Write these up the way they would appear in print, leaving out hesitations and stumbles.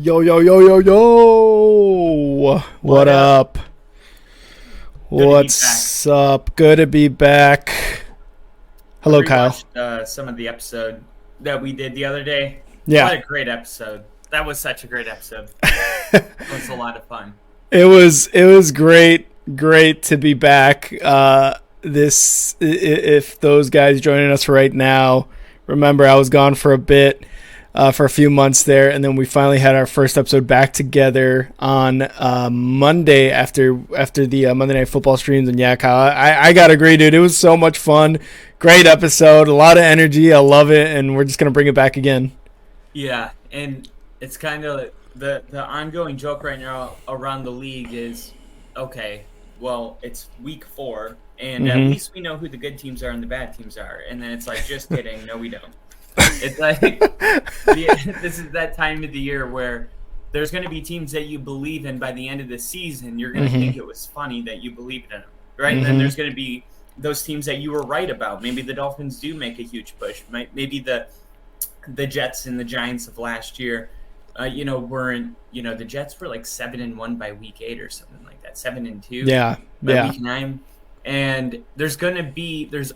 Yo, yo, yo, yo, yo. What up? What's up? Good to be back. Hello, Kyle. Some of the episode that we did the other day. Yeah. What a great episode. That was such a great episode. It was a lot of fun. It was great to be back. If those guys joining us right now, remember I was gone for a bit. For a few months there, and then we finally had our first episode back together on Monday after the Monday Night Football streams. And yeah, Kyle, I gotta agree, dude. It was so much fun. Great episode, a lot of energy. I love it, and we're just gonna bring it back again. Yeah, and it's kind of the ongoing joke right now around the league is, okay, well, it's week 4, and at least we know who the good teams are and the bad teams are. And then it's like, just kidding, no, we don't. It's like this is that time of the year where there's going to be teams that you believe in by the end of the season. You're going to think it was funny that you believed in them, right? And then there's going to be those teams that you were right about. Maybe the Dolphins do make a huge push. Maybe the Jets and the Giants of last year, weren't. The Jets were like 7-1 by week 8 or something like that. 7-2. By week 9. And there's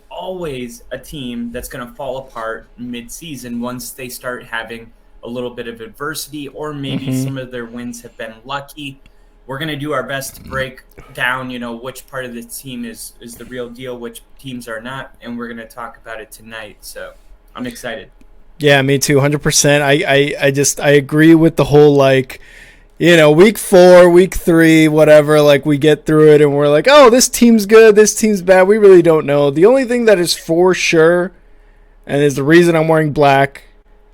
always a team that's going to fall apart mid-season once they start having a little bit of adversity, or maybe some of their wins have been lucky. We're going to do our best to break down, which part of the team is the real deal, which teams are not, and we're going to talk about it tonight. So I'm excited. Yeah, me too, 100%. I agree with the whole week 4, week 3, whatever, we get through it and we're like, oh, this team's good, this team's bad. We really don't know. The only thing that is for sure, and is the reason I'm wearing black,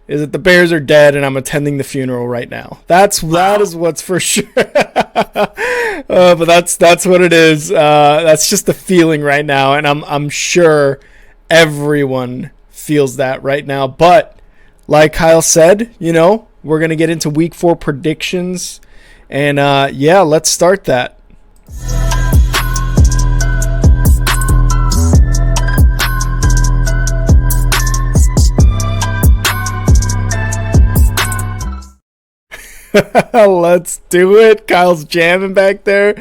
is that the Bears are dead and I'm attending the funeral right now. That is what's for sure. But that's what it is. That's just the feeling right now, and I'm sure everyone feels that right now. But like Kyle said, we're going to get into week 4 predictions. And let's start that. Let's do it. Kyle's jamming back there.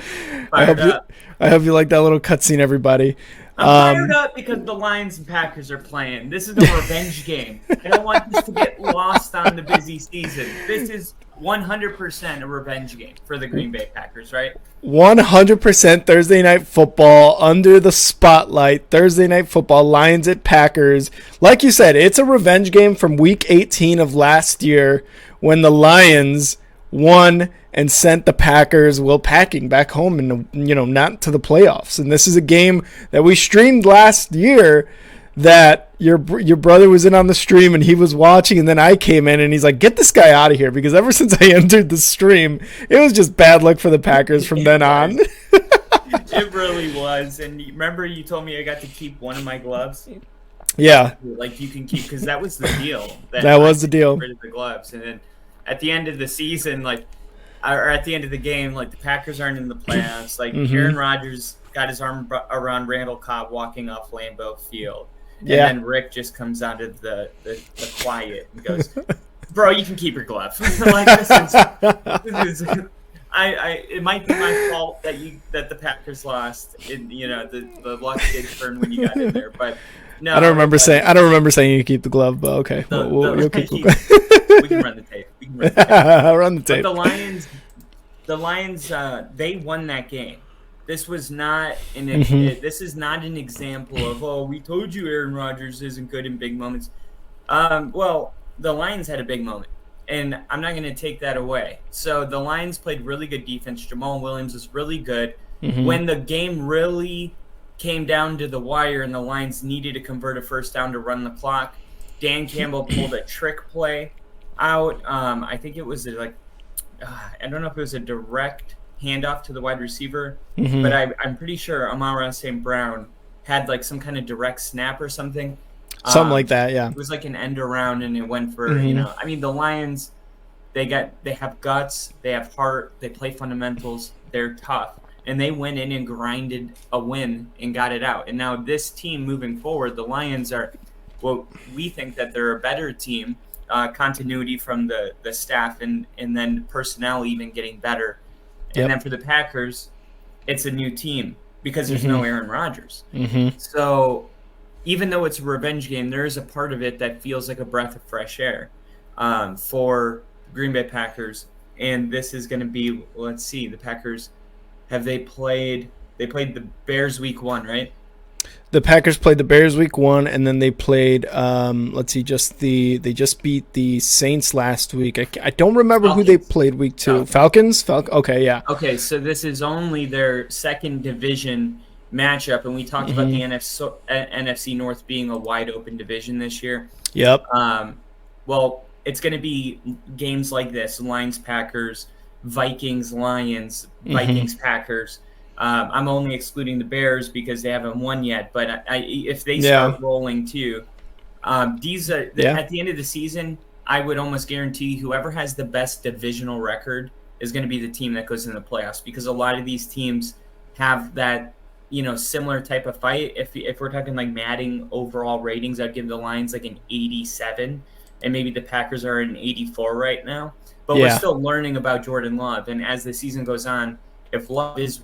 I hope you like that little cutscene, everybody. I'm fired up because the Lions and Packers are playing. This is a revenge game. I don't want this to get lost on the busy season. This is 100% a revenge game for the Green Bay Packers, right? 100% Thursday Night Football, under the spotlight. Thursday Night Football, Lions at Packers. Like you said, it's a revenge game from week 18 of last year when the Lions won and sent the Packers packing back home and not to the playoffs. And this is a game that we streamed last year that your brother was in on the stream and he was watching, and then I came in and he's like, get this guy out of here, because ever since I entered the stream, it was just bad luck for the Packers from then on. It really was. And remember you told me I got to keep one of my gloves? Yeah. You can keep, because that was the deal. That was the deal. Rid of the gloves. And then at the end of the season, or at the end of the game, the Packers aren't in the playoffs. Aaron Rodgers got his arm around Randall Cobb walking off Lambeau Field. And then Rick just comes out of the quiet and goes, bro, you can keep your glove. It might be my fault that the Packers lost. The luck did turn when you got in there, but no. I don't remember saying you keep the glove, but okay. You'll keep the glove. We can run the tape. Run the tape. But the Lions, they won that game. This was not this is not an example of, we told you Aaron Rodgers isn't good in big moments. Well, the Lions had a big moment, and I'm not going to take that away. So the Lions played really good defense. Jamal Williams was really good. When the game really came down to the wire and the Lions needed to convert a first down to run the clock, Dan Campbell pulled a trick play out. I think it was I don't know if it was a direct handoff to the wide receiver, but I'm pretty sure Amon-Ra St. Brown had some kind of direct snap or something. Something like that, yeah. It was an end around, and it went for, the Lions, they have guts, they have heart, they play fundamentals, they're tough. And they went in and grinded a win and got it out. And now this team moving forward, the Lions are, we think that they're a better team. continuity from the staff and then personnel even getting better. And Yep. then for the Packers, it's a new team because there's Mm-hmm. no Aaron Rodgers. Mm-hmm. So even though it's a revenge game, there is a part of it that feels like a breath of fresh air for Green Bay Packers. And this is going to be, let's see, the Packers, they played the Bears week 1, right? The Packers played the Bears week 1, and then they played. Let's see, they just beat the Saints last week. I don't remember Falcons. who they played week 2. Falcons. Okay, yeah. Okay, so this is only their second division matchup, and we talked about the NFC North being a wide open division this year. Yep. Well, it's going to be games like this: Lions, Packers, Vikings, Lions, Vikings, Packers. I'm only excluding the Bears because they haven't won yet. But if they start rolling too, these are at the end of the season, I would almost guarantee whoever has the best divisional record is going to be the team that goes in the playoffs, because a lot of these teams have that similar type of fight. If we're talking like Madden overall ratings, I'd give the Lions like an 87, and maybe the Packers are an 84 right now. But we're still learning about Jordan Love, and as the season goes on, if Love is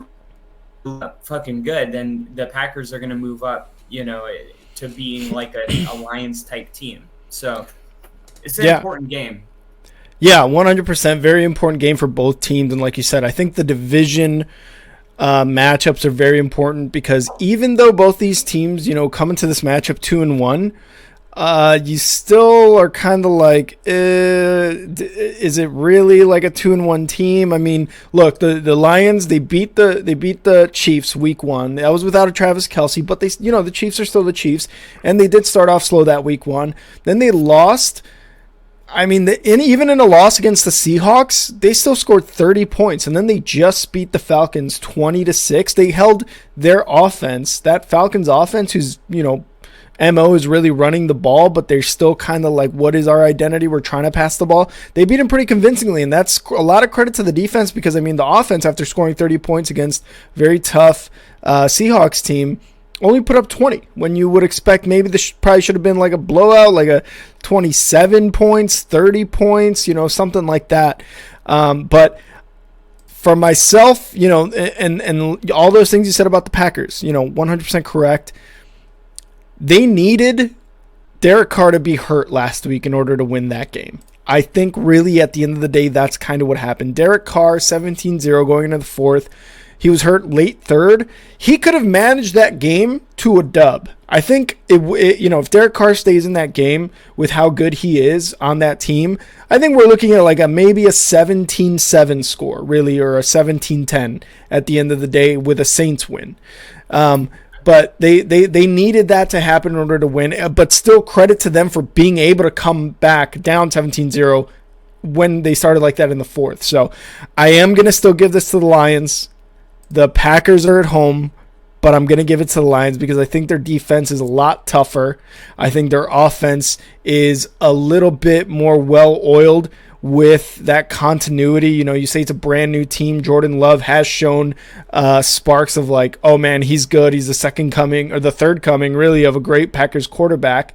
fucking good, then the Packers are going to move up, to being like a Lions type team. So it's an important game. Yeah, 100%. Very important game for both teams. And like you said, I think the division matchups are very important, because even though both these teams, come into this matchup 2-1, you still are kind of like, is it really like a 2-1 team? I mean, look, the Lions, they beat the Chiefs week 1. That was without a Travis Kelce, but they, the Chiefs are still the Chiefs, and they did start off slow that week 1. Then they lost. I mean, even in a loss against the Seahawks, they still scored 30 points, and then they just beat the Falcons 20-6. They held their offense, that Falcons offense, who's MO is really running the ball, but they're still kind of like, what is our identity? We're trying to pass the ball. They beat him pretty convincingly, and that's a lot of credit to the defense, because, I mean, the offense, after scoring 30 points against very tough Seahawks team, only put up 20, when you would expect maybe this probably should have been like a blowout, like a 27 points, 30 points, something like that. But for myself, and all those things you said about the Packers, 100% correct. They needed Derek Carr to be hurt last week in order to win that game. I think really at the end of the day, that's kind of what happened. Derek Carr, 17-0 going into the 4th. He was hurt late 3rd. He could have managed that game to a dub. I think, if Derek Carr stays in that game with how good he is on that team, I think we're looking at like maybe a 17-7 score, really, or a 17-10 at the end of the day with a Saints win. But they needed that to happen in order to win. But still, credit to them for being able to come back down 17-0 when they started like that in the 4th. So I am going to still give this to the Lions. The Packers are at home, but I'm going to give it to the Lions because I think their defense is a lot tougher. I think their offense is a little bit more well-oiled with that continuity. You say it's a brand new team. Jordan Love has shown sparks of like, oh man, he's good. He's the second coming, or the third coming really, of a great Packers quarterback,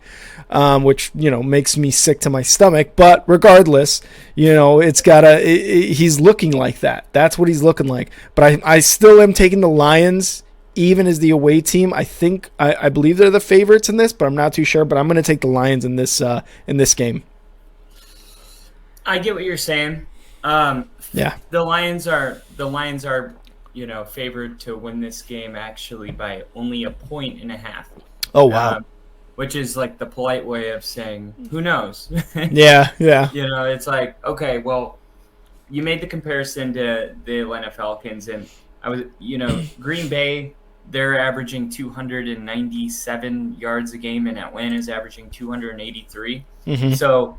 which, makes me sick to my stomach. But regardless, he's looking like that. That's what he's looking like. But I still am taking the Lions, even as the away team. I believe they're the favorites in this, but I'm not too sure. But I'm going to take the Lions in this game. I get what you're saying. Yeah. The Lions are favored to win this game actually by only 1.5 points. Oh wow. Which is like the polite way of saying who knows. Yeah. It's like, okay, well, you made the comparison to the Atlanta Falcons, and I was, Green Bay, they're averaging 297 yards a game, and Atlanta's averaging 283. Mm-hmm. So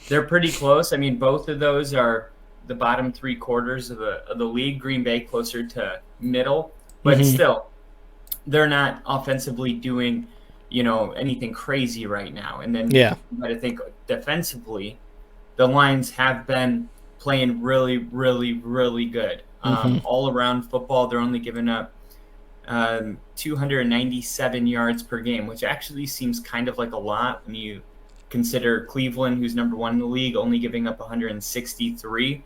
they're pretty close. I mean, both of those are the bottom 3 quarters of the league. Green Bay closer to middle, but still, they're not offensively doing, anything crazy right now. And then, but I think defensively, the Lions have been playing really, really, really good. All around football, they're only giving up 297 yards per game, which actually seems kind of like a lot when you consider Cleveland, who's number 1 in the league, only giving up 163.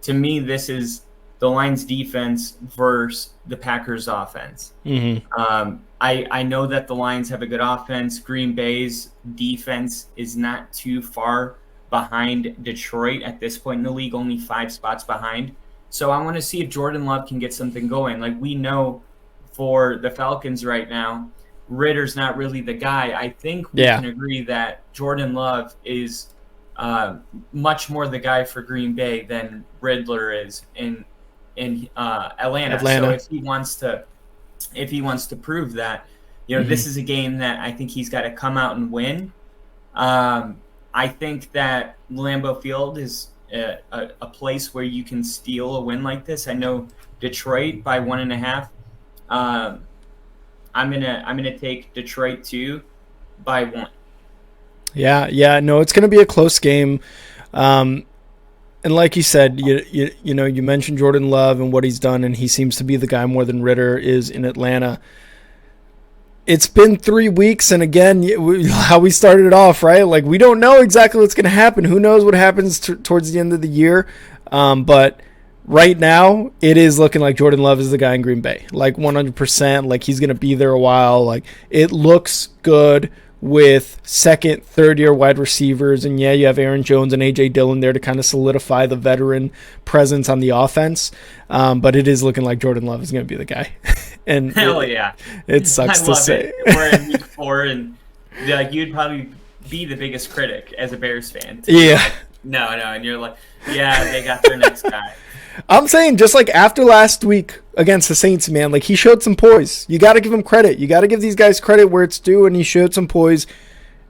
To me, this is the Lions defense versus the Packers offense. I know that the Lions have a good offense. Green Bay's defense is not too far behind Detroit at this point in the league, only 5 spots behind. So I want to see if Jordan Love can get something going. Like, we know for the Falcons right now, Ritter's not really the guy. I think we can agree that Jordan Love is much more the guy for Green Bay than Riddler is in Atlanta. So if he wants to prove that, this is a game that I think he's got to come out and win. I think that Lambeau Field is a place where you can steal a win like this. I know Detroit by 1.5. I'm gonna take Detroit 2 by 1. Yeah. No, it's gonna be a close game. And like you said, you mentioned Jordan Love and what he's done, and he seems to be the guy more than Ritter is in Atlanta. It's been 3 weeks, and again, how we started it off, right? Like, we don't know exactly what's going to happen. Who knows what happens towards the end of the year? But right now, it is looking like Jordan Love is the guy in Green Bay. Like, 100%. Like, he's going to be there a while. Like, it looks good with second, third-year wide receivers. And, yeah, you have Aaron Jones and A.J. Dillon there to kind of solidify the veteran presence on the offense. But it is looking like Jordan Love is going to be the guy. And hell yeah. It sucks to say. We're in week 4, and you'd probably be the biggest critic as a Bears fan. Yeah. Like, no, and you're like, yeah, they got their next guy. I'm saying, just like after last week against the Saints, man, like, he showed some poise. You got to give him credit. You got to give these guys credit where it's due, and he showed some poise.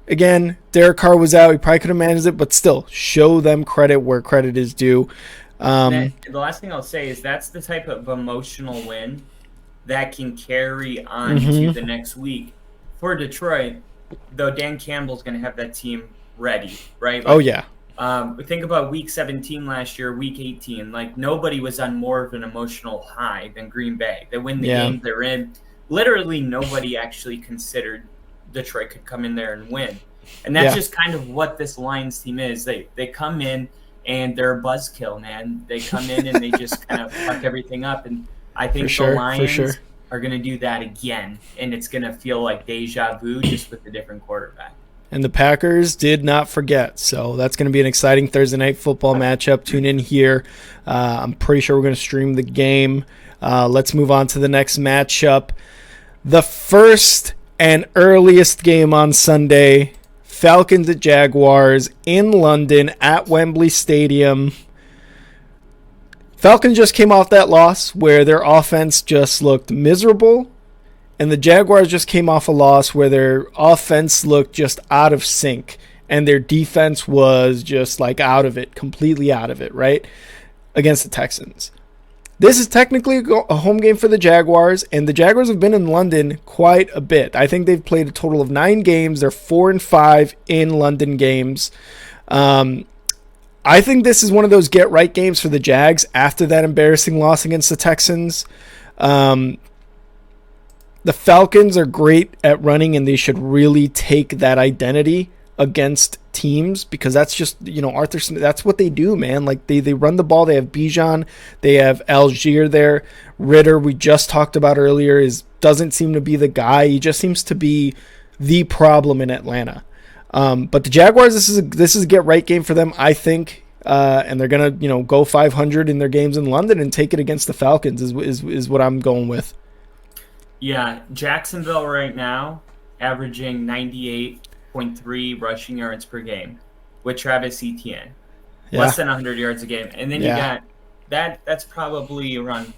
Again, Derek Carr was out. He probably could have managed it, but still, show them credit where credit is due. The last thing I'll say is that's the type of emotional win that can carry on to the next week. For Detroit, though, Dan Campbell's going to have that team ready, right? Oh, yeah. Think about week 17 last year, week 18. Like, nobody was on more of an emotional high than Green Bay. They win the game they're in. Literally nobody actually considered Detroit could come in there and win. And that's just kind of what this Lions team is. They come in and they're a buzzkill, man. They come in and they just kind of fuck everything up. And I think the Lions are going to do that again. And it's going to feel like deja vu, just with a different quarterback. And the Packers did not forget. So that's going to be an exciting Thursday night football matchup. Tune in here. I'm pretty sure we're going to stream the game. Let's move on to the next matchup. The first and earliest game on Sunday, Falcons at Jaguars in London at Wembley Stadium. Falcons just came off that loss where their offense just looked miserable. And the Jaguars just came off a loss where their offense looked just out of sync. And their defense was just like out of it, completely out of it, right? Against the Texans. This is technically a home game for the Jaguars. And the Jaguars have been in London quite a bit. I think they've played a total of 9 games. They're 4-5 in London games. I think this is one of those get-right games for the Jags after that embarrassing loss against the Texans. The Falcons are great at running, and they should really take that identity against teams because that's just, Arthur Smith, that's what they do, man. Like, they run the ball. They have Bijan. They have Algier there. Ritter, we just talked about earlier, doesn't seem to be the guy. He just seems to be the problem in Atlanta. But the Jaguars, this is a get-right game for them, I think. And they're going to, go 500 in their games in London and take it against the Falcons is what I'm going with. Yeah, Jacksonville right now averaging 98.3 rushing yards per game with Travis Etienne. Yeah. Less than 100 yards a game. And then you got that's probably around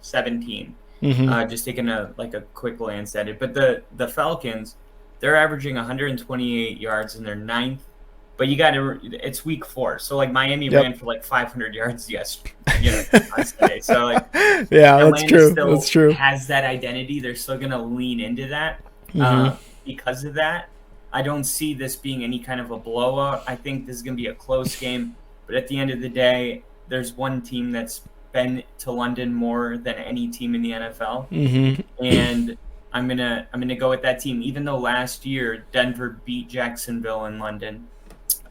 17. Just taking a quick glance at it. But the Falcons, they're averaging 128 yards in their ninth. But it's week 4. So Miami ran for 500 yards on Sunday. So yeah, that's true. That's true. Has that identity. They're still going to lean into that because of that. I don't see this being any kind of a blowout. I think this is going to be a close game. But at the end of the day, there's one team that's been to London more than any team in the NFL. And I'm gonna go with that team, even though last year Denver beat Jacksonville in London.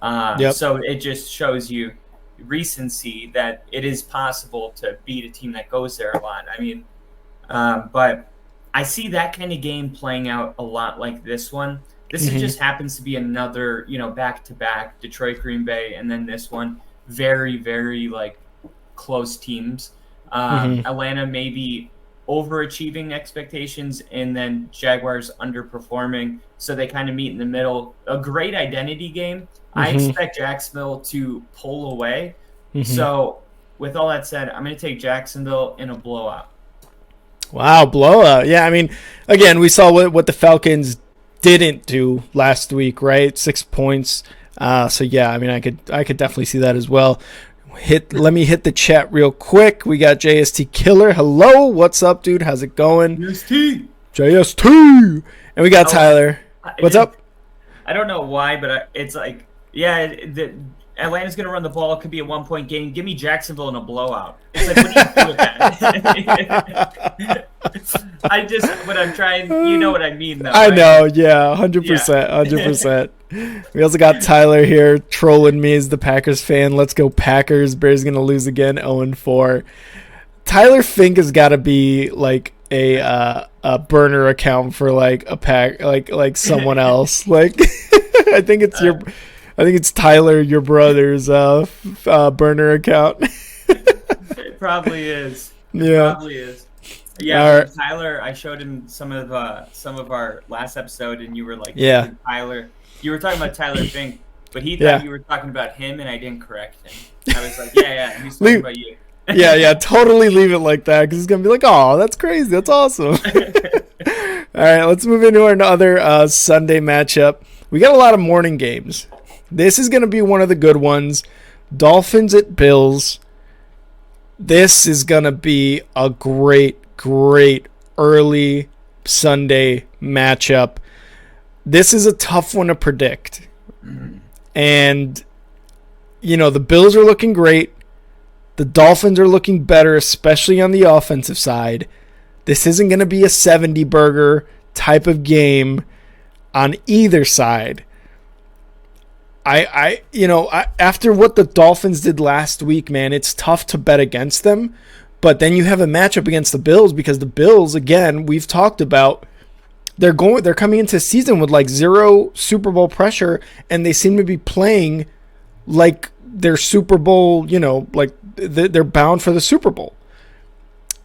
Yep. So it just shows you recency that it is possible to beat a team that goes there a lot. I mean, but I see that kind of game playing out a lot like this one. This just happens to be another, back-to-back Detroit, Green Bay, and then this one. Very, very, close teams. Atlanta maybe overachieving expectations, and then Jaguars underperforming. So they kind of meet in the middle. A great identity game. I expect Jacksonville to pull away. So with all that said, I'm going to take Jacksonville in a blowout. Wow, blowout. Yeah, I mean, again, we saw what the Falcons didn't do last week, right? 6 points. So yeah, I mean, I could definitely see that as well. Let me hit the chat real quick. We got JST Killer. Hello, what's up, dude? How's it going? JST. And we got Tyler. What's up? I don't know why, but it's like, Atlanta's going to run the ball. It could be a 1-point game. Give me Jacksonville in a blowout. It's like, what do you do with that? When I'm trying, you know what I mean, though. I know, yeah, 100%. We also got Tyler here trolling me as the Packers fan. Let's go Packers. Bears going to lose again, 0-4. Tyler Fink has got to be like a burner account for like a pack, like someone else. Like, I think it's Tyler, your brother's burner account. It probably is. Yeah, right. Tyler. I showed him some of our last episode, and you were like, "Yeah, Tyler." You were talking about Tyler Fink, but he thought you were talking about him, and I didn't correct him. I was like, "Yeah, he's talking about you." yeah, totally leave it like that because he's gonna be like, "Oh, that's crazy. That's awesome." All right, let's move into our other Sunday matchup. We got a lot of morning games. This is going to be one of the good ones. Dolphins at Bills. This is going to be a great early Sunday matchup. This is a tough one to predict. And, the Bills are looking great. The Dolphins are looking better, especially on the offensive side. This isn't going to be a 70-burger type of game on either side. After what the Dolphins did last week, man, it's tough to bet against them. But then you have a matchup against the Bills because the Bills, again, we've talked about, they're coming into the season with like zero Super Bowl pressure, and they seem to be playing like their Super Bowl, like they're bound for the Super Bowl.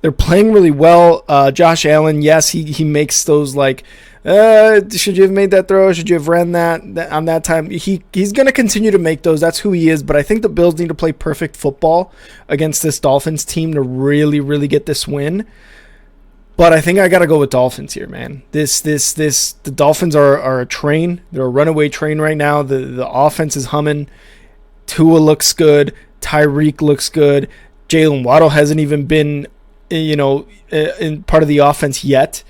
They're playing really well. Josh Allen, yes, he makes those like, should you have made that throw? Should you have ran that on that time? He's going to continue to make those. That's who he is. But I think the Bills need to play perfect football against this Dolphins team to really, really get this win. But I think I got to go with Dolphins here, man. The Dolphins are a train. They're a runaway train right now. The offense is humming. Tua looks good. Tyreek looks good. Jalen Waddle hasn't even been, in part of the offense yet.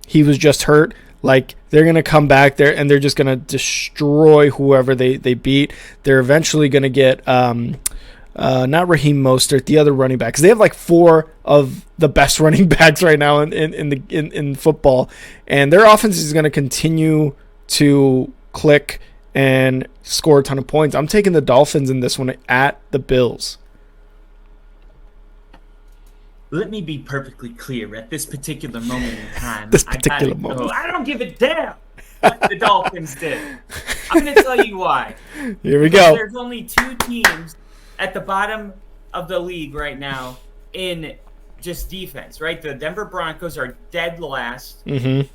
He was just hurt. Like, they're going to come back there and they're just going to destroy whoever they beat. They're eventually going to get not Raheem Mostert, the other running back, because they have like 4 of the best running backs right now in football, and their offense is going to continue to click and score a ton of points. I'm taking the Dolphins in this one at the Bills. Let me be perfectly clear at this particular moment in time. I don't give a damn what the Dolphins did. I'm going to tell you why. Here we go. There's only 2 teams at the bottom of the league right now in just defense, right? The Denver Broncos are dead last.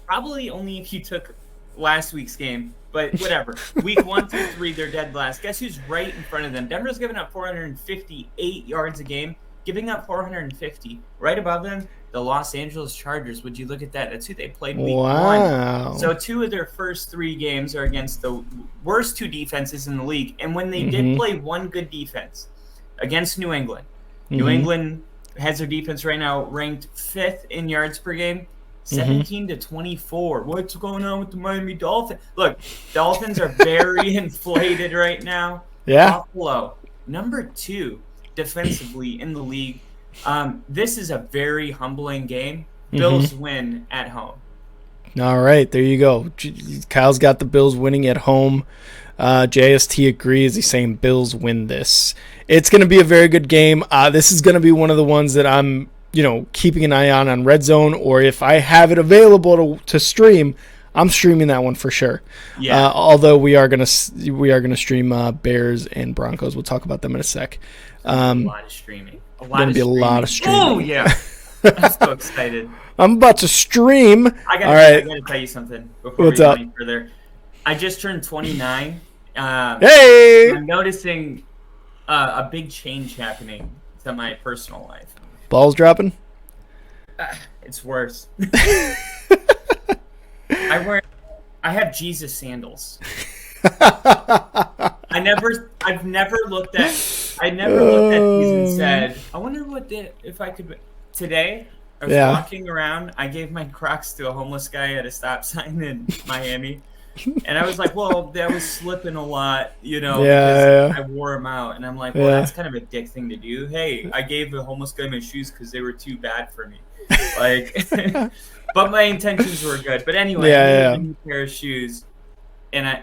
Probably only if you took last week's game, but whatever. Week 1 through 3, they're dead last. Guess who's right in front of them? Denver's giving up 458 yards a game. Giving up 450. Right above them, the Los Angeles Chargers. Would you look at that? That's who they played week 1. So 2 of their first 3 games are against the worst 2 defenses in the league. And when they did play one good defense against New England, New England has their defense right now ranked 5th in yards per game, 17-24. What's going on with the Miami Dolphins? Look, Dolphins are very inflated right now. Yeah. Buffalo, number 2. Defensively in the league. This is a very humbling game. Bills win at home. All right, there you go. Kyle's got the Bills winning at home. JST agrees. He's saying Bills win this. It's going to be a very good game. This is going to be one of the ones that I'm, keeping an eye on Red Zone, or if I have it available to stream, I'm streaming that one for sure. Yeah. Although we are gonna stream Bears and Broncos. We'll talk about them in a sec. A lot of streaming. Going to be a lot of streaming. Oh yeah. I'm so excited. I'm about to stream. I gotta tell you something before What's we go up? any further. I just turned 29. Hey! I'm noticing a big change happening to my personal life. Balls dropping? It's worse. I have Jesus sandals. I've never looked at these and said, I wonder if I could. Today, I was walking around. I gave my Crocs to a homeless guy at a stop sign in Miami. And I was like, well, that was slipping a lot, because I wore them out. And I'm like, well, that's kind of a dick thing to do. Hey, I gave the homeless guy my shoes because they were too bad for me. But my intentions were good. But anyway, I needed a new pair of shoes. And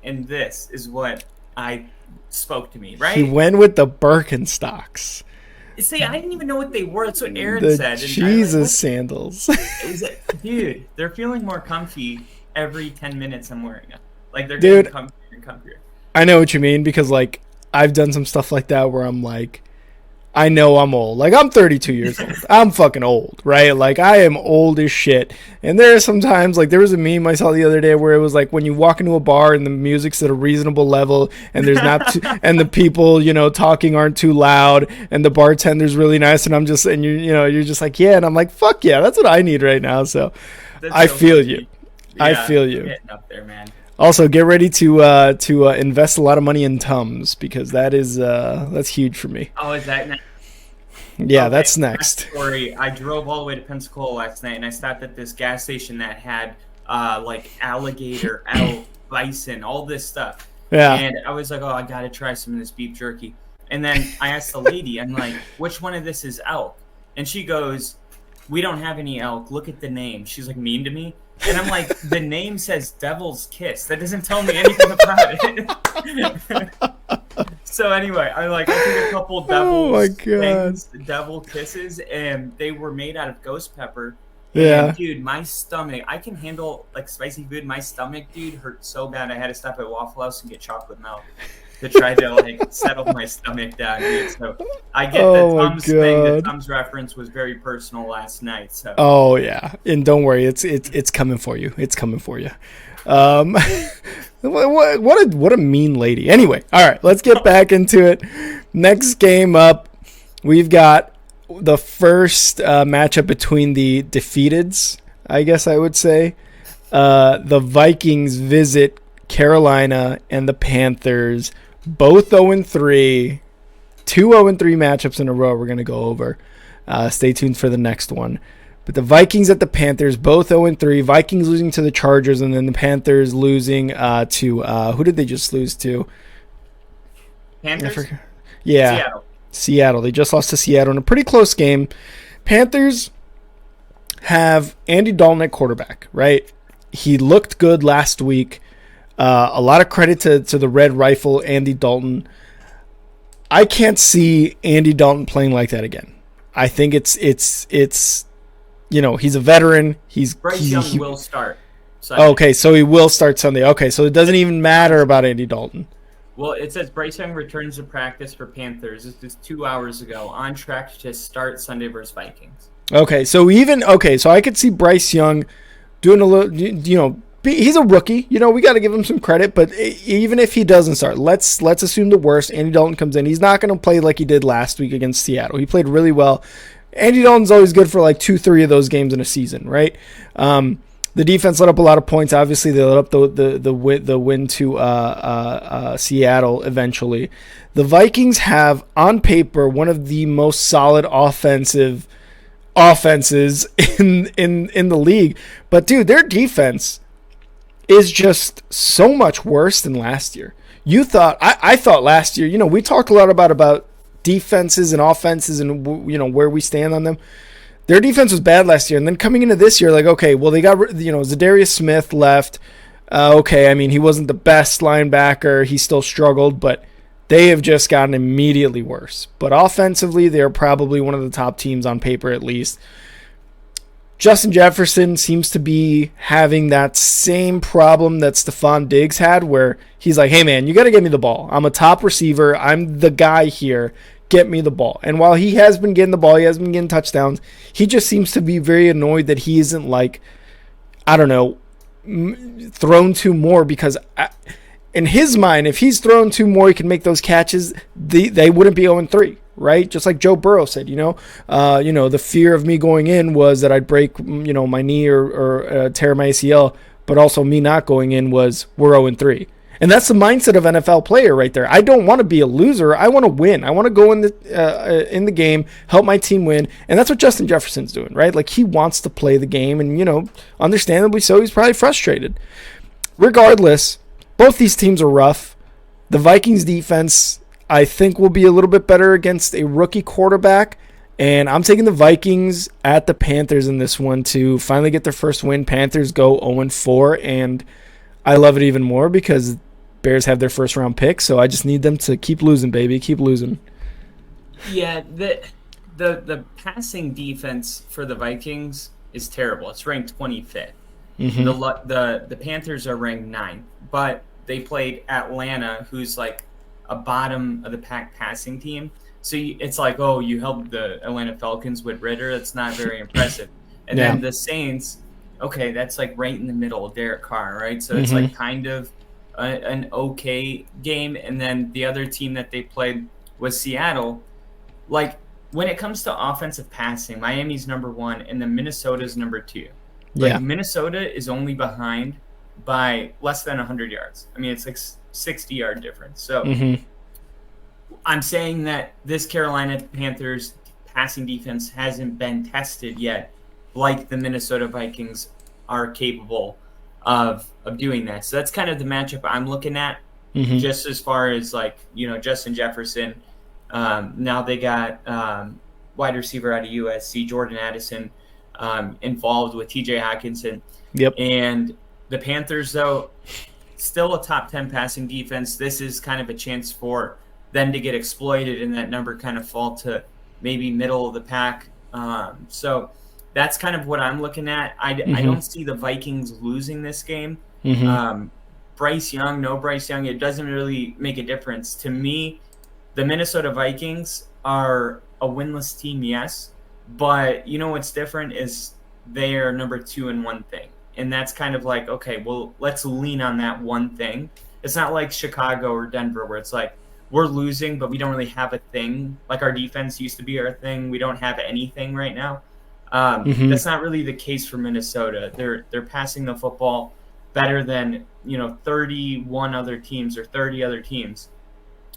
this is what I spoke to me, right? He went with the Birkenstocks. See, I didn't even know what they were. That's what Aaron the said. Jesus sandals. Dude, they're feeling more comfy every 10 minutes I'm wearing them. Like, they're getting comfier and comfier. I know what you mean, because, I've done some stuff like that where I'm like, I know I'm old. Like, I'm 32 years old. I'm fucking old, right? Like, I am old as shit. And there are sometimes, there was a meme I saw the other day where it was like when you walk into a bar and the music's at a reasonable level and there's not and the people, talking aren't too loud and the bartender's really nice and you're just like, yeah. And I'm like, fuck yeah, that's what I need right now. So I feel you. Yeah, I feel you. Getting up there, man. Also, get ready to invest a lot of money in Tums, because that's huge for me. Oh, is that next? Yeah, okay, that's next. Story. I drove all the way to Pensacola last night, and I stopped at this gas station that had alligator, elk, bison, all this stuff. Yeah. And I was like, oh, I gotta try some of this beef jerky. And then I asked the lady, I'm like, which one of this is elk? And she goes, we don't have any elk. Look at the name. She's like mean to me. And I'm like, the name says Devil's Kiss. That doesn't tell me anything about it. So anyway, I took a couple devil kisses, and they were made out of ghost pepper. Yeah. And, dude, my stomach, I can handle spicy food. My stomach, dude, hurt so bad I had to stop at Waffle House and get chocolate milk to try to settle my stomach down, dude. So I get the Tums thing. The Tums reference was very personal last night. So. Oh yeah, and don't worry, it's coming for you. It's coming for you. What a mean lady. Anyway, all right, let's get back into it. Next game up, we've got the first matchup between the defeateds, I guess I would say. The Vikings visit Carolina, and the Panthers, both 0-3, 2 0-3 matchups in a row we're going to go over. Stay tuned for the next one. But the Vikings at the Panthers, both 0-3. Vikings losing to the Chargers, and then the Panthers losing to who did they just lose to? Panthers? Yeah. Seattle. They just lost to Seattle in a pretty close game. Panthers have Andy Dalton at quarterback, right? He looked good last week. A lot of credit to the Red Rifle, Andy Dalton. I can't see Andy Dalton playing like that again. I think it's he's a veteran. Bryce Young will start Sunday. Okay, so he will start Sunday. Okay, so it doesn't even matter about Andy Dalton. Well, it says Bryce Young returns to practice for Panthers. This is 2 hours ago, on track to start Sunday versus Vikings. Okay, so I could see Bryce Young doing a little, he's a rookie. We got to give him some credit, but even if he doesn't start, let's assume the worst. Andy Dalton comes in. He's not going to play like he did last week against Seattle. He played really well. Andy Dalton's always good for 2-3 of those games in a season, right? The defense let up a lot of points. Obviously, they let up the win to Seattle eventually. The Vikings have, on paper, one of the most solid offenses in the league. But, dude, their defense is just so much worse than last year. I thought last year, we talked a lot about defenses and offenses and, where we stand on them. their defense was bad last year, and then coming into this year, like, okay, well, they got, Zadarius Smith left. Okay, I mean, he wasn't the best linebacker. He still struggled, but they have just gotten immediately worse. But offensively, they're probably one of the top teams on paper at least. Justin Jefferson seems to be having that same problem that Stephon Diggs had, where he's like, hey, man, you got to get me the ball. I'm a top receiver. I'm the guy here. Get me the ball. And while he has been getting the ball, he has been getting touchdowns, he just seems to be very annoyed that he isn't, like, I don't know, thrown to more, because in his mind, if he's thrown to more, he can make those catches, they wouldn't be 0-3. Right? Just like Joe Burrow said, the fear of me going in was that I'd break, my knee or tear my ACL, but also me not going in was we're 0-3. And that's the mindset of an NFL player right there. I don't want to be a loser. I want to win. I want to go in the game, help my team win. And that's what Justin Jefferson's doing, right? Like, he wants to play the game, and, understandably so, he's probably frustrated. Regardless, both these teams are rough. The Vikings defense, I think, will be a little bit better against a rookie quarterback, and I'm taking the Vikings at the Panthers in this one to finally get their first win. Panthers go 0-4, and I love it even more because Bears have their first round pick, so I just need them to keep losing, baby, keep losing. Yeah, the passing defense for the Vikings is terrible. It's ranked 25th. Mm-hmm. The Panthers are ranked 9th, but they played Atlanta, who's like a bottom of the pack passing team. So it's like, oh, you helped the Atlanta Falcons with Ritter. That's not very impressive. And then the Saints, okay, that's like right in the middle of Derek Carr, right? So it's like kind of an okay game. And then the other team that they played was Seattle. Like, when it comes to offensive passing, Miami's number 1 and then Minnesota's number 2. Like, Minnesota is only behind by less than 100 yards. I mean, it's like 60-yard difference. So I'm saying that this Carolina Panthers passing defense hasn't been tested yet, like the Minnesota Vikings are capable of doing that. So that's kind of the matchup I'm looking at, just as far as, like, Justin Jefferson. Now they got wide receiver out of USC, Jordan Addison, involved with TJ Hawkinson. Yep. And the Panthers, though, still a top 10 passing defense. This is kind of a chance for them to get exploited and that number kind of fall to maybe middle of the pack. So that's kind of what I'm looking at. I don't see the Vikings losing this game. Bryce Young, it doesn't really make a difference. To me, the Minnesota Vikings are a winless team, yes. But what's different is they are number 2 in one thing. And that's kind of like, okay, well, let's lean on that one thing. It's not like Chicago or Denver where it's like, we're losing, but we don't really have a thing. Like, our defense used to be our thing. We don't have anything right now. That's not really the case for Minnesota. They're passing the football better than, 31 other teams or 30 other teams.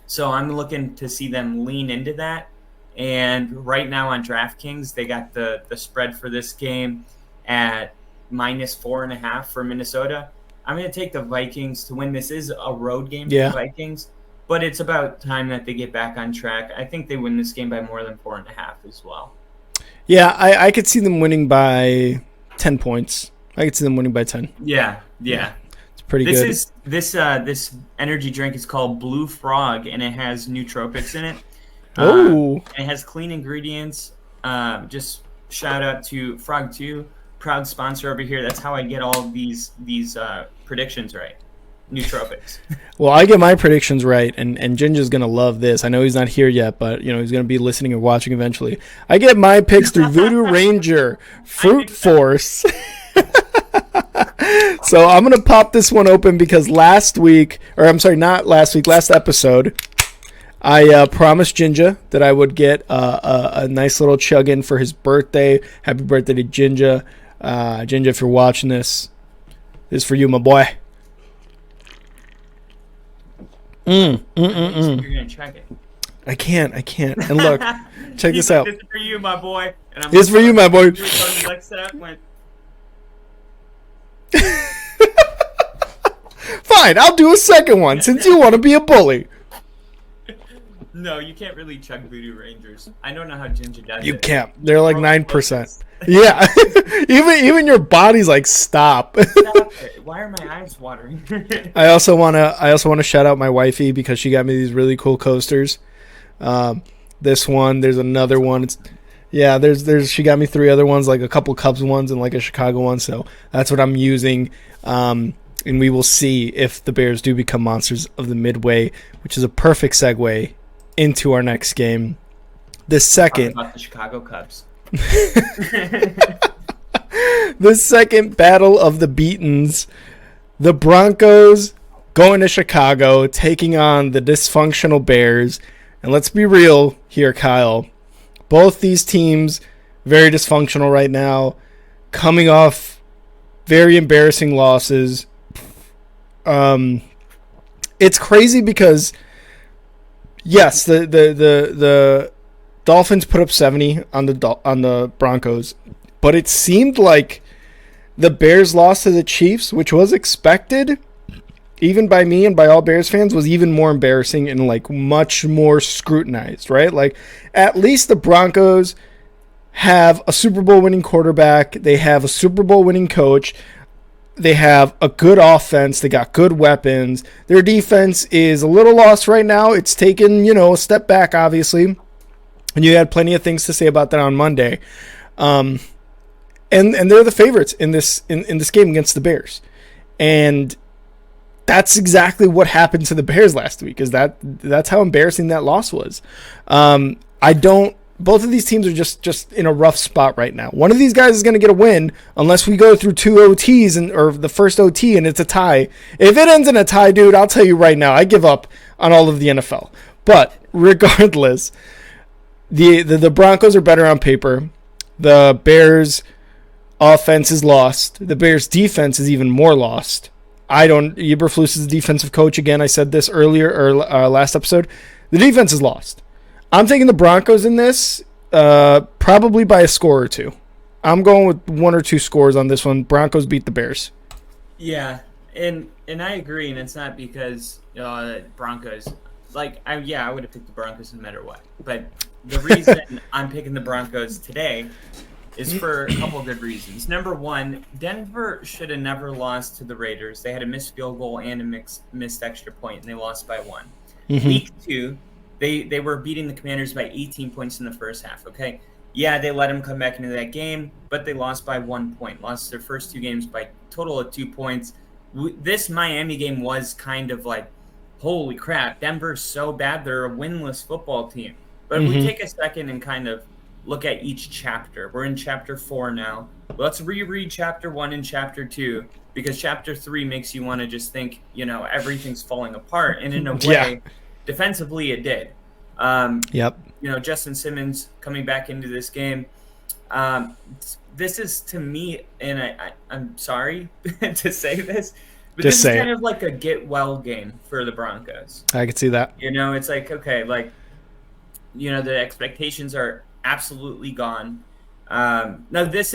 So I'm looking to see them lean into that. And right now on DraftKings, they got the spread for this game at -4.5 for Minnesota. I'm going to take the Vikings to win. This is a road game for the Vikings, but it's about time that they get back on track. I think they win this game by more than 4.5 as well. Yeah, I could see them winning by 10 points. I could see them winning by 10. Yeah. It's pretty good. This energy drink is called Blue Frog, and it has nootropics in it. Oh. It has clean ingredients. Just shout out to Frog 2. Proud sponsor over here. That's how I get all these predictions right. Nootropics. Well, I get my predictions right, and Ginger's going to love this. I know he's not here yet, but he's going to be listening or watching eventually. I get my picks through Voodoo Ranger Fruit Force. So I'm going to pop this one open because last episode, I promised Ginger that I would get a nice little chug in for his birthday. Happy birthday to Ginger. Ginger, if you're watching this is for you, my boy. You're gonna check it. I can't. And look, check this out. This is for you, my boy. And It's for you, my boy. Fine, I'll do a second one since you want to be a bully. No, you can't really chug Voodoo Rangers. I don't know how Ginger does it. You can't. They're like Roller 9%. coasters. Yeah. even your body's like, stop. Stop it. Why are my eyes watering? I also wanna shout out my wifey because she got me these really cool coasters. This one, there's another one. There's she got me 3 other ones, like a couple Cubs ones and like a Chicago one. So that's what I'm using. And we will see if the Bears do become monsters of the Midway, which is a perfect segue into our next game. The second about the Chicago Cubs. The second battle of the beatens. The Broncos going to Chicago, taking on the dysfunctional Bears. And let's be real here, Kyle. Both these teams very dysfunctional right now, coming off very embarrassing losses. It's crazy because yes, the Dolphins put up 70 on the Broncos, but it seemed like the Bears loss to the Chiefs, which was expected, even by me and by all Bears fans, was even more embarrassing and like much more scrutinized, right? Like at least the Broncos have a Super Bowl winning quarterback. They have a Super Bowl winning coach. They have a good offense. They got good weapons. Their defense is a little lost right now. It's taken, a step back, obviously. And you had plenty of things to say about that on Monday. And they're the favorites in this game against the Bears. And that's exactly what happened to the Bears last week. That's how embarrassing that loss was. Both of these teams are just in a rough spot right now. One of these guys is going to get a win unless we go through 2 OTs or the first OT and it's a tie. If it ends in a tie, dude, I'll tell you right now, I give up on all of the NFL. But regardless, the Broncos are better on paper. The Bears offense is lost. The Bears defense is even more lost. Eberflus is the defensive coach again. I said this earlier or last episode. The defense is lost. I'm taking the Broncos in this, probably by a score or 2. I'm going with 1 or 2 scores on this one. Broncos beat the Bears. Yeah, and I agree, and it's not because Broncos. I would have picked the Broncos no matter what. But the reason I'm picking the Broncos today is for a couple of good reasons. Number one, Denver should have never lost to the Raiders. They had a missed field goal and a missed extra point, and they lost by 1. Mm-hmm. Week 2. They were beating the Commanders by 18 points in the first half, okay? Yeah, they let them come back into that game, but they lost by 1 point. Lost their first 2 games by a total of 2 points. This Miami game was kind of like, holy crap, Denver's so bad. They're a winless football team. But we take a second and kind of look at each chapter. We're in Chapter 4 now. Let's reread Chapter 1 and Chapter 2 because Chapter 3 makes you want to just think, everything's falling apart. And in a way, defensively, it did. Yep. Justin Simmons coming back into this game. This is, to me, and I'm sorry to say this, but this is kind of like a get-well game for the Broncos. I could see that. It's like, okay, the expectations are absolutely gone. Now, this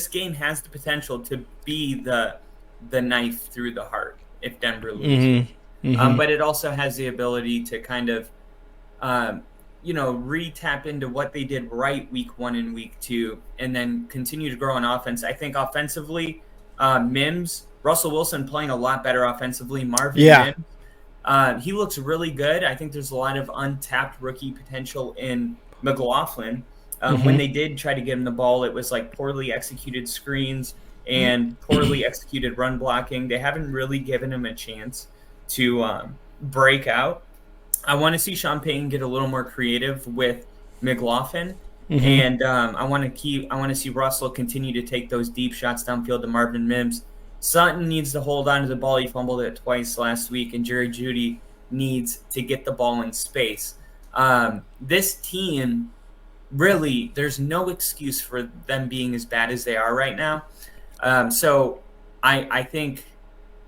game has the potential to be the knife through the heart if Denver loses. Mm-hmm. But it also has the ability to kind of, re-tap into what they did right week 1 and week 2, and then continue to grow on offense. I think offensively, Russell Wilson playing a lot better offensively. Mims, he looks really good. I think there's a lot of untapped rookie potential in McLaughlin. When they did try to give him the ball, it was like poorly executed screens and poorly executed run blocking. They haven't really given him a chance to break out. I want to see Sean Payton get a little more creative with McLaughlin, and I want to see Russell continue to take those deep shots downfield to Marvin Mims. Sutton needs to hold on to the ball. He fumbled it twice last week, and Jerry Jeudy needs to get the ball in space. This team, really, there's no excuse for them being as bad as they are right now. So I think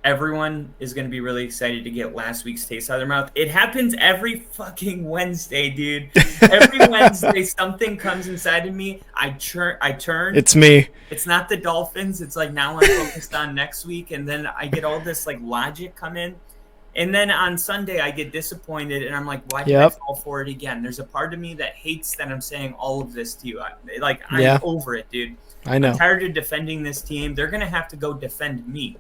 everyone is going to be really excited to get last week's taste out of their mouth. It happens every fucking Wednesday, dude. Every Wednesday, something comes inside of me. I turn. It's me. It's not the Dolphins. It's like now I'm focused on next week, and then I get all this like logic come in, And then on Sunday, I get disappointed, and I'm like, why did I fall for it again? There's a part of me that hates that I'm saying all of this to you. I'm over it, dude. I know. I'm tired of defending this team. They're going to have to go defend me.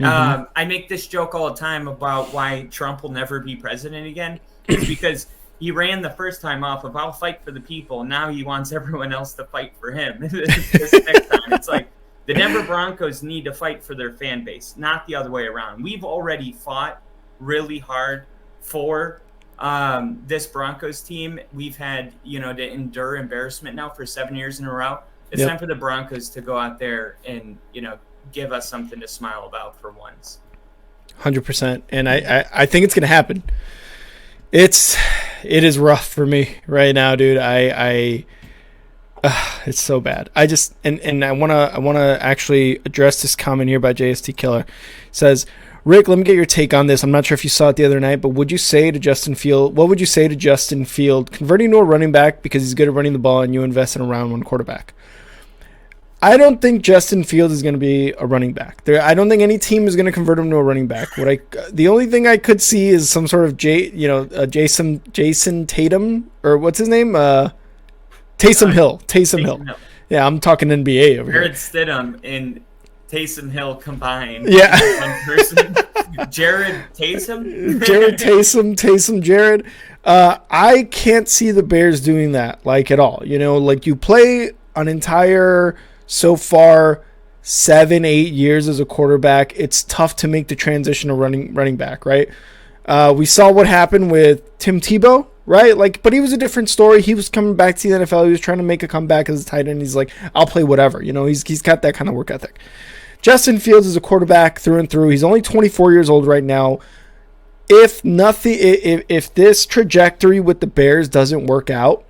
I make this joke all the time about why Trump will never be president again. It's because he ran the first time off of I'll fight for the people. Now he wants everyone else to fight for him. This next time, it's like the Denver Broncos need to fight for their fan base, not the other way around. We've already fought really hard for this Broncos team. We've had, to endure embarrassment now for 7 years in a row. It's time for the Broncos to go out there and, give us something to smile about for once. 100%. And I think it's going to happen. It is rough for me right now, dude. It's so bad. I just, and I want to actually address this comment here by JST Killer. It says, Rick, let me get your take on this. I'm not sure if you saw it the other night, but what would you say to Justin Field converting to a running back because he's good at running the ball and you invest in a round one quarterback? I don't think Justin Fields is going to be a running back. I don't think any team is going to convert him to a running back. The only thing I could see is some sort of Jason Tatum, or what's his name? Taysom Hill. Taysom Hill. Yeah, I'm talking NBA over here. Jared Stidham and Taysom Hill combined. Yeah. One person. Jared Taysom? Taysom Jared. I can't see the Bears doing that, at all. You play an entire, so far, 7-8 years as a quarterback. It's tough to make the transition to running back, right? We saw what happened with Tim Tebow, right? But he was a different story. He was coming back to the NFL. He was trying to make a comeback as a tight end. He's like, I'll play whatever. He's got that kind of work ethic. Justin Fields is a quarterback through and through. He's only 24 years old right now. If this trajectory with the Bears doesn't work out,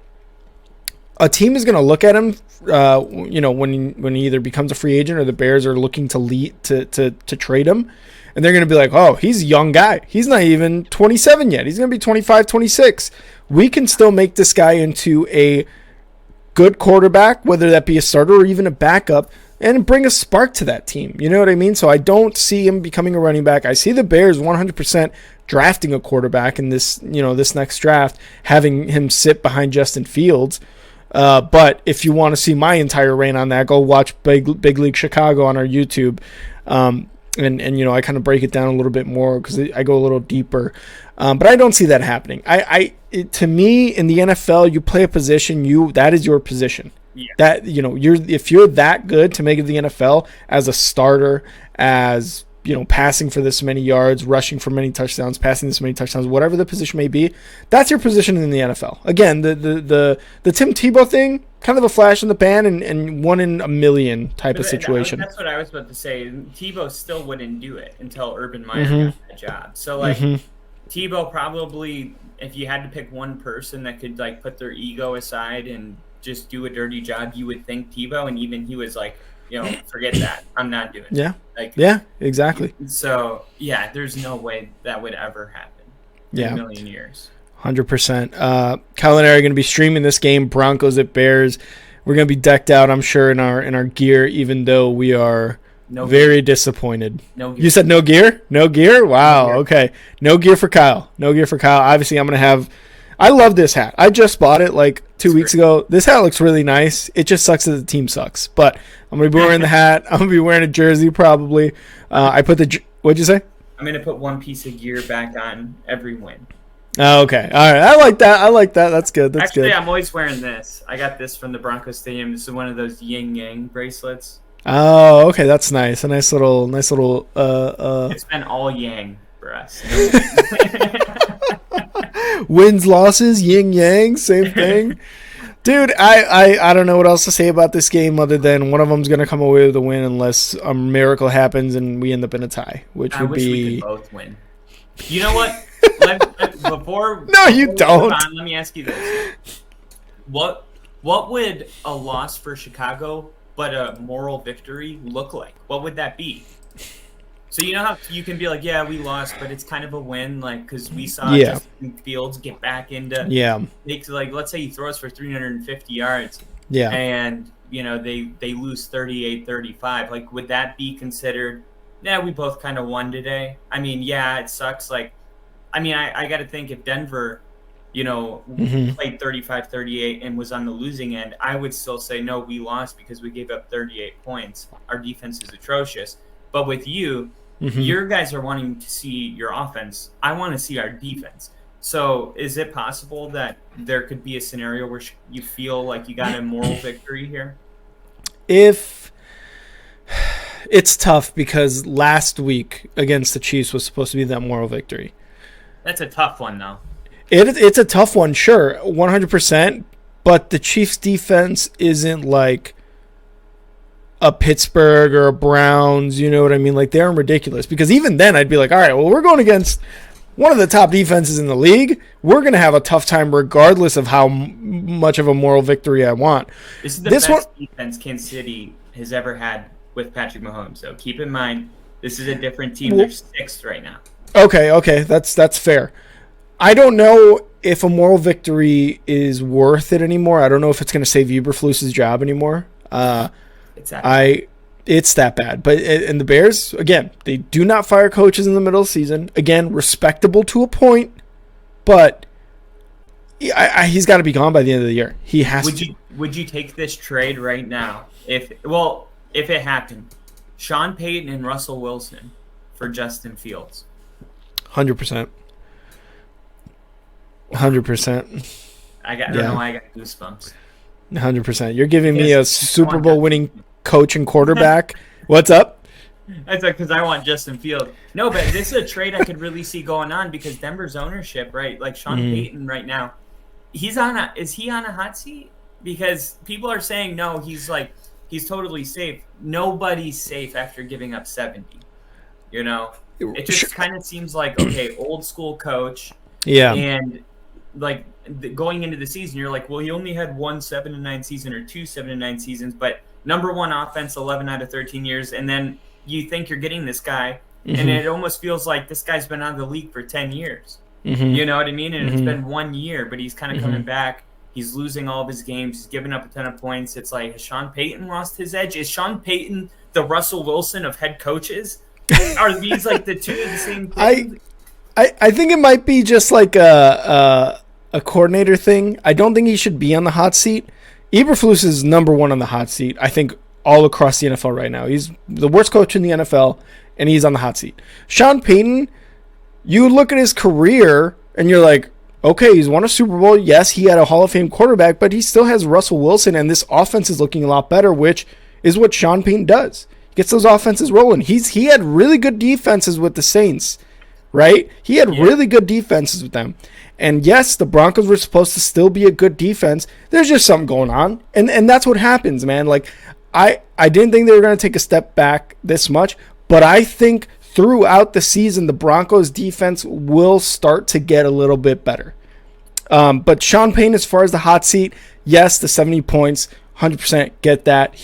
a team is going to look at him, when he either becomes a free agent or the Bears are looking to trade him. And they're going to be like, oh, he's a young guy. He's not even 27 yet. He's going to be 25, 26. We can still make this guy into a good quarterback, whether that be a starter or even a backup, and bring a spark to that team. You know what I mean? So I don't see him becoming a running back. I see the Bears 100% drafting a quarterback in this next draft, having him sit behind Justin Fields. But if you want to see my entire reign on that, go watch Big League Chicago on our YouTube. And I kind of break it down a little bit more because I go a little deeper. But I don't see that happening. To me, in the NFL, you play a position, that is your position. Yeah. That, if you're that good to make it to the NFL as a starter, as, passing for this many yards, rushing for many touchdowns, passing this many touchdowns, whatever the position may be, that's your position in the NFL. Again, the Tim Tebow thing, kind of a flash in the pan and 1 in a million type of situation. That's what I was about to say. Tebow still wouldn't do it until Urban Meyer got that job. So, Tebow probably, if you had to pick one person that could, put their ego aside and just do a dirty job, you would think Tebow, and even he was like, forget that. I'm not doing it. Yeah, exactly. So, there's no way that would ever happen in a million years. 100%. Kyle and I are going to be streaming this game, Broncos at Bears. We're going to be decked out, I'm sure, in our gear, even though we are very disappointed. No gear. You said no gear? No gear? Wow, no gear. Okay. No gear for Kyle. Obviously, I'm going to have... I love this hat. I just bought it 2 weeks ago. This hat looks really nice. It just sucks that the team sucks. But I'm going to be wearing the hat. I'm going to be wearing a jersey probably. What'd you say? I'm going to put one piece of gear back on every win. Oh, okay. All right. I like that. That's good. Actually, I'm always wearing this. I got this from the Broncos Stadium. This is one of those yin yang bracelets. Oh, okay. That's nice. A nice little. It's been all yang for us. Wins, losses, yin yang, same thing. Dude, I don't know what else to say about this game other than one of them's going to come away with a win unless a miracle happens and we end up in a tie, which would be... we could both win. You know what? No, you don't. Let me ask you this. What would a loss for Chicago but a moral victory look like? What would that be? So you know how you can be like, yeah, we lost, but it's kind of a win, because we saw Justin Fields get back into let's say he throws for 350 yards, and they lose 38-35. Would that be considered? Yeah, we both kind of won today. I mean, yeah, it sucks. I mean, I got to think if Denver, Mm-hmm. played 35-38 and was on the losing end, I would still say, no, we lost because we gave up 38 points. Our defense is atrocious. But with you, Mm-hmm. your guys are wanting to see your offense. I want to see our defense. So is it possible that there could be a scenario where you feel like you got a moral victory here? If it's tough because last week against the Chiefs was supposed to be that moral victory. That's a tough one, though. It's a tough one, sure, 100%. But the Chiefs' defense isn't like a Pittsburgh or a Browns. You know what I mean? Like, they're ridiculous. Because even then, I'd be like, all right, well, we're going against one of the top defenses in the league. We're going to have a tough time regardless of how much of a moral victory I want. This is the best defense Kansas City has ever had with Patrick Mahomes. So keep in mind, this is a different team. They're sixth right now. Okay, that's fair. I don't know if a moral victory is worth it anymore. I don't know if it's going to save Eberflus's job anymore. It's that bad. But and the Bears, again, they do not fire coaches in the middle of the season. Again, respectable to a point, but he's got to be gone by the end of the year. He has to. Would you take this trade right now if it happened? Sean Payton and Russell Wilson for Justin Fields. 100%. 100%. I don't know why I got goosebumps. 100%. You're giving me a Super Bowl winning coach and quarterback. What's up? That's because I want Justin Fields. No, but this is a trade I could really see going on because Denver's ownership, right? Like Sean Payton right now, is he on a hot seat? Because people are saying no, he's totally safe. Nobody's safe after giving up 70. It just kind of seems like, okay, old school coach. Yeah. And like going into the season, you're like, well, he only had 1 7-9 season or 2 7-9 seasons, but number one offense 11 out of 13 years, and then you think you're getting this guy, and it almost feels like this guy's been out of the league for 10 years. You know what I mean? And it's been 1 year, but he's kind of coming back. He's losing all of his games. He's giving up a ton of points. It's like, has Sean Payton lost his edge? Is Sean Payton the Russell Wilson of head coaches? Are these like the two of the same thing? I think it might be just like a coordinator thing. I don't think he should be on the hot seat. Eberflus is number one on the hot seat, I think, all across the NFL right now. He's the worst coach in the NFL, and he's on the hot seat. Sean Payton, you look at his career, and you're like, okay, he's won a Super Bowl. Yes, he had a Hall of Fame quarterback, but he still has Russell Wilson, and this offense is looking a lot better, which is what Sean Payton does. He gets those offenses rolling. He had really good defenses with the Saints, right? He had really good defenses with them. And yes, the Broncos were supposed to still be a good defense. There's just something going on. And that's what happens, man. Like, I didn't think they were going to take a step back this much, but I think throughout the season, the Broncos defense will start to get a little bit better. But Sean Payton, as far as the hot seat, yes, the 70 points, 100% get that.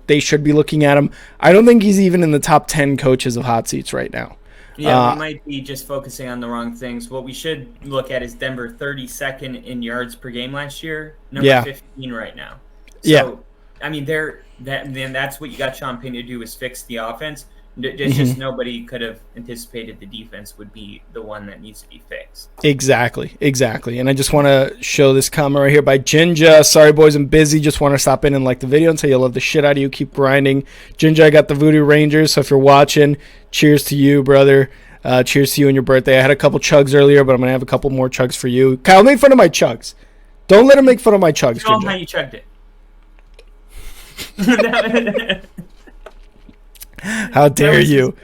They should be looking at him. I don't think he's even in the top 10 coaches of hot seats right now. Yeah, we might be just focusing on the wrong things. What we should look at is Denver 32nd in yards per game last year, number 15 right now. So, I mean, that's what you got Sean Payton to do is fix the offense. It's just nobody could have anticipated the defense would be the one that needs to be fixed. Exactly. And I just want to show this comment right here by Jinja. Sorry, boys, I'm busy. Just want to stop in and like the video and say you love the shit out of you. Keep grinding. Jinja, I got the Voodoo Rangers, so if you're watching, cheers to you, brother. Cheers to you and your birthday. I had a couple chugs earlier, but I'm going to have a couple more chugs for you. Kyle, make fun of my chugs. Don't let him make fun of my chugs, Show him Jinja. how you chugged it. How dare you?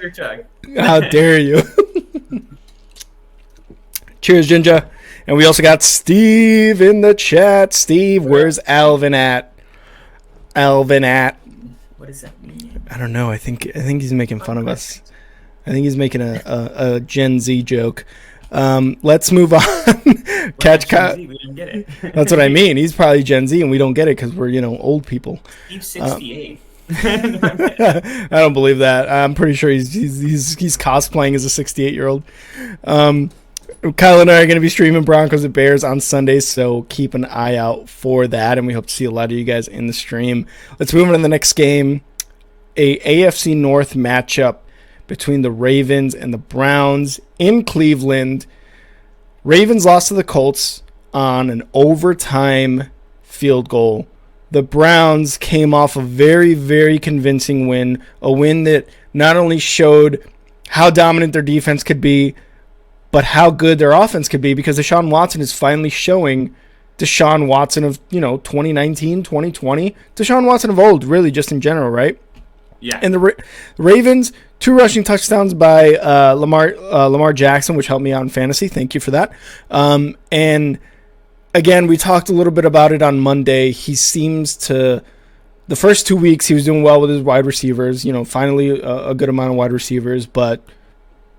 How dare you? Cheers, Jinja. And we also got Steve in the chat. Steve, where's Alvin at? What does that mean? I don't know. I think he's making fun of us. I think he's making a Gen Z joke. Let's move on. Catch Kyle. We didn't get it. That's what I mean. He's probably Gen Z, and we don't get it because we're old people. Steve's 68. I don't believe that. I'm pretty sure he's cosplaying as a 68-year-old. Kyle and I are going to be streaming Broncos and Bears on Sundays, so keep an eye out for that, and we hope to see a lot of you guys in the stream. Let's move on to the next game, a AFC North matchup between the Ravens and the Browns in Cleveland. Ravens lost to the Colts on an overtime field goal. The Browns came off a very, very convincing win, a win that not only showed how dominant their defense could be, but how good their offense could be, because Deshaun Watson is finally showing Deshaun Watson of, 2019, 2020, Deshaun Watson of old, really, just in general, right? Yeah. And the Ravens, 2 rushing touchdowns by Lamar Jackson, which helped me out in fantasy. Thank you for that. And again, we talked a little bit about it on Monday. He seems to, the first 2 weeks, he was doing well with his wide receivers. Finally a good amount of wide receivers, but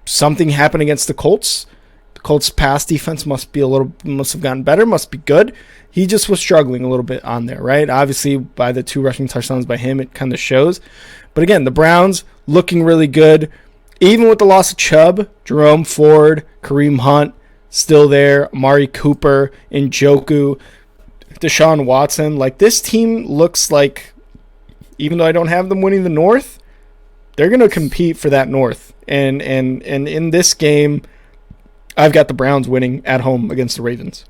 something happened against the Colts. The Colts' pass defense must have gotten better, must be good. He just was struggling a little bit on there, right? Obviously, by the 2 rushing touchdowns by him, it kind of shows. But again, the Browns looking really good. Even with the loss of Chubb, Jerome Ford, Kareem Hunt, still there, Amari Cooper, Njoku, Deshaun Watson. Like, this team looks like, even though I don't have them winning the North, they're going to compete for that North. And in this game, I've got the Browns winning at home against the Ravens.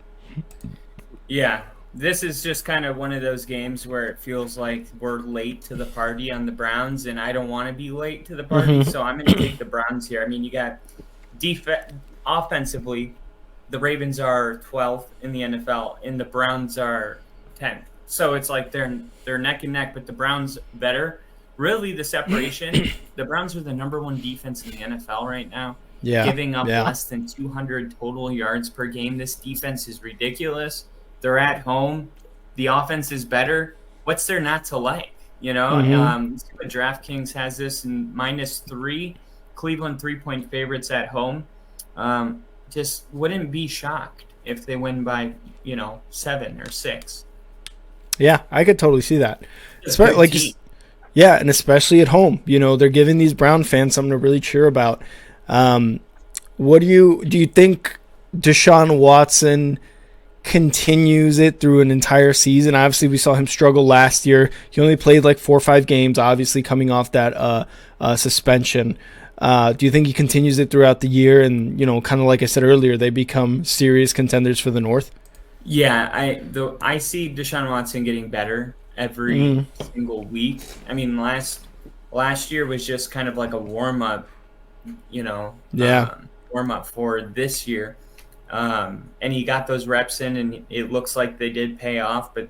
Yeah, this is just kind of one of those games where it feels like we're late to the party on the Browns, and I don't want to be late to the party, so I'm going to take the Browns here. I mean, you got offensively, the Ravens are 12th in the NFL, and the Browns are 10th. So it's like they're neck and neck, but the Browns better. Really, the separation, the Browns are the number 1 defense in the NFL right now. Yeah, giving up less than 200 total yards per game. This defense is ridiculous. They're at home. The offense is better. What's there not to like? DraftKings has this in -3. Cleveland 3-point favorites at home. Just wouldn't be shocked if they win by 7 or 6. Yeah, I could totally see that. Yeah, and especially at home. They're giving these Brown fans something to really cheer about. What do you think Deshaun Watson continues it through an entire season? Obviously, we saw him struggle last year. He only played like 4 or 5 games, obviously coming off that suspension. Do you think he continues it throughout the year and, kind of like I said earlier, they become serious contenders for the North? Yeah, I see Deshaun Watson getting better every single week. I mean, last year was just kind of like a warm-up, warm-up for this year. And he got those reps in, and it looks like they did pay off. But,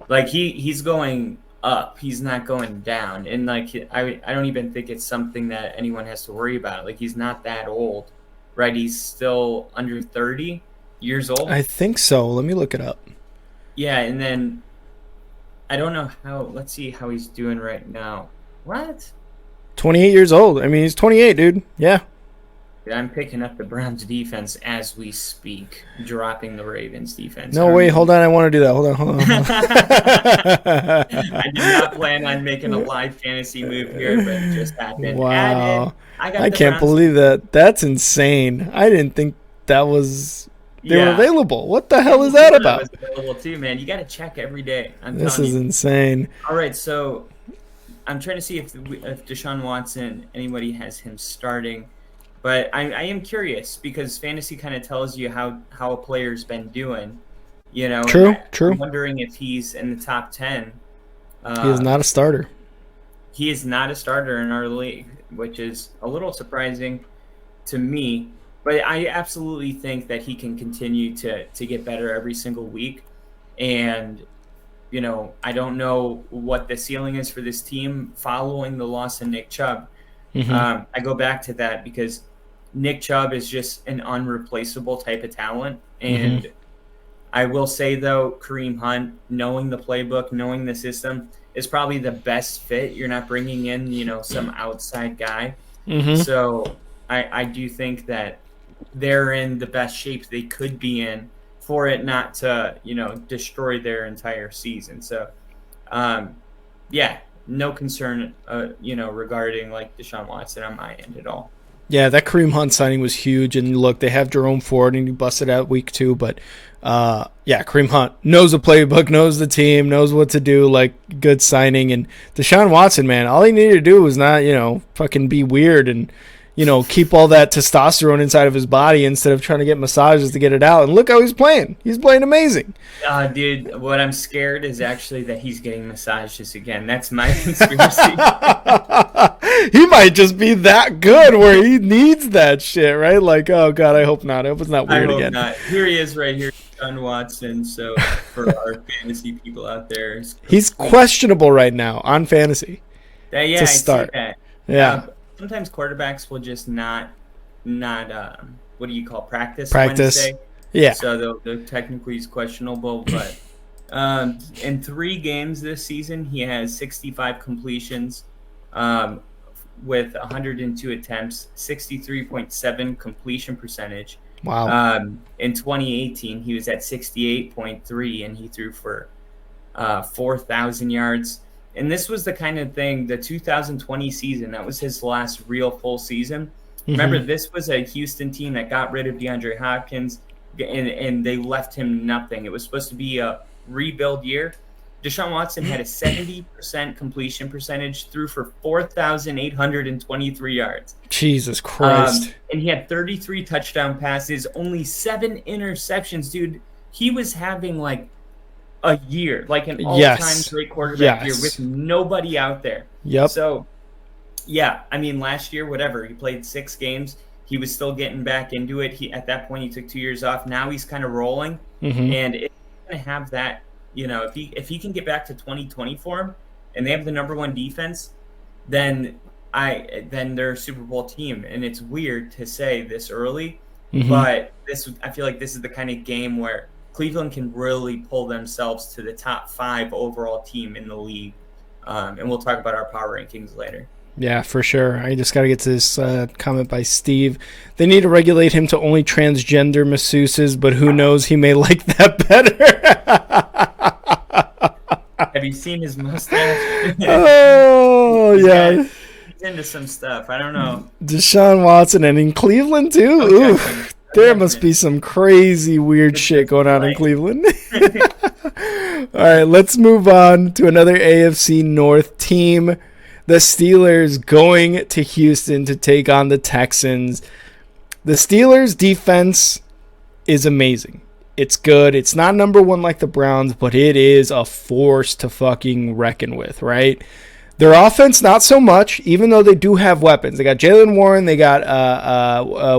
like, he's going up. He's not going down. And, like, I don't even think it's something that anyone has to worry about. Like, he's not that old, right? He's still under 30 years old. I think so. Let me look it up. Yeah, and then I don't know let's see how he's doing right now. What? 28 years old. I mean, he's 28, dude. Yeah. I'm picking up the Browns defense as we speak, dropping the Ravens defense. No, wait, hold on. I want to do that. Hold on. I did not plan on making a live fantasy move here, but it just happened. Wow. I can't believe that. That's insane. I didn't think that was... They were available. What the hell is that about? That was available too, man. You got to check every day. This is insane. All right, so I'm trying to see if Deshaun Watson, anybody has him starting. But I am curious because fantasy kind of tells you how a player's been doing. True. I'm wondering if he's in the top 10. He is not a starter. He is not a starter in our league, which is a little surprising to me. But I absolutely think that he can continue to get better every single week. And, I don't know what the ceiling is for this team following the loss of Nick Chubb. I go back to that because Nick Chubb is just an unreplaceable type of talent. And I will say, though, Kareem Hunt, knowing the playbook, knowing the system, is probably the best fit. You're not bringing in, some outside guy. So I do think that they're in the best shape they could be in for it not to, destroy their entire season. So, no concern, regarding like Deshaun Watson on my end at all. Yeah, that Kareem Hunt signing was huge. And look, they have Jerome Ford, and he busted out week 2. But, Kareem Hunt knows the playbook, knows the team, knows what to do, like, good signing. And Deshaun Watson, man, all he needed to do was not, fucking be weird and, keep all that testosterone inside of his body instead of trying to get massages to get it out. And look how he's playing. He's playing amazing. Dude, what I'm scared is actually that he's getting massages again. That's my conspiracy. He might just be that good where he needs that shit, right? Like, oh God, I hope not. I hope it's not weird again. Not. Here he is right here, Deshaun Watson. So for our fantasy people out there. He's questionable right now on fantasy. Yeah, I see that. Yeah. Sometimes quarterbacks will just not what do you call practice Wednesday. Yeah. So they're technically he's questionable, but in 3 games this season he has 65 completions, with 102 attempts, 63.7 completion percentage. Wow. In 2018 he was at 68.3 and he threw for 4,000 yards. And this was the kind of thing, the 2020 season, that was his last real full season. Mm-hmm. Remember, this was a Houston team that got rid of DeAndre Hopkins, and they left him nothing. It was supposed to be a rebuild year. Deshaun Watson had a 70% completion percentage, threw for 4,823 yards. Jesus Christ. And he had 33 touchdown passes, only 7 interceptions. Dude, he was having like a year, like an all-time great quarterback year with nobody out there. Yep. So, yeah, I mean, last year, whatever, he played 6 games. He was still getting back into it. At that point, he took 2 years off. Now he's kind of rolling. Mm-hmm. And it's going to have that, if he can get back to 2020 form and they have the number 1 defense, then they're a Super Bowl team. And it's weird to say this early, but I feel like this is the kind of game where Cleveland can really pull themselves to the top 5 overall team in the league. And we'll talk about our power rankings later. Yeah, for sure. I just got to get to this comment by Steve. They need to regulate him to only transgender masseuses, but who knows? He may like that better. Have you seen his mustache? Oh, yeah. He's into some stuff. I don't know. Deshaun Watson, and in Cleveland, too? Ooh. There must be some crazy weird shit going on in Cleveland. All right, let's move on to another AFC North team. The Steelers going to Houston to take on the Texans. The Steelers' defense is amazing. It's good. It's not number 1 like the Browns, but it is a force to fucking reckon with, right? Their offense, not so much, even though they do have weapons. They got Jalen Warren. They got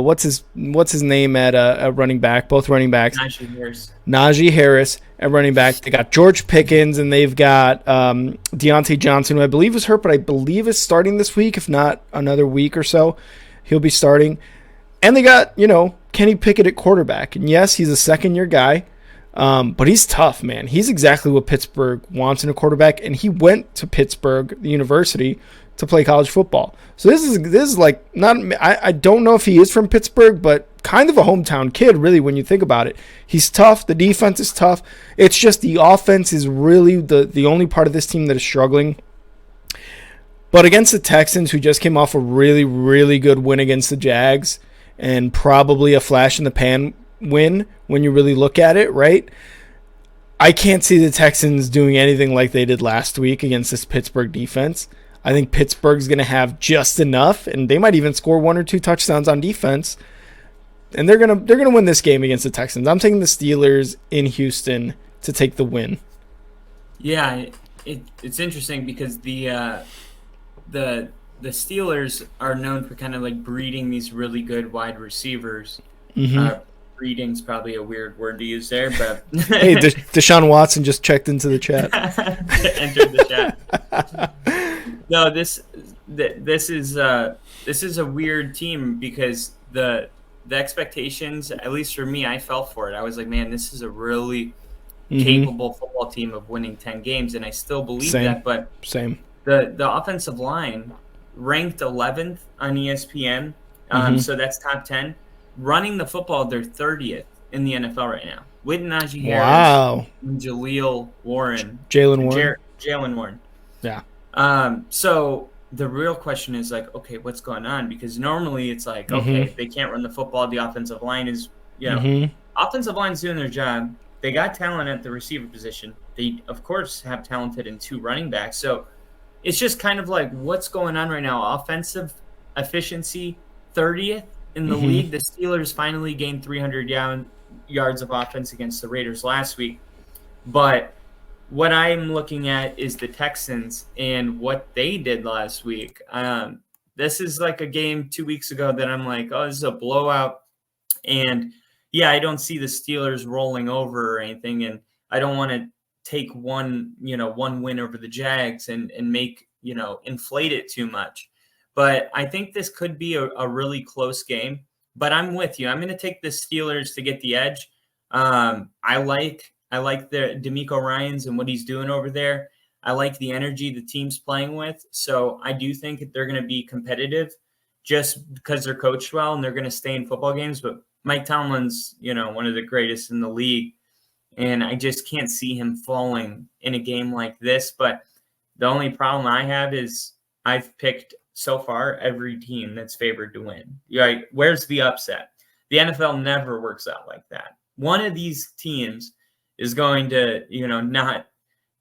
what's his name at running back? Both running backs. Najee Harris at running back. They got George Pickens, and they've got Deontay Johnson, who I believe is hurt, but I believe is starting this week. If not, another week or so, he'll be starting. And they got Kenny Pickett at quarterback. And yes, he's a second-year guy. But he's tough, man. He's exactly what Pittsburgh wants in a quarterback, and he went to Pittsburgh, the university, to play college football. So this is like not. I don't know if he is from Pittsburgh, but kind of a hometown kid, really, when you think about it. He's tough. The defense is tough. It's just the offense is really the only part of this team that is struggling. But against the Texans, who just came off a really, really good win against the Jags, and probably a flash in the pan win when you really look at it, right? I can't see the Texans doing anything like they did last week against this Pittsburgh defense. I think Pittsburgh's going to have just enough, and they might even score 1 or 2 touchdowns on defense, and they're gonna win this game against the Texans. I'm taking the Steelers in Houston to take the win. Yeah, it's interesting because the Steelers are known for kind of like breeding these really good wide receivers. Mm-hmm. Breeding's probably a weird word to use there, but hey, Deshaun Watson just checked into the chat. Entered the chat. No, this is a weird team because the expectations, at least for me, I fell for it. I was like, man, this is a really capable football team of winning 10 games, and I still believe that. But the offensive line ranked 11th on ESPN, so that's top 10. Running the football, they're 30th in the NFL right now with Najee Harris and Jalen Warren. Jalen Warren. Yeah. So the real question is like, okay, what's going on? Because normally it's like, okay, if they can't run the football, the offensive line is, offensive line's doing their job. They got talent at the receiver position. They, of course, have talented in 2 running backs. So it's just kind of like, what's going on right now? Offensive efficiency 30th in the league. The Steelers finally gained 300 yards of offense against the Raiders last week. But what I'm looking at is the Texans and what they did last week. This is like a game 2 weeks ago that I'm like, oh, this is a blowout. And yeah, I don't see the Steelers rolling over or anything. And I don't want to take one win over the Jags and make, inflate it too much. But I think this could be a really close game. But I'm with you. I'm going to take the Steelers to get the edge. I like the D'Amico Ryans and what he's doing over there. I like the energy the team's playing with. So I do think they're going to be competitive just because they're coached well and they're going to stay in football games. But Mike Tomlin's, one of the greatest in the league. And I just can't see him falling in a game like this. But the only problem I have is I've picked so far every team that's favored to win. Right? Where's the upset? The NFL never works out like that. One of these teams is going to, not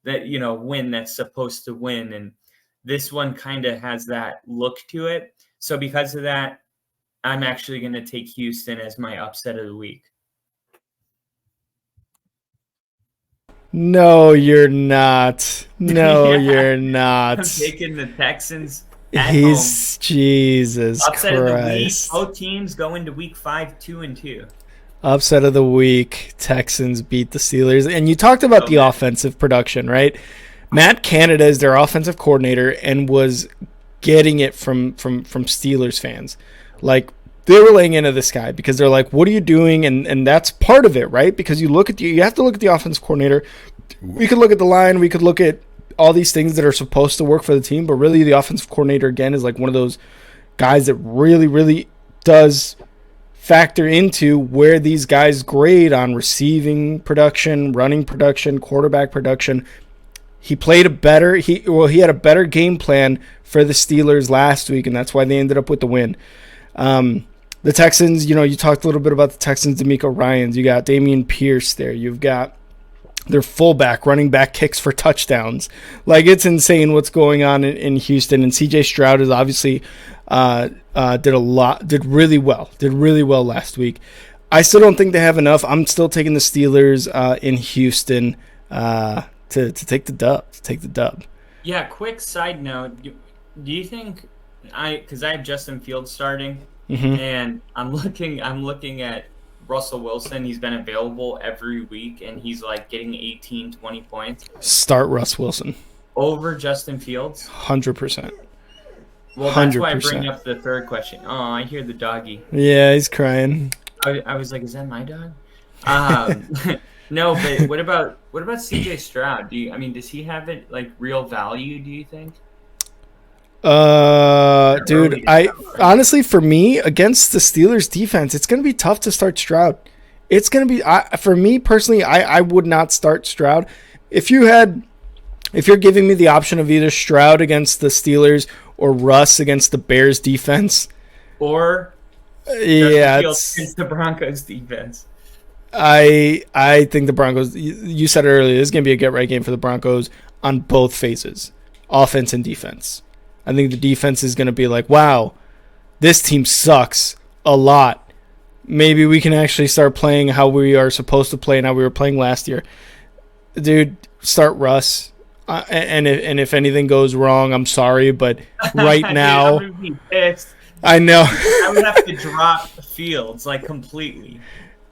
that, win that's supposed to win. And this one kind of has that look to it. So because of that, I'm actually going to take Houston as my upset of the week. No, you're not. No, you're not. I'm taking the Texans at He's home. Jesus Upset Christ. of the week. Both teams go into week 5, 2-2. Upset of the week. Texans beat the Steelers. And you talked about the offensive production, right? Matt Canada is their offensive coordinator and was getting it from Steelers fans. Like, they were laying into this guy because they're like, what are you doing? And that's part of it, right? Because you have to look at the offensive coordinator. We could look at the line. We could look at all these things that are supposed to work for the team. But really, the offensive coordinator, again, is like one of those guys that really, really does factor into where these guys grade on receiving production, running production, quarterback production. He played he had a better game plan for the Steelers last week, and that's why they ended up with the win. The Texans, you talked a little bit about the Texans, D'Amico Ryans. You got Dameon Pierce there. You've got their fullback running back kicks for touchdowns. Like, it's insane what's going on in Houston. And C.J. Stroud is obviously did really well last week. I still don't think they have enough. I'm still taking the Steelers in Houston to take the dub. Yeah, quick side note. Do you think because I have Justin Fields starting, and I'm looking at Russell Wilson. He's been available every week, and he's like getting 18, 20 points. Start Russ Wilson over Justin Fields? 100%. Well, that's 100%. Why I bring up the third question. Oh, I hear the doggy. Yeah, he's crying. I was like, is that my dog? No, but what about CJ Stroud? Does he have it like real value, do you think? Dude, honestly, for me, against the Steelers defense, it's going to be tough to start Stroud. It's going to be, for me personally, I would not start Stroud. If you're giving me the option of either Stroud against the Steelers or Russ against the Bears defense, or against the Broncos defense, I think the Broncos, you said it earlier, this is going to be a get-right game for the Broncos on both phases, offense and defense. I think the defense is going to be like, wow, this team sucks a lot. Maybe we can actually start playing how we are supposed to play and how we were playing last year. Dude, start Russ. And if anything goes wrong, I'm sorry, but right now, I'm gonna be pissed. I know. I would have to drop Fields like completely.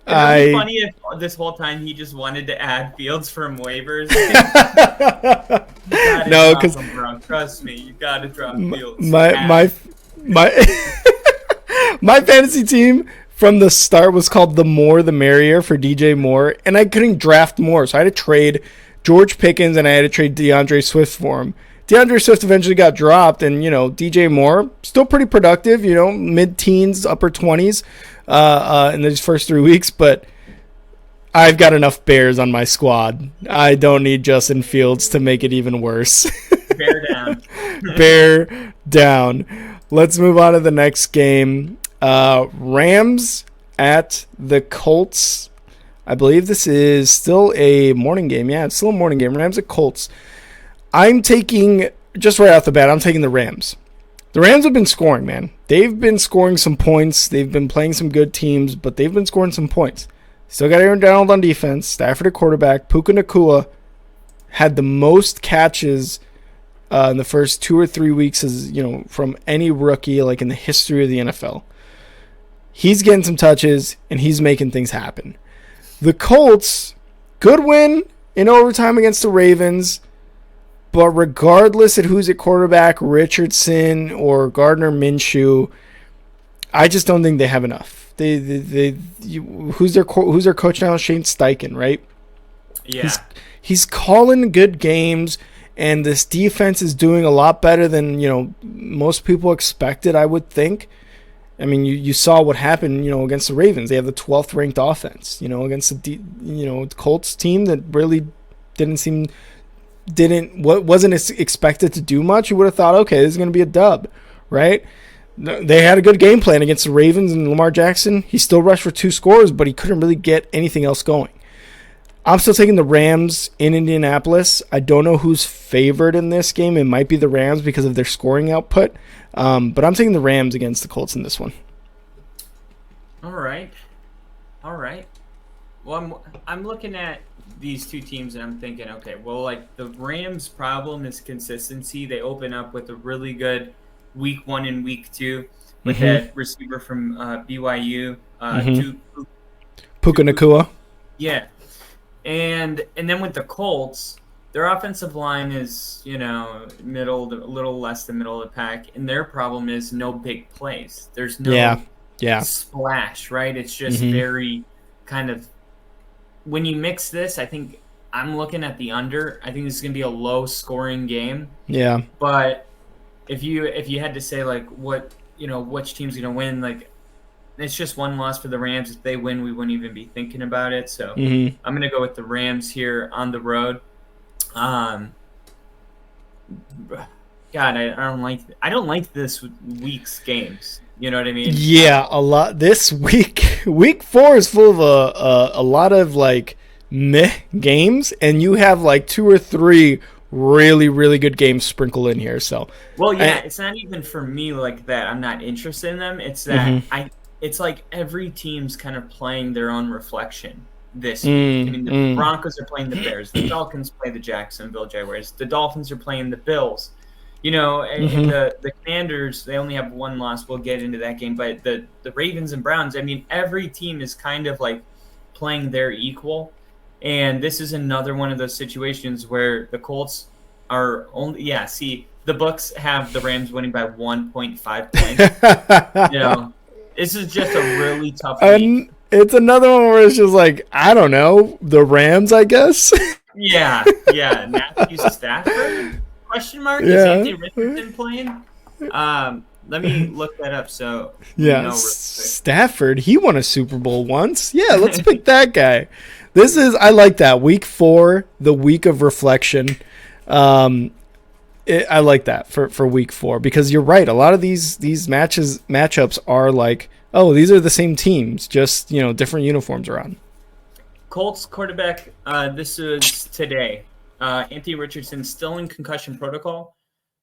It would be funny if this whole time he just wanted to add Fields from waivers. No, because trust me, you gotta drop Fields. My fantasy team from the start was called the More the Merrier for DJ Moore, and I couldn't draft Moore, so I had to trade George Pickens and I had to trade DeAndre Swift for him. DeAndre Swift eventually got dropped, and DJ Moore still pretty productive, mid-teens, upper 20s in these first 3 weeks, but I've got enough Bears on my squad. I don't need Justin Fields to make it even worse. Bear down. Bear down. Let's move on to the next game. Rams at the Colts. I believe this is still a morning game. Yeah, it's still a morning game. Rams at Colts. I'm taking, just right off the bat, I'm taking the Rams. The Rams have been scoring, man. They've been scoring some points. They've been playing some good teams, but they've been scoring some points. Still got Aaron Donald on defense. Stafford at quarterback. Puka Nacua had the most catches in the first 2 or 3 weeks from any rookie like in the history of the NFL. He's getting some touches, and he's making things happen. The Colts, good win in overtime against the Ravens. But regardless of who's at quarterback, Richardson or Gardner Minshew, I just don't think they have enough. Who's their coach now? Shane Steichen, right? Yeah. He's calling good games, and this defense is doing a lot better than most people expected, I would think. I mean, you saw what happened, against the Ravens. They have the 12th ranked offense, against the Colts team that really wasn't expected to do much. You would have thought, okay, this is going to be a dub, right? They had a good game plan against the Ravens and Lamar Jackson. He still rushed for 2 scores, but he couldn't really get anything else going. I'm still taking the Rams in Indianapolis. I don't know who's favored in this game. It might be the Rams because of their scoring output, but I'm taking the Rams against the Colts in this one. All right. Well, I'm looking at these two teams and I'm thinking, okay, well, like the Rams' problem is consistency. They open up with a really good week 1 and week 2 with that receiver from BYU, Puka Nacua. Yeah, and then with the Colts, their offensive line is a little less than middle of the pack, and their problem is no big plays. There's no splash, right? It's just very kind of. When you mix this, I think I'm looking at the under. I think this is going to be a low-scoring game. Yeah. But if you had to say like which team's going to win, like it's just one loss for the Rams. If they win, we wouldn't even be thinking about it. So I'm going to go with the Rams here on the road. God, I don't like this week's games. You know what I mean? Yeah, a lot. This week 4 is full of a lot of like meh games, and you have like 2 or 3 really, really good games sprinkled in here. So, well, yeah, it's not even for me like that. I'm not interested in them. It's that it's like every team's kind of playing their own reflection this week. I mean, the Broncos are playing the Bears. The Falcons play the Jacksonville Jaguars. The Dolphins are playing the Bills. And the Commanders, they only have 1 loss. We'll get into that game. But the Ravens and Browns, I mean, every team is kind of like playing their equal. And this is another one of those situations where the Colts are only the books have the Rams winning by 1.5 points. This is just a really tough week. It's another one where it's just like, I don't know, the Rams, I guess. Yeah. Matthew Stafford? Question mark? Is Anthony Richardson playing? Let me look that up. So Stafford, he won a Super Bowl once. Yeah, let's pick that guy. I like that week 4, the week of reflection. I like that for week 4 because you're right. A lot of these matchups are like, oh, these are the same teams, just different uniforms are on. Colts quarterback. This is today. Anthony Richardson still in concussion protocol,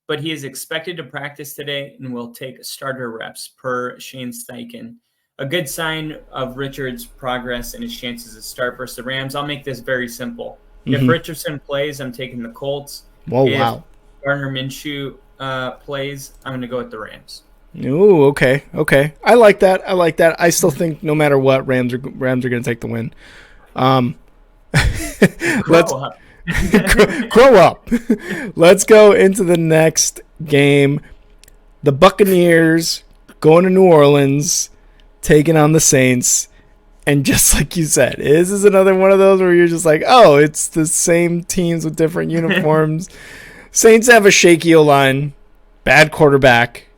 but he is expected to practice today and will take starter reps per Shane Steichen. A good sign of Richard's progress and his chances to start versus the Rams. I'll make this very simple. If Richardson plays, I'm taking the Colts. If Gardner Minshew plays, I'm going to go with the Rams. Ooh, okay. I like that. I still think no matter what, Rams are going to take the win. Grow up. Let's go into the next game. The Buccaneers going to New Orleans, taking on the Saints. And just like you said, this is another one of those where you're just like, oh, it's the same teams with different uniforms. Saints have a shaky O-line, bad quarterback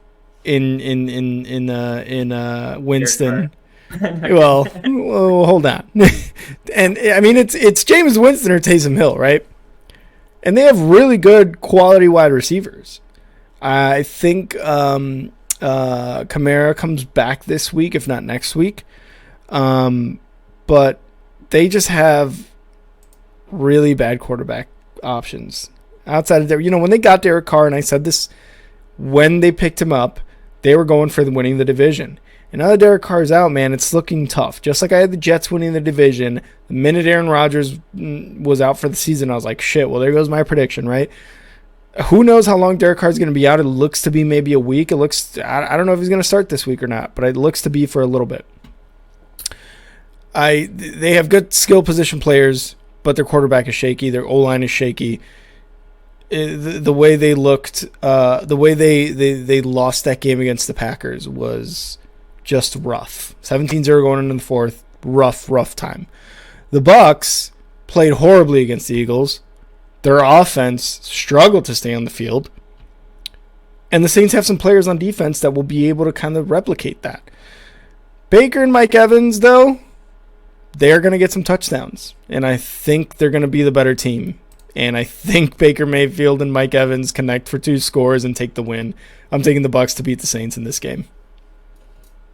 in Winston. Well, hold on. And I mean, it's Jameis Winston or Taysom Hill, right? And they have really good quality wide receivers. I think Kamara comes back this week, if not next week. But they just have really bad quarterback options. Outside of there, when they got Derek Carr, and I said this when they picked him up, they were going for winning the division. And now that Derek Carr's out, man, it's looking tough. Just like I had the Jets winning the division, the minute Aaron Rodgers was out for the season, I was like, shit, well, there goes my prediction, right? Who knows how long Derek Carr's going to be out? It looks to be maybe a week. I don't know if he's going to start this week or not, but it looks to be for a little bit. They have good skill position players, but their quarterback is shaky. Their O-line is shaky. The way they looked, the way they lost that game against the Packers was just rough. 17-0 going into the fourth. Rough time. The Bucs played horribly against the Eagles. Their offense struggled to stay on the field. And the Saints have some players on defense that will be able to kind of replicate that. Baker and Mike Evans, though, they're going to get some touchdowns. And I think they're going to be the better team. And I think Baker Mayfield and Mike Evans connect for 2 scores and take the win. I'm taking the Bucs to beat the Saints in this game.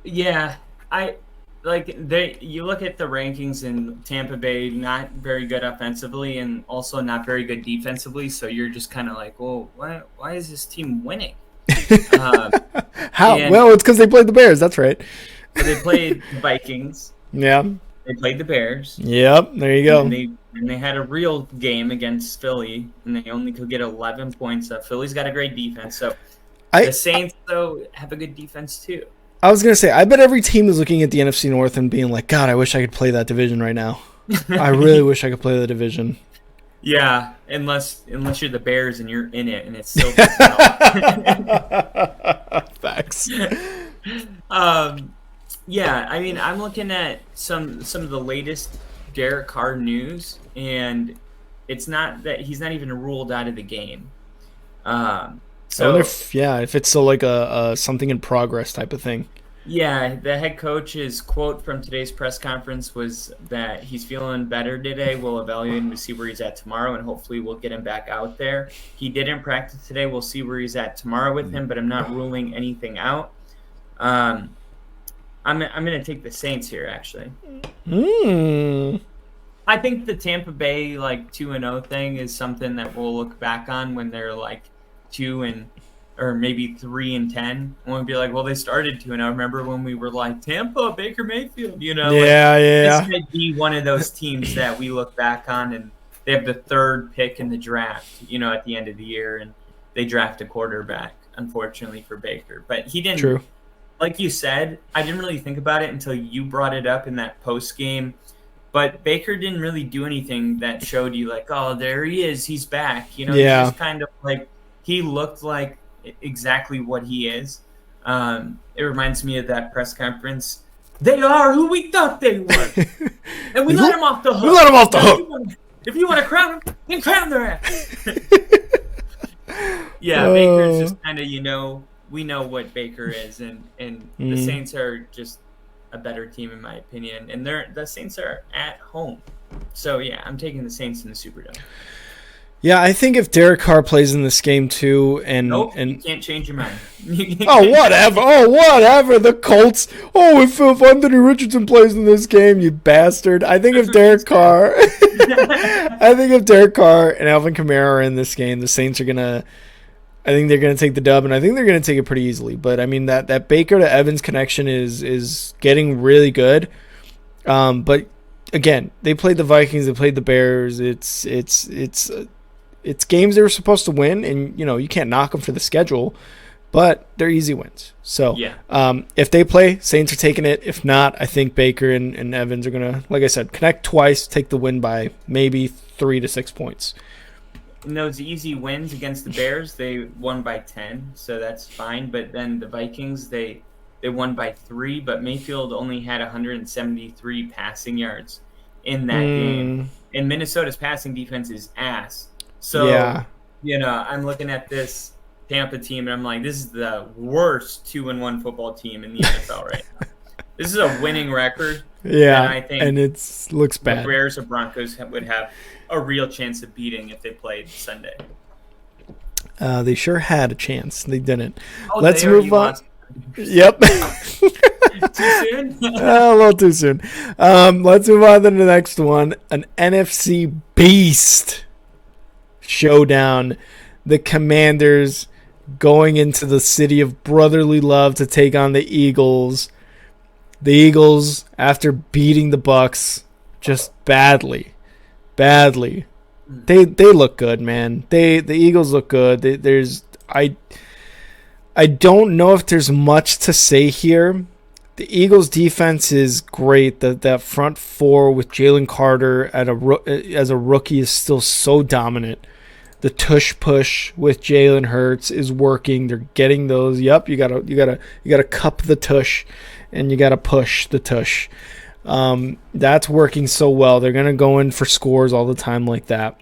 Yeah, you look at the rankings in Tampa Bay, not very good offensively and also not very good defensively. So you're just kind of like, well, why is this team winning? How? Well, it's because they played the Bears. That's right. They played the Vikings. Yeah. They played the Bears. Yep. There you go. And they had a real game against Philly, and they only could get 11 points up. Philly's got a great defense. So the Saints, though, have a good defense, too. I was going to say, I bet every team is looking at the NFC North and being like, God, I wish I could play that division right now. I really wish I could play the division. Yeah, unless you're the Bears and you're in it and it's still Facts. Yeah, I mean, I'm looking at some of the latest Derek Carr news, and it's not that he's not even ruled out of the game. So, I wonder if it's still like a something in progress type of thing. Yeah, the head coach's quote from today's press conference was that he's feeling better today. We'll evaluate him to see where he's at tomorrow, and hopefully we'll get him back out there. He didn't practice today. We'll see where he's at tomorrow with him, but I'm not ruling anything out. I'm going to take the Saints here, actually. I think the Tampa Bay 2-0 thing is something that we'll look back on when they're 2 or maybe 3-10, and we'll be like, well, they started 2-0. Remember when we were like Tampa, Baker Mayfield, Yeah. This could be one of those teams that we look back on, and they have the 3rd pick in the draft, at the end of the year, and they draft a quarterback, unfortunately for Baker. But he didn't. True. Like you said, I didn't really think about it until you brought it up in that post game. But Baker didn't really do anything that showed you oh, there he is, he's back. He's just kind of he looked like exactly what he is. It reminds me of that press conference. They are who we thought they were, and we let them off the hook. We let them off the hook. If you want to crown them, then crown their ass. Yeah, Baker's just kind of we know what Baker is, and the Saints are just a better team in my opinion, and the Saints are at home. So yeah, I'm taking the Saints in the Superdome. Yeah, I think if Derek Carr plays in this game too, and you can't change your mind. Whatever. The Colts. If Anthony Richardson plays in this game, you bastard. I think if Derek Carr, and Alvin Kamara are in this game, the Saints are gonna. I think they're gonna take the dub, and I think they're gonna take it pretty easily. But I mean that Baker to Evans connection is getting really good. But again, they played the Vikings, they played the Bears. It's games they were supposed to win, and you can't knock them for the schedule, but they're easy wins. So if they play, Saints are taking it. If not, I think Baker and Evans are gonna, like I said, connect twice, take the win by maybe 3 to 6 points. In those easy wins against the Bears, they won by 10, so that's fine. But then the Vikings, they won by 3, but Mayfield only had 173 passing yards in that game. And Minnesota's passing defense is ass. So, I'm looking at this Tampa team, and I'm like, this is the worst 2-1 football team in the NFL right now. This is a winning record. Yeah, and I think it looks bad. The Bears or Broncos would have a real chance of beating if they played Sunday. They sure had a chance. They didn't. Let's move on. Yep. Too soon? A little too soon. Let's move on to the next one. An NFC beast showdown. The Commanders going into the city of brotherly love to take on the Eagles. The Eagles, after beating the Bucks just badly, they look good, man. The Eagles look good. I don't know if there's much to say here. The Eagles' defense is great. That front four with Jalen Carter as a rookie is still so dominant. The tush push with Jalen Hurts is working. They're getting those. Yep, you gotta cup the tush, and you gotta push the tush. That's working so well. They're gonna go in for scores all the time like that.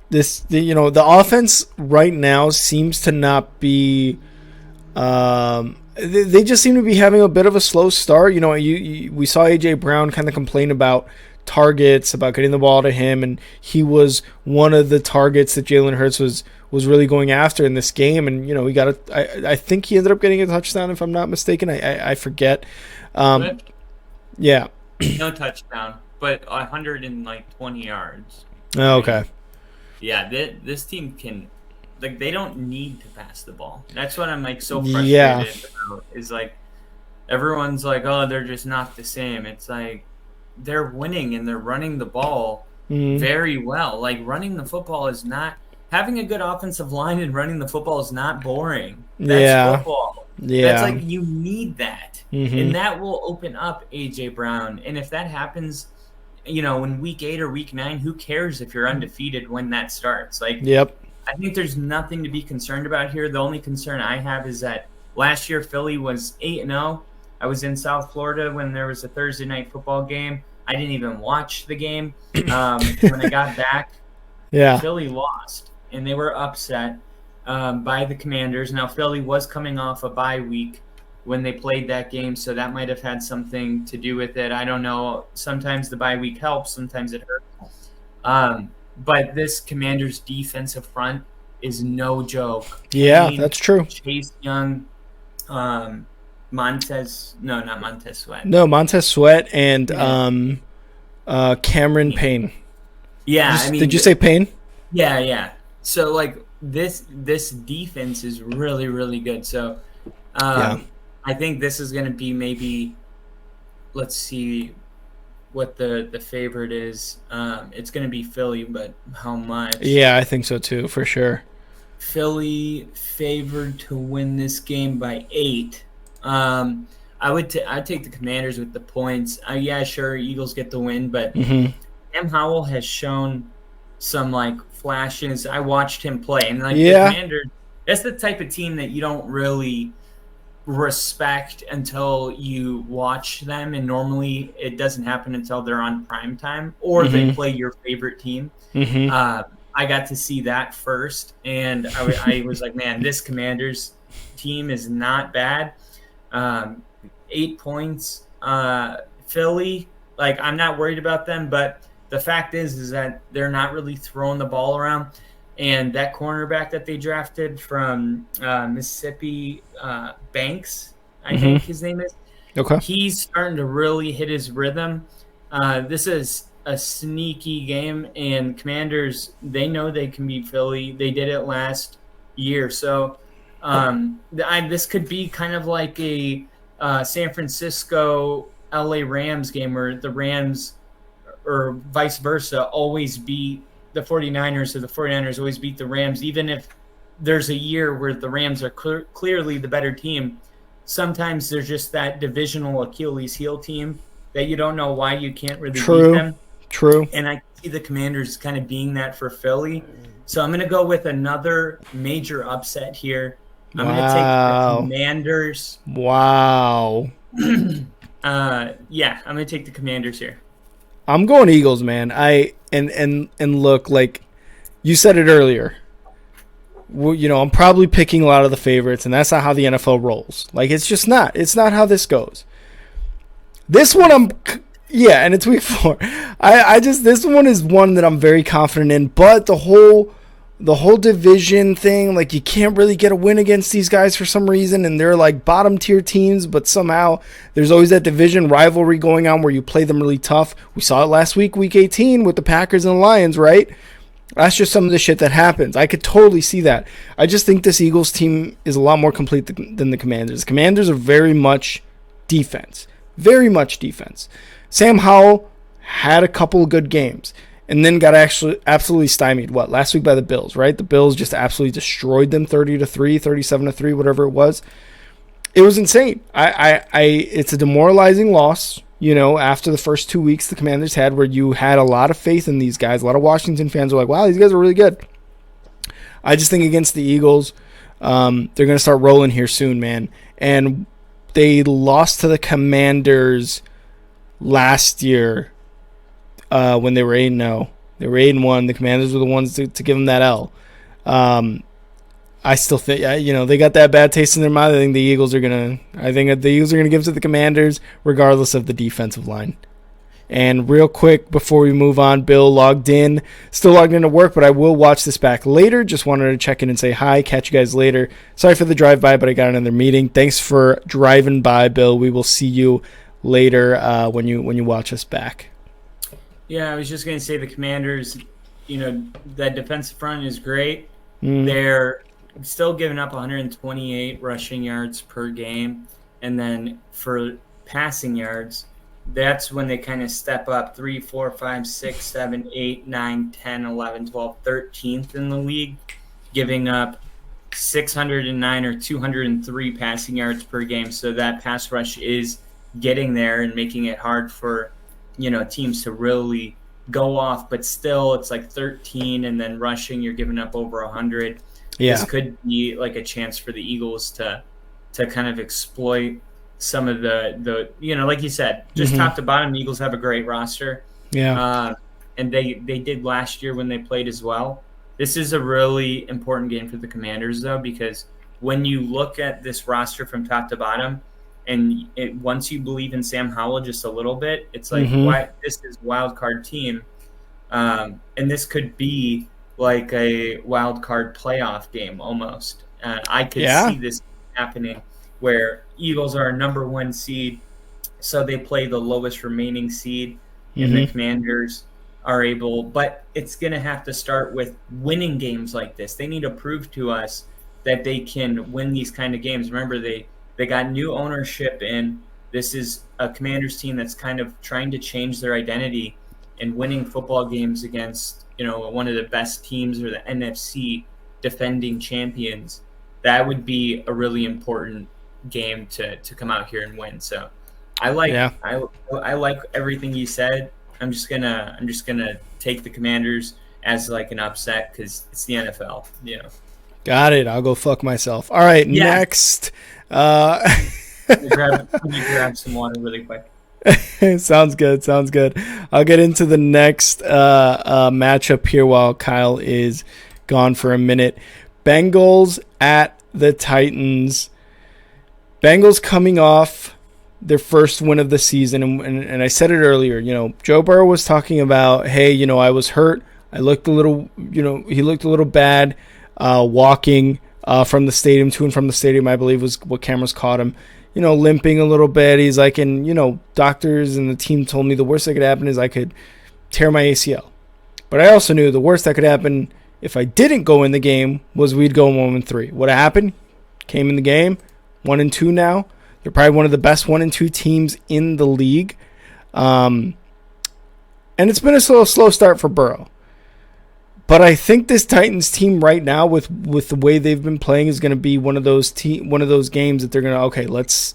The offense right now seems to not be. They just seem to be having a bit of a slow start. We saw AJ Brown kind of complain about targets, about getting the ball to him, and he was one of the targets that Jalen Hurts was really going after in this game. And I think he ended up getting a touchdown, if I'm not mistaken. I forget. Yeah. No touchdown, but 120 yards. Oh, okay. Yeah, this team can, they don't need to pass the ball. That's what I'm so frustrated about. Is everyone's oh, they're just not the same. It's they're winning and they're running the ball very well. Running the football is not, having a good offensive line and running the football is not boring. That's football. Yeah. That's you need that. And that will open up AJ Brown. And if that happens, in week 8 or week 9, who cares if you're undefeated when that starts? Yep. I think there's nothing to be concerned about here. The only concern I have is that last year Philly was 8-0. I was in South Florida when there was a Thursday night football game. I didn't even watch the game. When I got back, Philly lost, and they were upset by the Commanders. Now, Philly was coming off a bye week when they played that game, so that might have had something to do with it. I don't know. Sometimes the bye week helps, sometimes it hurts. But this Commanders defensive front is no joke. Yeah, that's true. Chase Young, Montez Sweat. No, Montez Sweat and Cameron Payne. Yeah, did you say Payne? Yeah. So this defense is really, really good. So I think this is going to be maybe, let's see what the favorite is. It's going to be Philly, but how much? Yeah, I think so too, for sure. Philly favored to win this game by 8. I'd take the Commanders with the points. Yeah, sure, Eagles get the win, but Sam Howell has shown some flashes. I watched him play, and the Commanders, that's the type of team that you don't really respect until you watch them, and normally it doesn't happen until they're on prime time or they play your favorite team. I got to see that first, and I was like, man, this Commanders team is not bad. 8 points. Philly, I'm not worried about them, but the fact is that they're not really throwing the ball around. And that cornerback that they drafted from Mississippi, Banks, I think his name is. Okay. He's starting to really hit his rhythm. This is a sneaky game, and Commanders, they know they can beat Philly. They did it last year. So this could be kind of like a San Francisco LA Rams game where the Rams, or vice versa, always beat the 49ers, or the 49ers always beat the Rams. Even if there's a year where the Rams are clearly the better team, sometimes there's just that divisional Achilles heel team that you don't know why you can't really beat them. True. And I see the Commanders kind of being that for Philly. So I'm going to go with another major upset here. I'm going to take the Commanders. Wow. Yeah, I'm going to take the Commanders here. I'm going Eagles, man. And look, you said it earlier. Well, I'm probably picking a lot of the favorites, and that's not how the NFL rolls. It's just not. It's not how this goes. This one, and it's week 4. This one is one that I'm very confident in, but the whole division thing, you can't really get a win against these guys for some reason, and they're bottom tier teams, but somehow there's always that division rivalry going on where you play them really tough. We saw it last week, week 18, with the Packers and the Lions, right? That's just some of the shit that happens. I could totally see that. I just think this Eagles team is a lot more complete than the Commanders. The Commanders are very much defense. Very much defense. Sam Howell had a couple of good games and then got actually absolutely stymied. Last week by the Bills, right? The Bills just absolutely destroyed them 30-3, 37-3, whatever it was. It was insane. It's a demoralizing loss. After the first 2 weeks the Commanders had, where you had a lot of faith in these guys. A lot of Washington fans were like, wow, these guys are really good. I just think against the Eagles, they're going to start rolling here soon, man. And they lost to the Commanders last year when they were 8-0. They were 8-1. The Commanders were the ones to give them that L. I still think, they got that bad taste in their mouth. I think the Eagles are gonna give it to the Commanders, regardless of the defensive line. And real quick before we move on, Bill still logged into work, but I will watch this back later. Just wanted to check in and say hi. Catch you guys later. Sorry for the drive by, but I got another meeting. Thanks for driving by, Bill. We will see you later when you watch us back. Yeah, I was just gonna say the Commanders. That defensive front is great. They're still giving up 128 rushing yards per game. And then for passing yards, that's when they kind of step up 3, 4, 5, 6, 7, 8, 9, 10, 11, 12, 13th in the league, giving up 609 or 203 passing yards per game. So that pass rush is getting there and making it hard for, teams to really go off. But still, it's like 13, and then rushing, you're giving up over 100. Yeah. This could be like a chance for the Eagles to kind of exploit some of the like you said, just top to bottom, the Eagles have a great roster. Yeah. And they did last year when they played as well. This is a really important game for the Commanders, though, because when you look at this roster from top to bottom, and once you believe in Sam Howell just a little bit, it's like, why this is wild card team, and this could be like a wild card playoff game almost. I could see this happening where Eagles are a number 1 seed, so they play the lowest remaining seed, and the Commanders are able. But it's going to have to start with winning games like this. They need to prove to us that they can win these kind of games. Remember, they got new ownership in. This is a Commanders team that's kind of trying to change their identity and winning football games against one of the best teams, or the NFC defending champions. That would be a really important game to come out here and win. So I like everything you said. I'm just gonna take the Commanders as like an upset because it's the NFL. Got it. I'll go fuck myself. All right, next. Can you grab some water really quick? Sounds good. I'll get into the next matchup here while Kyle is gone for a minute. Bengals at the Titans. Bengals coming off their first win of the season, and I said it earlier. Joe Burrow was talking about, hey, I was hurt. I looked a little, he looked a little bad walking from the stadium to and from the stadium, I believe was what cameras caught him. Limping a little bit. He's like, and, doctors and the team told me the worst that could happen is I could tear my ACL. But I also knew the worst that could happen if I didn't go in the game was we'd go 1-3. What happened? Came in the game, 1-2 now. They're probably one of the best 1-2 teams in the league. And it's been a slow start for Burrow. But I think this Titans team right now, with the way they've been playing, is going to be one of those games that they're going to,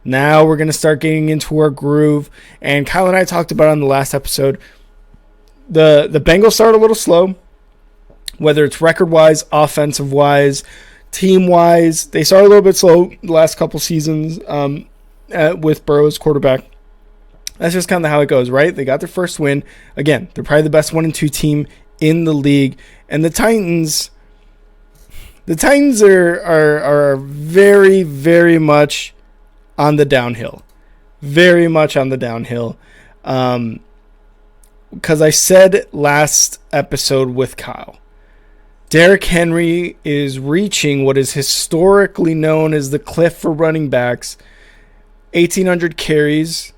now we're going to start getting into our groove. And Kyle and I talked about on the last episode, the Bengals start a little slow, whether it's record-wise, offensive-wise, team-wise. They started a little bit slow the last couple seasons with Burrow as quarterback. That's just kind of how it goes, right? They got their first win. Again, they're probably the best 1-2 team in the league, and the Titans are very, very much on the downhill. Very much on the downhill. Because I said last episode with Kyle, Derrick Henry is reaching what is historically known as the cliff for running backs. 1,800 carries,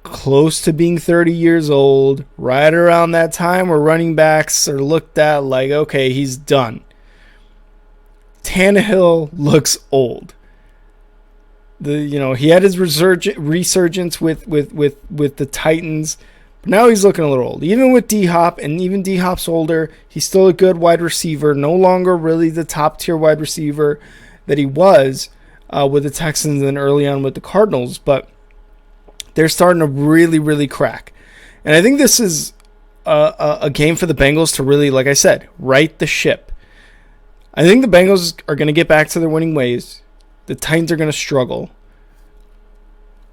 close to being 30 years old, right around that time where running backs are looked at like, okay, he's done. Tannehill looks old. He had his resurgence with the Titans, but now he's looking a little old. Even with D-Hop, and even D-Hop's older, he's still a good wide receiver. No longer really the top tier wide receiver that he was with the Texans and early on with the Cardinals, but they're starting to really, really crack. And I think this is a game for the Bengals to really, like I said, right the ship. I think the Bengals are going to get back to their winning ways. The Titans are going to struggle.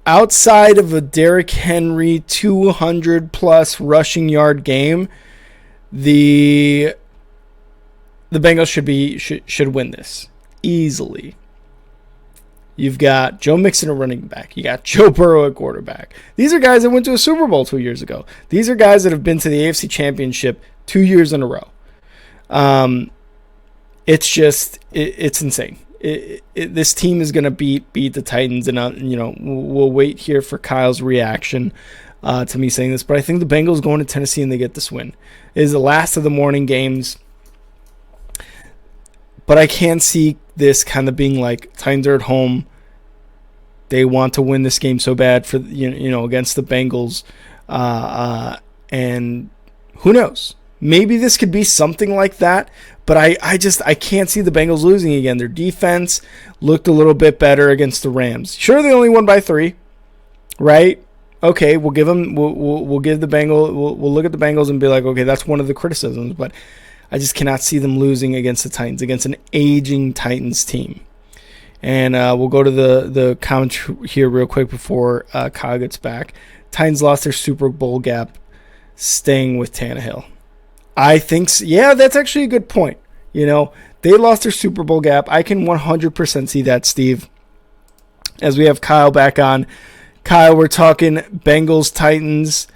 Outside of a Derrick Henry 200-plus rushing yard game, the Bengals should win this easily. You've got Joe Mixon at running back. You got Joe Burrow at quarterback. These are guys that went to a Super Bowl 2 years ago. These are guys that have been to the AFC Championship 2 years in a row. It's insane. This team is going to beat the Titans, and we'll wait here for Kyle's reaction to me saying this. But I think the Bengals going to Tennessee and they get this win. It is the last of the morning games, but I can see this kind of being like Titans are at home. They want to win this game so bad for against the Bengals, and who knows? Maybe this could be something like that. But I can't see the Bengals losing again. Their defense looked a little bit better against the Rams. Sure, they only won by 3, right? Okay, we'll give them. We'll give the Bengals. We'll look at the Bengals and be like, okay, that's one of the criticisms. But I just cannot see them losing against the Titans, against an aging Titans team. And we'll go to the comments here real quick before Kyle gets back. Titans lost their Super Bowl gap, staying with Tannehill. I think, yeah, that's actually a good point. They lost their Super Bowl gap. I can 100% see that, Steve. As we have Kyle back on. Kyle, we're talking Bengals, Titans.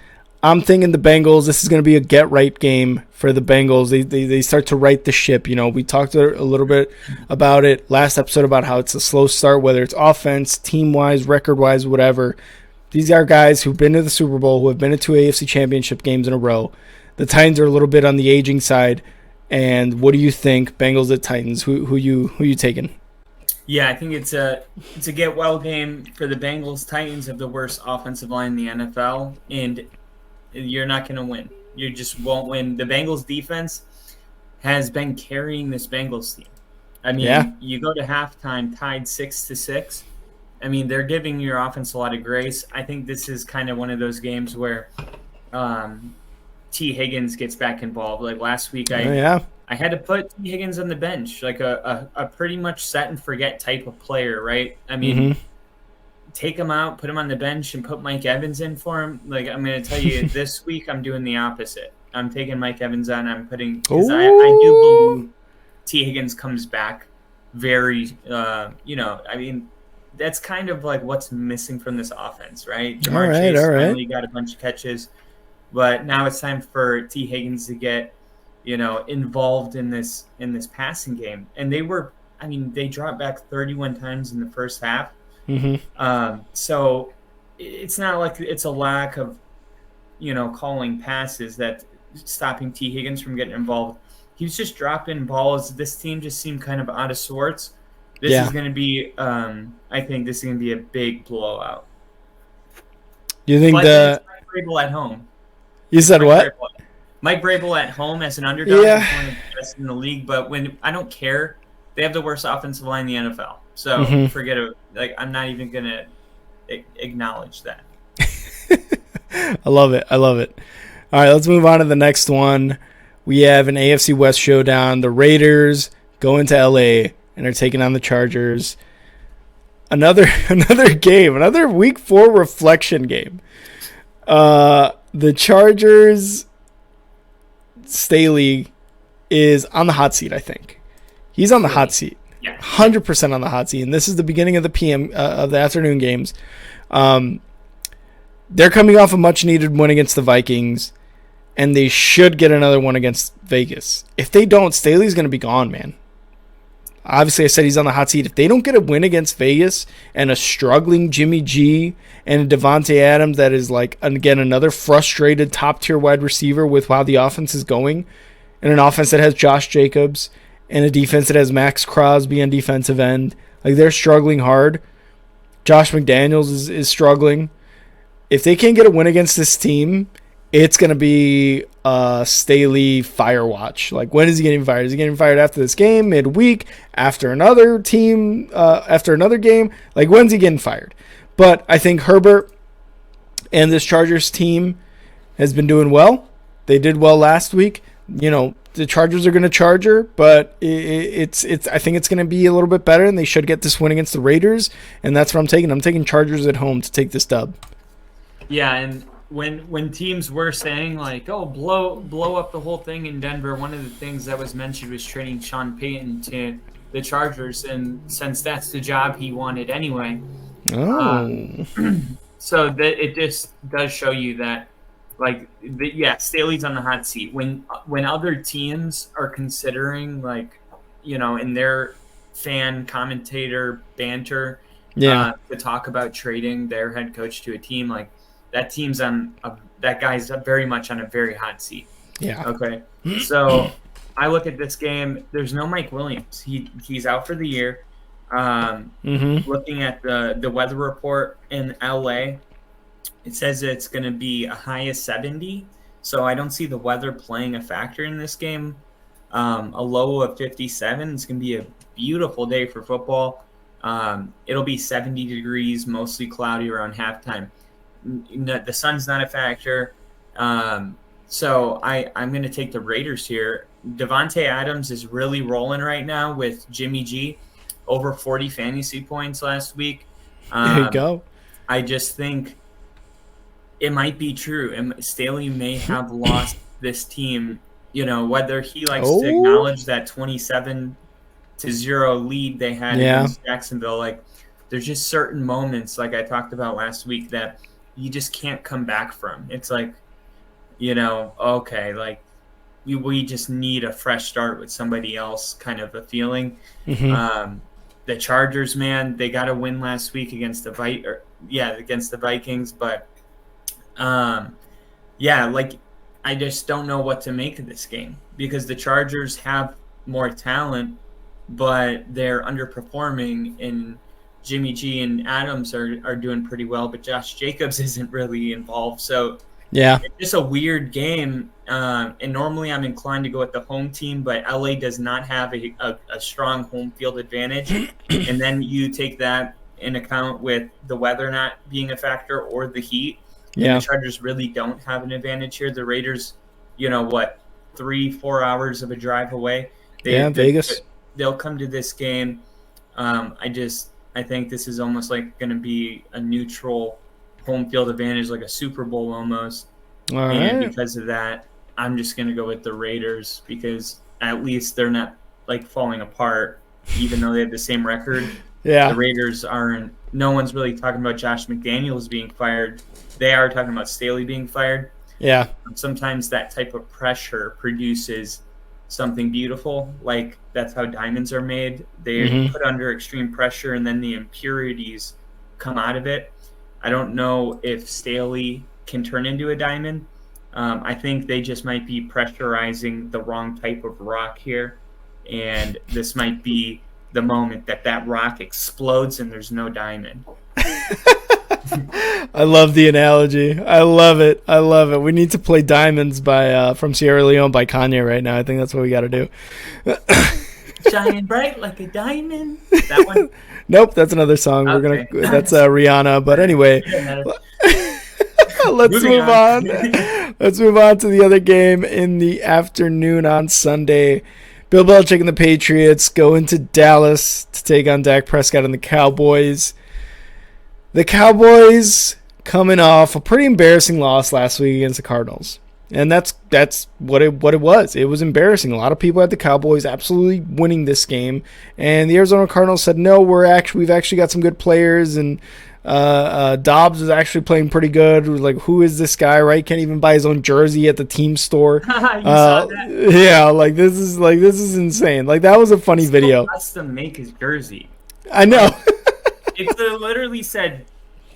I'm thinking the Bengals, this is going to be a get-right game for the Bengals. They start to right the ship. We talked a little bit about it last episode about how it's a slow start, whether it's offense, team-wise, record-wise, whatever. These are guys who've been to the Super Bowl, who have been to 2 AFC Championship games in a row. The Titans are a little bit on the aging side. And what do you think, Bengals at Titans? Who you taking? Yeah, I think it's a get well game for the Bengals. Titans have the worst offensive line in the NFL, and you're not going to win. You just won't win. The Bengals defense has been carrying this Bengals team. I mean, You go to halftime tied 6-6. I mean, they're giving your offense a lot of grace. I think this is kind of one of those games where T. Higgins gets back involved. Like last week, I had to put T. Higgins on the bench, like a pretty much set and forget type of player, right? I mean, take him out, put him on the bench, and put Mike Evans in for him. Like I'm going to tell you, this week I'm doing the opposite. I'm taking Mike Evans on. I'm putting because I do believe T. Higgins comes back very. I mean, that's kind of like what's missing from this offense, right? Jamar Chase finally got a bunch of catches. But now it's time for T. Higgins to get, involved in this passing game. And they dropped back 31 times in the first half. So it's not like it's a lack of, calling passes that's stopping T. Higgins from getting involved. He was just dropping balls. This team just seemed kind of out of sorts. This is going to be, I think this is going to be a big blowout. You think Mike Vrabel at home? You said what? Mike Vrabel at home as an underdog is one of the best in the league, but I don't care. They have the worst offensive line in the NFL. So forget it. Like I'm not even going to acknowledge that. I love it. All right, let's move on to the next one. We have an AFC West showdown. The Raiders go into LA and are taking on the Chargers. Another game, another Week 4 reflection game. The Chargers, Staley is on the hot seat, I think. He's on the hot seat. Yeah. 100% on the hot seat. And this is the beginning of the PM of the afternoon games. They're coming off a much-needed win against the Vikings, and they should get another one against Vegas. If they don't, Staley's going to be gone, man. Obviously, I said he's on the hot seat. If they don't get a win against Vegas and a struggling Jimmy G and a Devontae Adams that is, like, again, another frustrated top-tier wide receiver with how the offense is going, and an offense that has Josh Jacobs and a defense that has Max Crosby on defensive end, like, they're struggling hard. Josh McDaniels is struggling. If they can't get a win against this team, it's going to be a Staley fire watch. Like, when is he getting fired? Is he getting fired after this game, midweek, after another team, after another game? Like, when's he getting fired? But I think Herbert and this Chargers team has been doing well. They did well last week. You know, the Chargers are going to Charger, but it's. I think it's going to be a little bit better, and they should get this win against the Raiders, and that's what I'm taking. I'm taking Chargers at home to take this dub. Yeah, and when teams were saying, like, oh, blow up the whole thing in Denver, one of the things that was mentioned was trading Sean Payton to the Chargers, and since that's the job he wanted anyway. So that it just does show you that, like, Staley's on the hot seat. When other teams are considering, like, you know, in their fan commentator banter to talk about trading their head coach to a team, like, that team's that guy's very much on a very hot seat. Yeah. Okay. So I look at this game. There's no Mike Williams. He's out for the year. Looking at the weather report in LA, it says it's going to be a high of 70. So I don't see the weather playing a factor in this game. A low of 57. It's going to be a beautiful day for football. It'll be 70 degrees, mostly cloudy around halftime. The sun's not a factor. So I'm going to take the Raiders here. Devontae Adams is really rolling right now with Jimmy G, over 40 fantasy points last week. There you go. I just think it might be true. And Staley may have lost this team, you know, whether he likes to acknowledge that 27-0 lead they had against Jacksonville. Like, there's just certain moments, like I talked about last week, that you just can't come back from. It's like, you know, okay, like we just need a fresh start with somebody else kind of a feeling. The Chargers, man, they got a win last week against the Vikings, but like, I just don't know what to make of this game because the Chargers have more talent, but they're underperforming, and Jimmy G and Adams are doing pretty well, but Josh Jacobs isn't really involved. So it's just a weird game. And normally I'm inclined to go with the home team, but LA does not have a strong home field advantage. And then you take that in account with the weather not being a factor or the heat. And the Chargers really don't have an advantage here. The Raiders, you know, 3-4 hours of a drive away. Vegas. They'll come to this game. I think this is almost like going to be a neutral home field advantage, like a Super Bowl almost. And because of that, I'm just going to go with the Raiders because at least they're not, like, falling apart, even though they have the same record. The Raiders aren't. No one's really talking about Josh McDaniels being fired. They are talking about Staley being fired. Sometimes that type of pressure produces something beautiful. Like, that's how diamonds are made. They're put under extreme pressure, and then the impurities come out of it. I don't know if Staley can turn into a diamond. I think they just might be pressurizing the wrong type of rock here, and this might be the moment that rock explodes and there's no diamond. I love the analogy. I love it. We need to play Diamonds by from Sierra Leone by Kanye right now. I think that's what we got to do. Shining bright like a diamond. That one? Nope, that's another song. Okay. That's Rihanna. But anyway, let's move on. Let's move on to the other game in the afternoon on Sunday. Bill Belichick and the Patriots go into Dallas to take on Dak Prescott and the Cowboys. The Cowboys coming off a pretty embarrassing loss last week against the Cardinals. And that's what it was. It was embarrassing. A lot of people had the Cowboys absolutely winning this game. And the Arizona Cardinals said, no, we've actually got some good players. And Dobbs is actually playing pretty good. Like, who is this guy? Right? Can't even buy his own jersey at the team store. You saw that? Yeah, like this is insane. Like that was a funny video. Custom make his jersey. I know. It literally said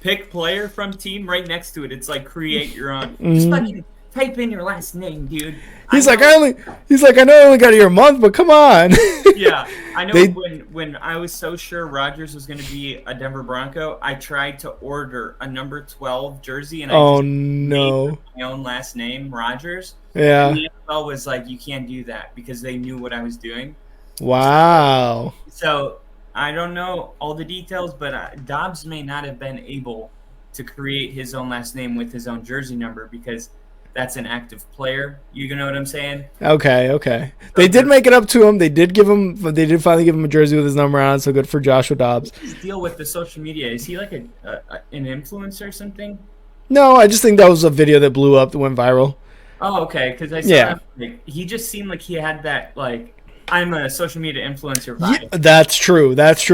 pick player from team right next to it. It's like create your own. Mm-hmm. Just fucking type in your last name, dude. He's like, I know I only got here a month, but come on. Yeah, I know. When I was so sure Rodgers was going to be a Denver Bronco, I tried to order a number 12 jersey, and I made my own last name, Rodgers. Yeah. And the NFL was like, you can't do that because they knew what I was doing. Wow. So I don't know all the details, but Dobbs may not have been able to create his own last name with his own jersey number because that's an active player. You know what I'm saying? Okay. They did make it up to him. They did finally give him a jersey with his number on. So good for Joshua Dobbs. What's his deal with the social media? Is he like an influencer or something? No, I just think that was a video that blew up, that went viral. Oh, okay. Because I saw he just seemed like he had that like, I'm a social media influencer vibe. Yeah, that's true.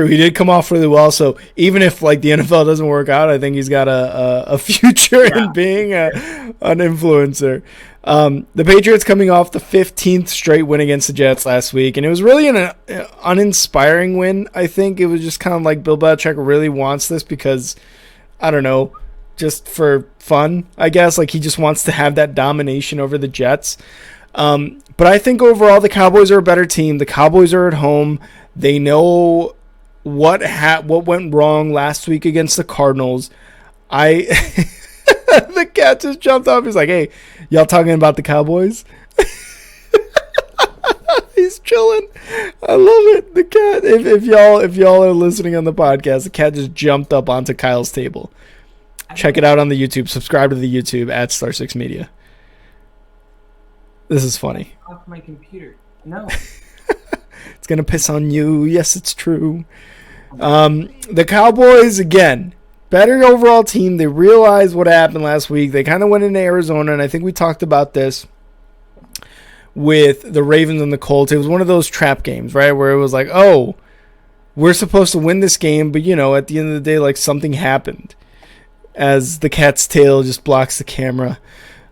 He did come off really well. So even if like the NFL doesn't work out, I think he's got a future in being an influencer. The Patriots coming off the 15th straight win against the Jets last week, and it was really an uninspiring win. I think it was just kind of like Bill Belichick really wants this because, I don't know, just for fun, I guess. Like he just wants to have that domination over the Jets. But I think overall the Cowboys are a better team. The Cowboys are at home. They know what went wrong last week against the Cardinals. The cat just jumped off. He's like, "Hey, y'all talking about the Cowboys?" He's chilling. I love it. The cat. If y'all are listening on the podcast, the cat just jumped up onto Kyle's table. Check it out on the YouTube. Subscribe to the YouTube at Star6 Media. This is funny. Off my computer. No. It's gonna piss on you. Yes, it's true. The Cowboys, again, better overall team. They realized what happened last week. They kind of went into Arizona, and I think we talked about this with the Ravens and the Colts. It was one of those trap games, right, where it was like, oh, we're supposed to win this game, but at the end of the day, like something happened, as the cat's tail just blocks the camera.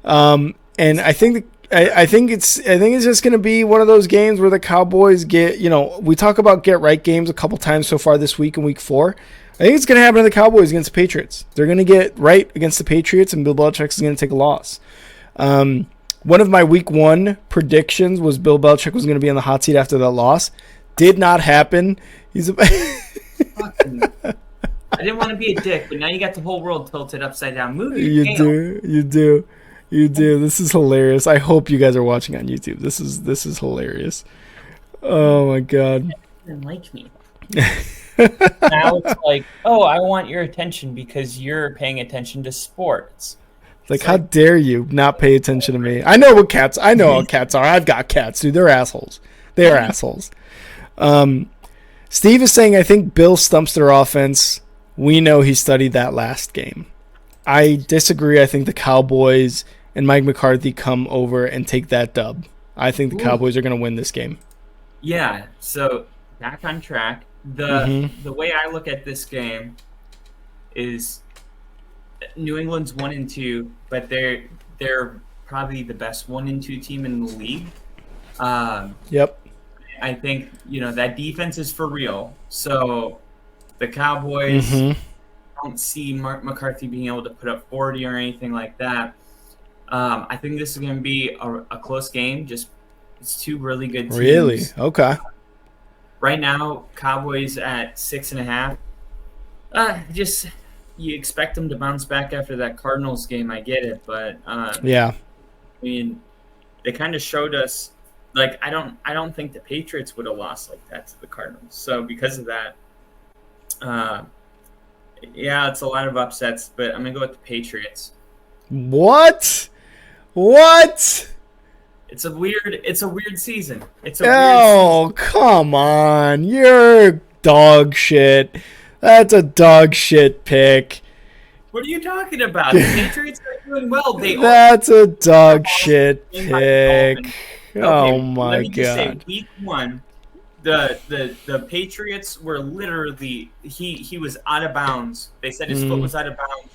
And I think it's just going to be one of those games where the Cowboys get, we talk about get right games a couple times so far this week in week 4. I think it's going to happen to the Cowboys against the Patriots. They're going to get right against the Patriots, and Bill Belichick is going to take a loss. One of my week 1 predictions was Bill Belichick was going to be on the hot seat after that loss. Did not happen. I didn't want to be a dick, but now you got the whole world tilted upside down. Move your tail. You do. This is hilarious. I hope you guys are watching on YouTube. This is hilarious. Oh my god. Didn't like me. Now it's like, oh, I want your attention because you're paying attention to sports. Like, how dare you not pay attention to me? I know how cats are. I've got cats, dude. They're assholes. They are assholes. Steve is saying, I think Bill stumps their offense. We know he studied that last game. I disagree. I think the Cowboys and Mike McCarthy come over and take that dub. I think the Cowboys are going to win this game. Yeah, so back on track. The way I look at this game is New England's 1-2, but they're probably the best 1-2 team in the league. Yep. I think that defense is for real. So the Cowboys don't see Mark McCarthy being able to put up 40 or anything like that. I think this is going to be a close game. Just it's two really good teams. Really? Okay. Right now, Cowboys at 6.5. Just you expect them to bounce back after that Cardinals game. I get it, but yeah. I mean, they kind of showed us. Like I don't think the Patriots would have lost like that to the Cardinals. So because of that, yeah, it's a lot of upsets. But I'm gonna go with the Patriots. What? It's a weird season. Come on. You're dog shit. That's a dog shit pick. What are you talking about? The Patriots are doing well. That's a dog shit pick. Okay, Oh my let me just say, god. week 1, The Patriots were literally he was out of bounds. They said his foot was out of bounds.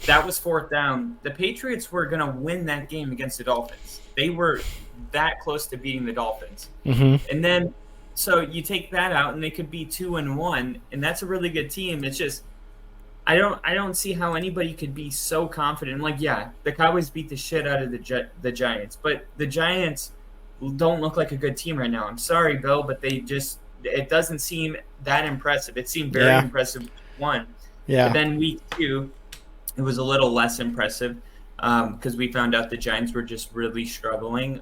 That was 4th down. The Patriots were gonna win that game against the Dolphins. They were that close to beating the Dolphins. And then so you take that out and they could be 2-1, and that's a really good team. It's just I don't see how anybody could be so confident. Like, yeah, the Cowboys beat the shit out of the Giants, but the Giants don't look like a good team right now. I'm sorry, Bill, but it doesn't seem that impressive. It seemed very impressive week 1. Yeah. But then week 2, it was a little less impressive because we found out the Giants were just really struggling.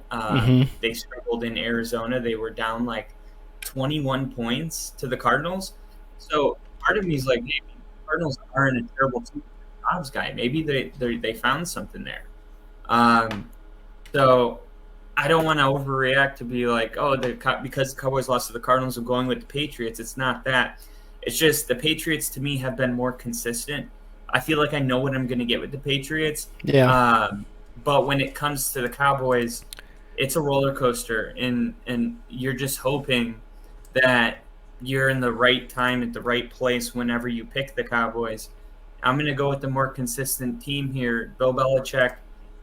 They struggled in Arizona. They were down like 21 points to the Cardinals. So part of me is like, maybe the Cardinals aren't a terrible team. Dobbs guy, maybe they found something there. So I don't want to overreact to be like, oh, because the Cowboys lost to the Cardinals, I'm going with the Patriots. It's not that. It's just the Patriots to me have been more consistent. I feel like I know what I'm going to get with the Patriots. Yeah. But when it comes to the Cowboys, it's a roller coaster, and you're just hoping that you're in the right time at the right place whenever you pick the Cowboys. I'm going to go with the more consistent team here. Bill Belichick,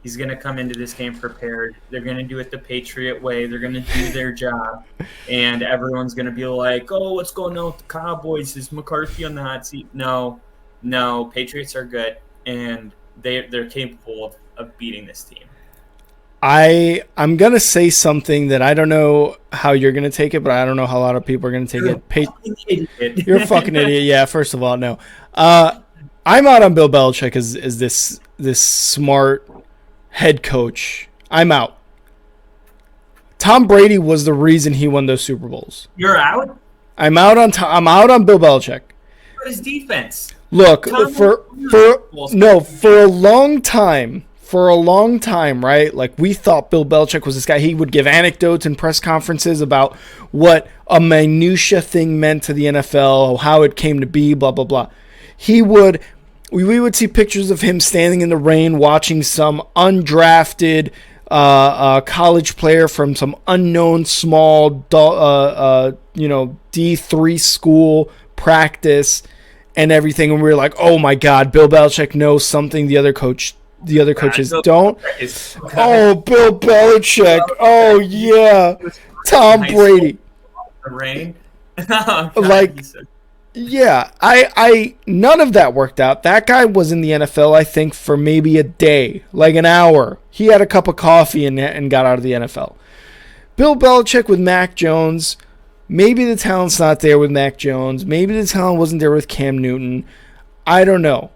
he's going to come into this game prepared. They're going to do it the Patriot way. They're going to do their job. And everyone's going to be like, oh, what's going on with the Cowboys? Is McCarthy on the hot seat? No, Patriots are good, and they're capable of beating this team. I'm going to say something that I don't know how you're going to take it, but I don't know how a lot of people are going to take it. You're a fucking idiot. Yeah, first of all, no. I'm out on Bill Belichick as this smart head coach. I'm out. Tom Brady was the reason he won those Super Bowls. You're out? I'm out on Bill Belichick. What is defense? Look, for a long time, right? Like, we thought Bill Belichick was this guy. He would give anecdotes in press conferences about what a minutia thing meant to the NFL, how it came to be, blah, blah, blah. We would see pictures of him standing in the rain watching some undrafted college player from some unknown small D3 school practice and everything, and we were like, oh my God, Bill Belichick knows something the other coaches don't. Oh, Bill Belichick. Oh yeah, Tom Brady. The rain. Like, yeah, I none of that worked out. That guy was in the NFL, I think, for maybe a day, like an hour. He had a cup of coffee and got out of the NFL. Bill Belichick with Mac Jones. Maybe the talent's not there with Mac Jones. Maybe the talent wasn't there with Cam Newton. I don't know.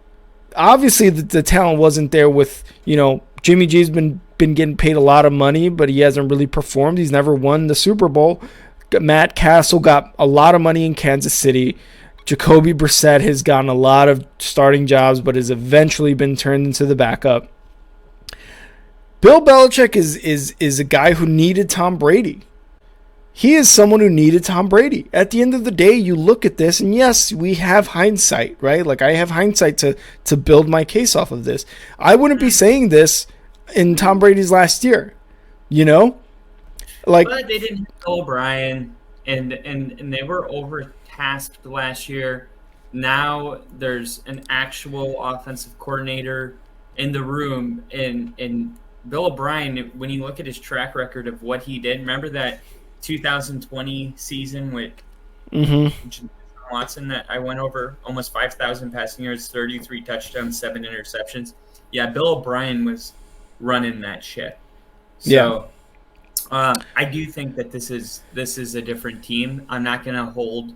Obviously, the talent wasn't there with, Jimmy G's been getting paid a lot of money, but he hasn't really performed. He's never won the Super Bowl. Matt Castle got a lot of money in Kansas City. Jacoby Brissett has gotten a lot of starting jobs, but has eventually been turned into the backup. Bill Belichick is a guy who needed Tom Brady. He is someone who needed Tom Brady. At the end of the day, you look at this, and yes, we have hindsight, right? Like, I have hindsight to build my case off of this. I wouldn't be saying this in Tom Brady's last year, Like, but they didn't have Bill O'Brien, and they were overtasked last year. Now there's an actual offensive coordinator in the room, and Bill O'Brien, when you look at his track record of what he did, remember that 2020 season with Watson that I went over, almost 5,000 passing yards, 33 touchdowns, 7 interceptions. Yeah, Bill O'Brien was running that shit. So I do think that this is a different team. I'm not going to hold,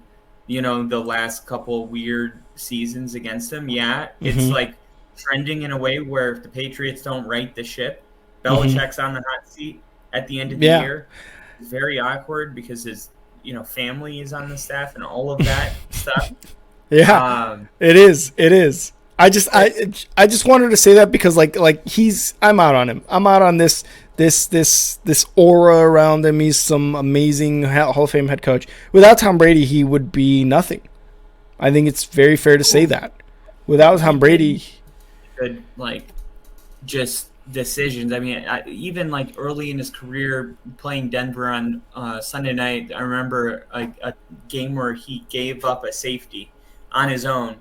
the last couple weird seasons against them. Yeah, it's like trending in a way where if the Patriots don't right the ship, Belichick's on the hot seat at the end of the year. Very awkward because his family is on the staff and all of that stuff. Yeah, it is. I just wanted to say that because like I'm out on him. I'm out on this aura around him. He's some amazing Hall of Fame head coach. Without Tom Brady, he would be nothing. I think it's very fair to say that. Without Tom Brady, could just decisions. I mean, even like early in his career playing Denver on Sunday night, I remember a game where he gave up a safety on his own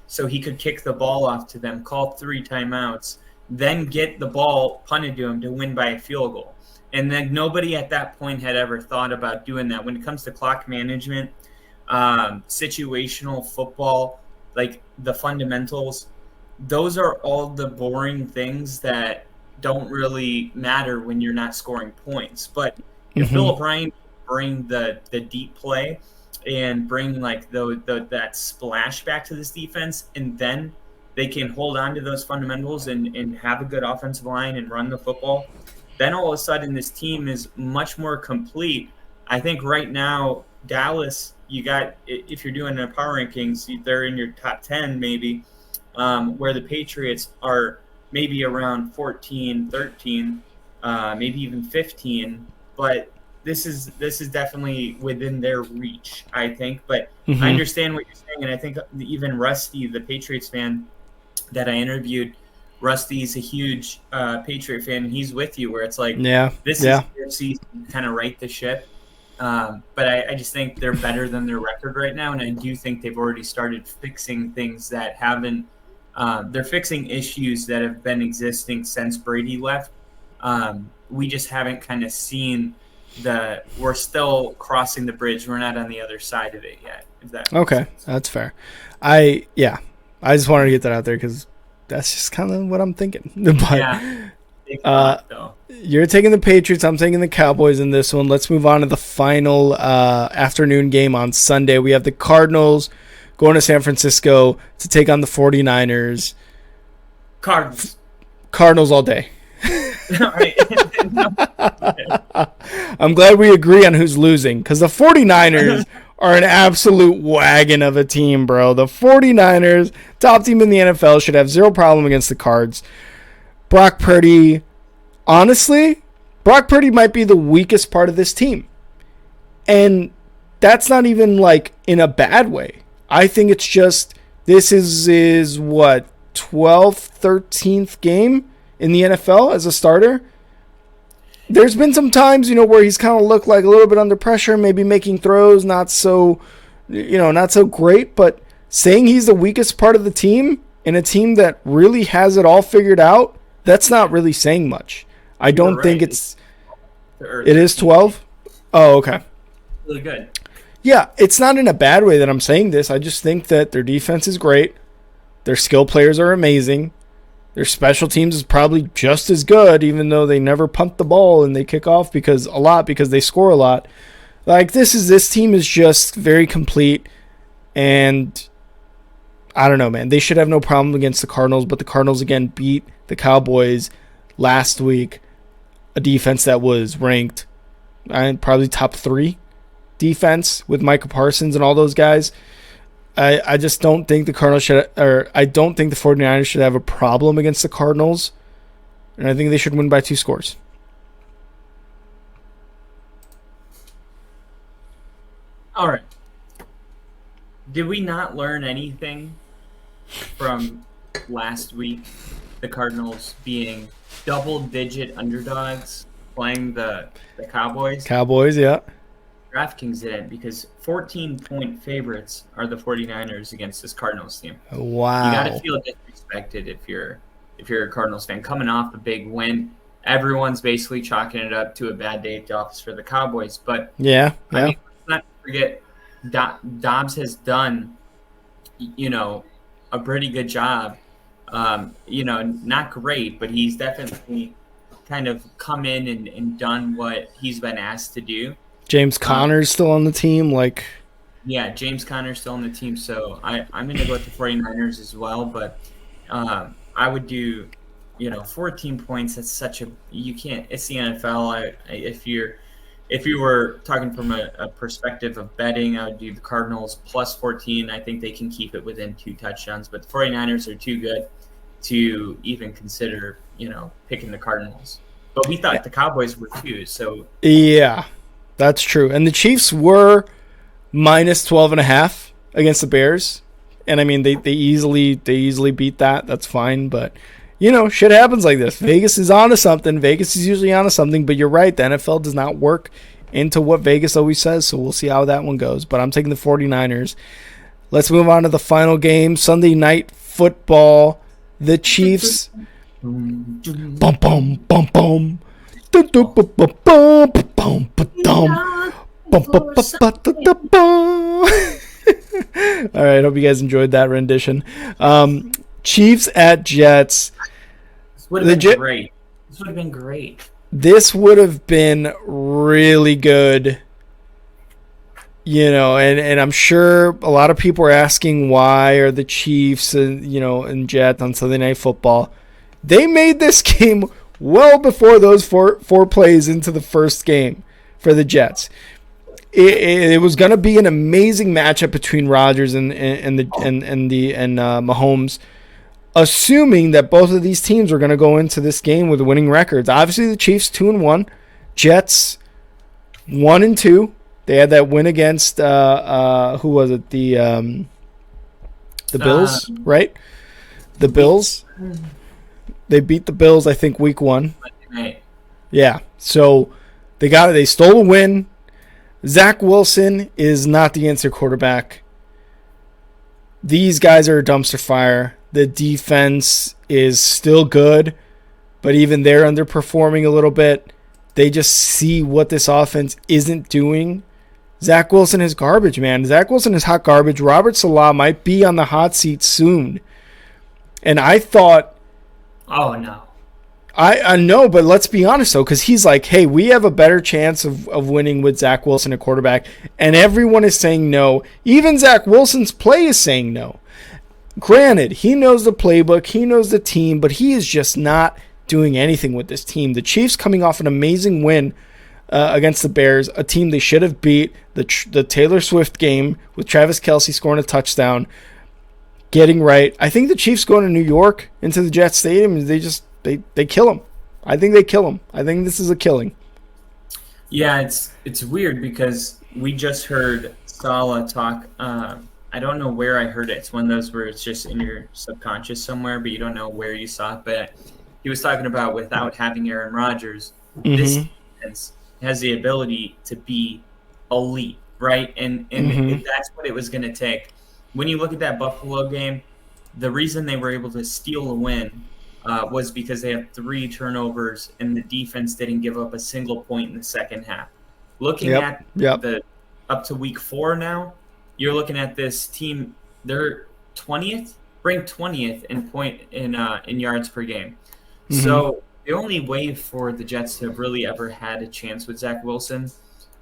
so he could kick the ball off to them, call 3 timeouts, then get the ball punted to him to win by a field goal. And then nobody at that point had ever thought about doing that. When it comes to clock management, situational football, like the fundamentals, those are all the boring things that don't really matter when you're not scoring points. But if Bill O'Brien bring the deep play and bring like that splash back to this defense, and then they can hold on to those fundamentals and have a good offensive line and run the football, then all of a sudden this team is much more complete. I think right now Dallas, you got, if you're doing the power rankings, they're in your top 10 maybe, where the Patriots are maybe around 14, 13, maybe even 15. But this is definitely within their reach, I think. But I understand what you're saying, and I think even Rusty, the Patriots fan that I interviewed, Rusty's a huge Patriot fan, and he's with you where it's like, this is their season to kind of right the ship. But I just think they're better than their record right now, and I do think they've already started fixing things that haven't they're fixing issues that have been existing since Brady left. We just haven't kind of seen we're still crossing the bridge. We're not on the other side of it yet. If that makes sense. That's fair. I just wanted to get that out there because that's just kind of what I'm thinking. But you're taking the Patriots. I'm taking the Cowboys in this one. Let's move on to the final afternoon game on Sunday. We have the Cardinals going to San Francisco to take on the 49ers. Cardinals all day. I'm glad we agree on who's losing because the 49ers are an absolute wagon of a team, bro. The 49ers, top team in the NFL, should have zero problem against the Cards. Brock Purdy, honestly, Brock Purdy might be the weakest part of this team. And that's not even like in a bad way. I think it's just this is what, 12th, 13th game in the NFL as a starter. There's been some times, where he's kind of looked like a little bit under pressure, maybe making throws, not so great, but saying he's the weakest part of the team in a team that really has it all figured out, that's not really saying much. I don't think it is 12. Oh, okay. Really good. Yeah, it's not in a bad way that I'm saying this. I just think that their defense is great. Their skill players are amazing. Their special teams is probably just as good, even though they never punt the ball and they kick off because they score a lot. Like this team is just very complete, and I don't know, man. They should have no problem against the Cardinals, but the Cardinals again beat the Cowboys last week, a defense that was ranked probably top 3 defense with Micah Parsons and all those guys. I just don't think the Cardinals I don't think the 49ers should have a problem against the Cardinals, and I think they should win by 2 scores. All right. Did we not learn anything from last week? The Cardinals being double-digit underdogs playing the Cowboys. Cowboys, yeah. DraftKings didn't, because 14-point favorites are the 49ers against this Cardinals team. Wow. You got to feel disrespected if you're a Cardinals fan. Coming off a big win, everyone's basically chalking it up to a bad day at the office for the Cowboys. But I mean, let's not forget, Dobbs has done, a pretty good job. Not great, but he's definitely kind of come in and done what he's been asked to do. James Conner's still on the team. James Conner's still on the team, so I'm going to go with the 49ers as well. But I would do, 14 points. That's such you can't. It's the NFL. If you were talking from a perspective of betting, I would do the Cardinals plus 14. I think they can keep it within 2 touchdowns. But the 49ers are too good to even consider, picking the Cardinals. But we thought the Cowboys were too. So yeah. That's true. And the Chiefs were minus 12.5 against the Bears. And I mean, they easily beat that. That's fine. But shit happens like this. Vegas is onto something. Vegas is usually onto something, but you're right. The NFL does not work into what Vegas always says, so we'll see how that one goes. But I'm taking the 49ers. Let's move on to the final game, Sunday Night Football. The Chiefs. Bum, bum, bum, bum. All right, hope you guys enjoyed that rendition. Chiefs at Jets. This would have been great. This would have been great. This would have been really good. And I'm sure a lot of people are asking why are the Chiefs and Jets on Sunday Night Football. They made this game well before those four plays into the first game for the Jets. It was going to be an amazing matchup between Rodgers and Mahomes, assuming that both of these teams were going to go into this game with winning records. Obviously, the Chiefs 2-1, Jets 1-2. They had that win against who was it? The Bills, right? The Bills. They beat the Bills, I think, week 1. Right. Yeah. So they stole a win. Zach Wilson is not the answer quarterback. These guys are a dumpster fire. The defense is still good, but even they're underperforming a little bit. They just see what this offense isn't doing. Zach Wilson is garbage, man. Zach Wilson is hot garbage. Robert Salah might be on the hot seat soon. And I thought... Oh, no. I know, but let's be honest, though, because he's like, hey, we have a better chance of winning with Zach Wilson at quarterback, and everyone is saying no. Even Zach Wilson's play is saying no. Granted, he knows the playbook, he knows the team, but he is just not doing anything with this team. The Chiefs coming off an amazing win against the Bears, a team they should have beat, the Taylor Swift game with Travis Kelce scoring a touchdown, getting right. I think the Chiefs going to New York into the Jets Stadium, they kill them. I think they kill them. I think this is a killing. Yeah, it's weird because we just heard Salah talk. I don't know where I heard it. It's one of those where it's just in your subconscious somewhere, but you don't know where you saw it. But he was talking about without having Aaron Rodgers, this defense has the ability to be elite, right? And that's what it was going to take. When you look at that Buffalo game, the reason they were able to steal a win was because they had 3 turnovers and the defense didn't give up a single point in the second half. Looking at the up to week 4 now, you're looking at this team. They're 20th, ranked 20th in yards per game. So the only way for the Jets to have really ever had a chance with Zach Wilson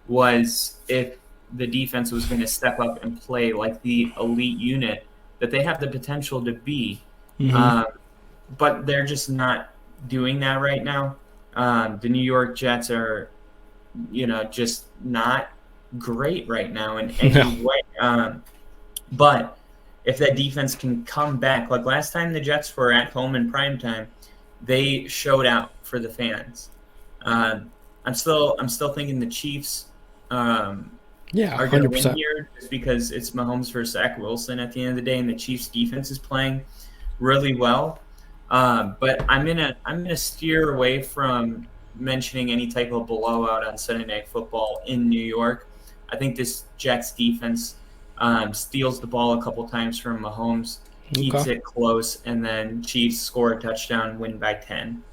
was if the defense was going to step up and play like the elite unit that they have the potential to be. But they're just not doing that right now. The New York Jets are, just not great right now in any way. But if that defense can come back, like last time the Jets were at home in primetime, they showed out for the fans. I'm still thinking the Chiefs are going to win here just because it's Mahomes versus Zach Wilson at the end of the day, and the Chiefs defense is playing really well. But I'm gonna steer away from mentioning any type of blowout on Sunday Night Football in New York. I think this Jets defense steals the ball a couple times from Mahomes, keeps it close, and then Chiefs score a touchdown, win by 10.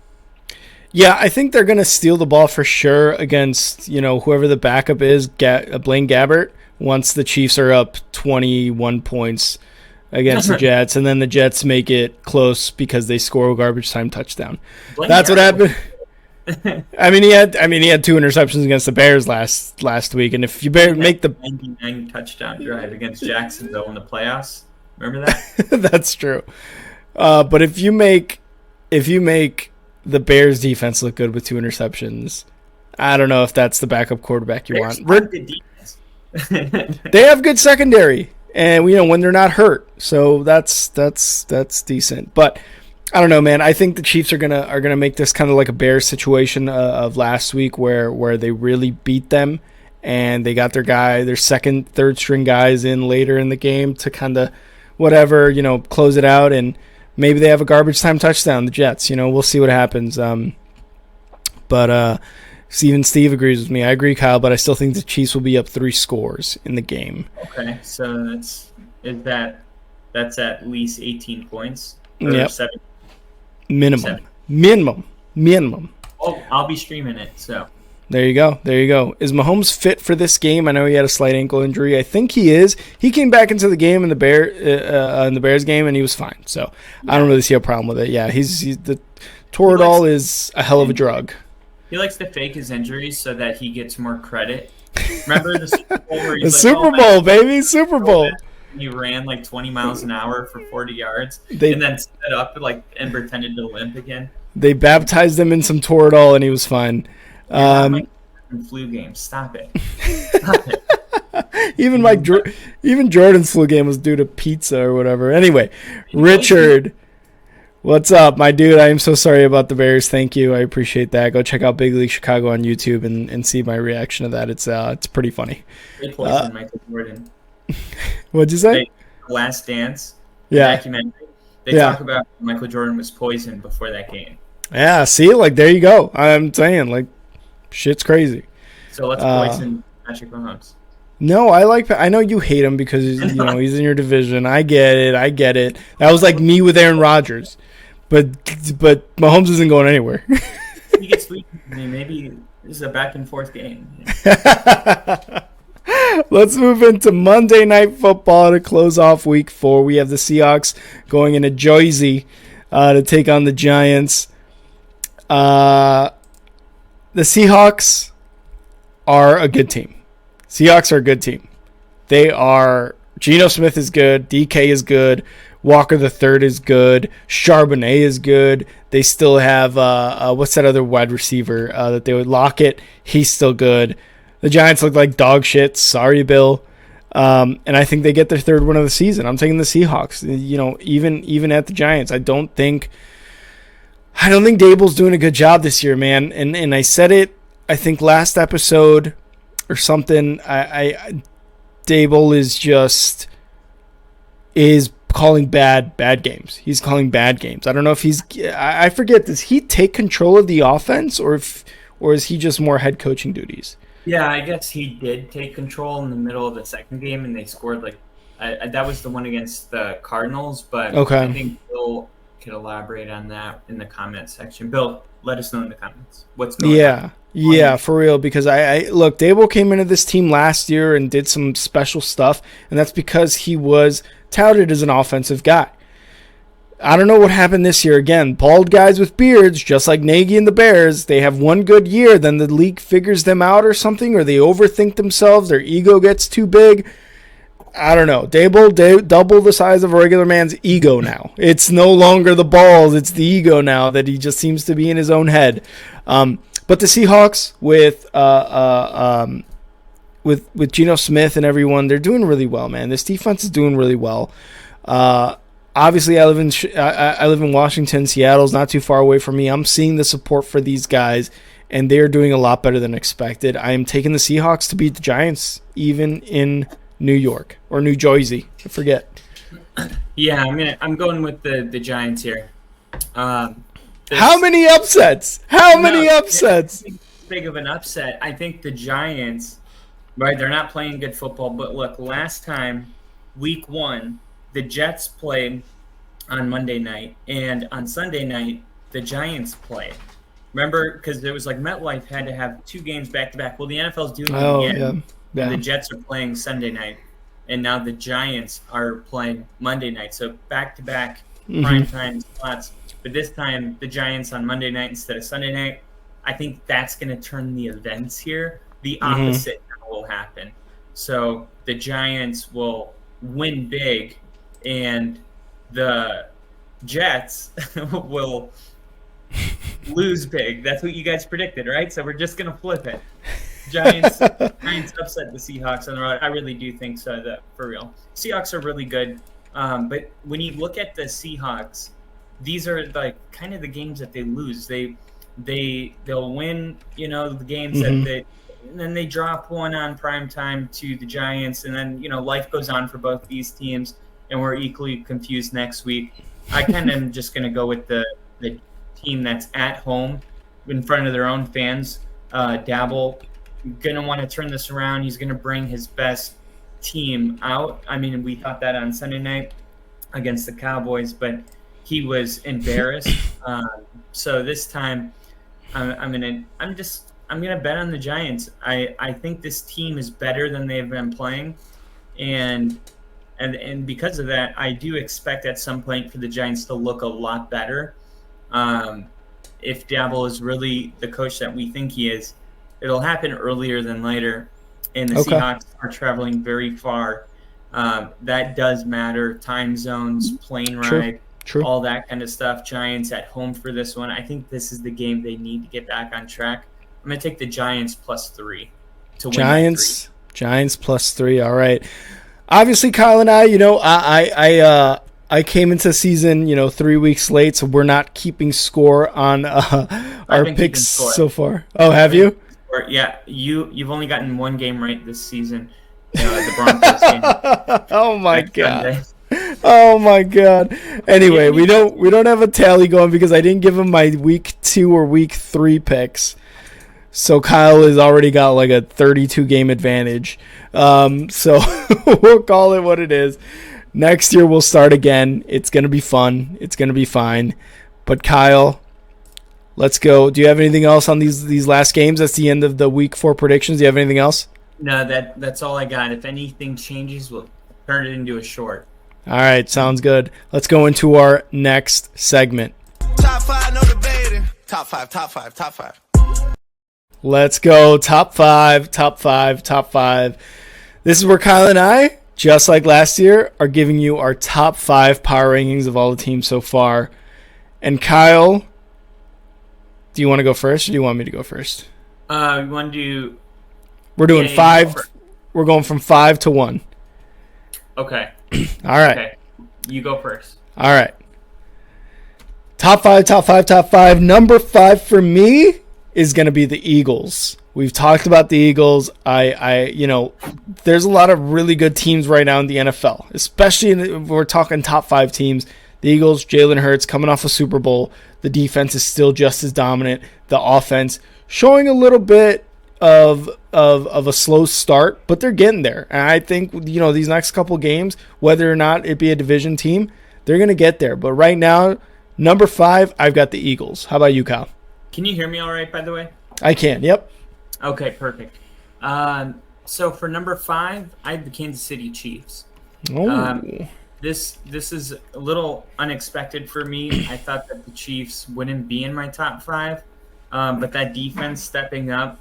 Yeah, I think they're going to steal the ball for sure against, whoever the backup is, Blaine Gabbert, once the Chiefs are up 21 points against the Jets, and then the Jets make it close because they score a garbage time touchdown. That's what happened. I mean, he had 2 interceptions against the Bears last week, and if you make the 99 touchdown drive against Jacksonville in the playoffs, remember that? That's true. But if you make the Bears defense look good with 2 interceptions, I don't know if that's the backup quarterback you want. Good defense. They have good secondary, and when they're not hurt, so that's decent. But I don't know, man. I think the Chiefs are gonna make this kind of like a Bears situation of last week, where they really beat them, and they got their second, third string guys in later in the game to kind of close it out. And maybe they have a garbage time touchdown, the Jets. We'll see what happens. But even Steve agrees with me. I agree, Kyle, but I still think the Chiefs will be up 3 scores in the game. Okay, so that's at least 18 points. Yep. 7. Minimum. Oh, I'll be streaming it, so. There you go. Is Mahomes fit for this game? I know he had a slight ankle injury. I think he is. He came back into the game in the Bears game, and he was fine. So I don't really see a problem with it. Yeah, he's the Toradol is a hell of a drug. He likes to fake his injuries so that he gets more credit. Remember the Super Bowl where he's the Super Bowl, baby, Super Bowl. He ran like 20 miles an hour for 40 yards, and then stood up and pretended to limp again. They baptized him in some Toradol, and he was fine. Flu game. Stop it. Even Jordan's flu game was due to pizza or whatever. Anyway, Richard, what's up, my dude? I am so sorry about the Bears. Thank you. I appreciate that. Go check out Big League Chicago on YouTube and see my reaction to that. It's pretty funny. They poisoned Michael Jordan. What'd you say? Last Dance. Yeah. Documentary. They talk about Michael Jordan was poisoned before that game. Yeah. See, there you go. I'm saying, shit's crazy. So let's poison Patrick Mahomes. No, I know you hate him because he's in your division. I get it. That was like me with Aaron Rodgers, but Mahomes isn't going anywhere. He gets weak. Maybe this is a back and forth game. Let's move into Monday Night Football to close off Week 4. We have the Seahawks going into Jersey to take on the Giants. The Seahawks are a good team. They are. Geno Smith is good. DK is good. Walker the Third is good. Charbonnet is good. They still have what's that other wide receiver that they would Lockett? He's still good. The Giants look like dog shit. Sorry, Bill. And I think they get their 3rd win of the season. I'm taking the Seahawks. Even at the Giants, I don't think Dable's doing a good job this year, man. And I said it, I think last episode or something. Dable is calling bad games. He's calling bad games. I don't know if I forget. Does he take control of the offense or is he just more head coaching duties? Yeah, I guess he did take control in the middle of the second game, and they scored that was the one against the Cardinals. But okay. I think Bill could elaborate on that in the comment section. Bill, let us know in the comments what's going on. Yeah, for real. Because I look, Dable came into this team last year and did some special stuff, and that's because he was touted as an offensive guy. I don't know what happened this year. Again, bald guys with beards, just like Nagy and the Bears, they have one good year, then the league figures them out or something, or they overthink themselves, their ego gets too big. I don't know. Dable double the size of a regular man's ego now. It's no longer the balls, it's the ego now that he just seems to be in his own head. But the Seahawks with Geno Smith and everyone, they're doing really well, man. This defense is doing really well. Obviously, I live in Washington. Seattle's not too far away from me. I'm seeing the support for these guys, and they're doing a lot better than expected. I am taking the Seahawks to beat the Giants, even in New York or New Jersey. I forget. Yeah, I'm going with the Giants here. How many upsets? Big of an upset. I think the Giants, right? They're not playing good football. But look, last time, Week 1. The Jets played on Monday night, and on Sunday night, the Giants played. Remember, because it was like MetLife had to have 2 games back-to-back. Well, the NFL's doing it again. Yeah. The Jets are playing Sunday night, and now the Giants are playing Monday night. So back-to-back primetime slots. But this time, the Giants on Monday night instead of Sunday night. I think that's going to turn the events here. The opposite will happen. So the Giants will win big, and the Jets will lose big. That's what you guys predicted, right? So we're just going to flip it. Giants upset the Seahawks on the road. I really do think so, that for real. Seahawks are really good. But when you look at the Seahawks, these are kind of the games that they lose. They'll win, the games that and then they drop one on primetime to the Giants, and then life goes on for both these teams, and we're equally confused next week. I kind of am just going to go with the team that's at home in front of their own fans. Dabble going to want to turn this around. He's going to bring his best team out. I mean, we thought that on Sunday night against the Cowboys, but he was embarrassed. So this time, I'm gonna bet on the Giants. I think this team is better than they've been playing, and because of that, I do expect at some point for the Giants to look a lot better. If Dabble is really the coach that we think he is, it'll happen earlier than later. And the Seahawks are traveling very far. That does matter. Time zones, plane ride, all that kind of stuff. Giants at home for this one. I think this is the game they need to get back on track. I'm going to take the Giants +3 to win. Giants +3. All right. Obviously, Kyle and I, I came into the season, 3 weeks late, so we're not keeping score on our picks so far. Oh, have you? Yeah, you've only gotten one game right this season. The Broncos game. Oh my god. Oh my god. Anyway, we don't have a tally going because I didn't give him my week 2 or week 3 picks. So Kyle has already got like a 32 game advantage. So we'll call it what it is. Next year we'll start again. It's going to be fun. It's going to be fine. But Kyle, let's go. Do you have anything else on these last games? That's the end of the week 4 predictions. Do you have anything else? No, that's all I got. If anything changes, we'll turn it into a short. All right, sounds good. Let's go into our next segment. Top 5, no debating. Top 5. Let's go. Top 5. This is where Kyle and I, just like last year, are giving you our top 5 power rankings of all the teams so far. And Kyle, do you want to go first or do you want me to go first? We want to do... We're doing 5. We're going from 5 to 1. Okay. All right. Okay. You go first. All right. Top 5. Number 5 for me is going to be the Eagles. We've talked about the Eagles. There's a lot of really good teams right now in the NFL, especially if we're talking top 5 teams. The Eagles, Jalen Hurts coming off a Super Bowl. The defense is still just as dominant. The offense showing a little bit of a slow start, but they're getting there. And I think, these next couple games, whether or not it be a division team, they're going to get there. But right now, number 5, I've got the Eagles. How about you, Kyle? Can you hear me all right, by the way? I can, yep. Okay, perfect. So for number 5, I have the Kansas City Chiefs. Oh. This is a little unexpected for me. I thought that the Chiefs wouldn't be in my top 5, but that defense stepping up,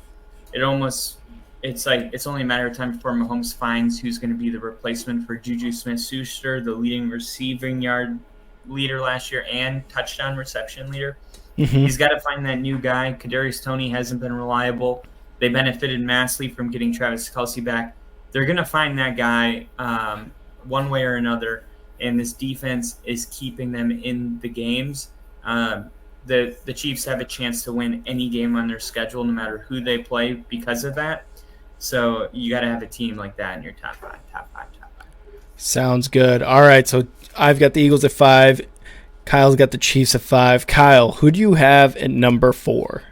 it's only a matter of time before Mahomes finds who's going to be the replacement for Juju Smith-Schuster, the leading receiving yard leader last year and touchdown reception leader. Mm-hmm. He's got to find that new guy. Kadarius Toney hasn't been reliable. They benefited massively from getting Travis Kelce back. They're going to find that guy one way or another, and this defense is keeping them in the games. The Chiefs have a chance to win any game on their schedule, no matter who they play, because of that. So you got to have a team like that in your top 5. Sounds good. All right, so I've got the Eagles at 5. Kyle's got the Chiefs at 5. Kyle, who do you have at number 4?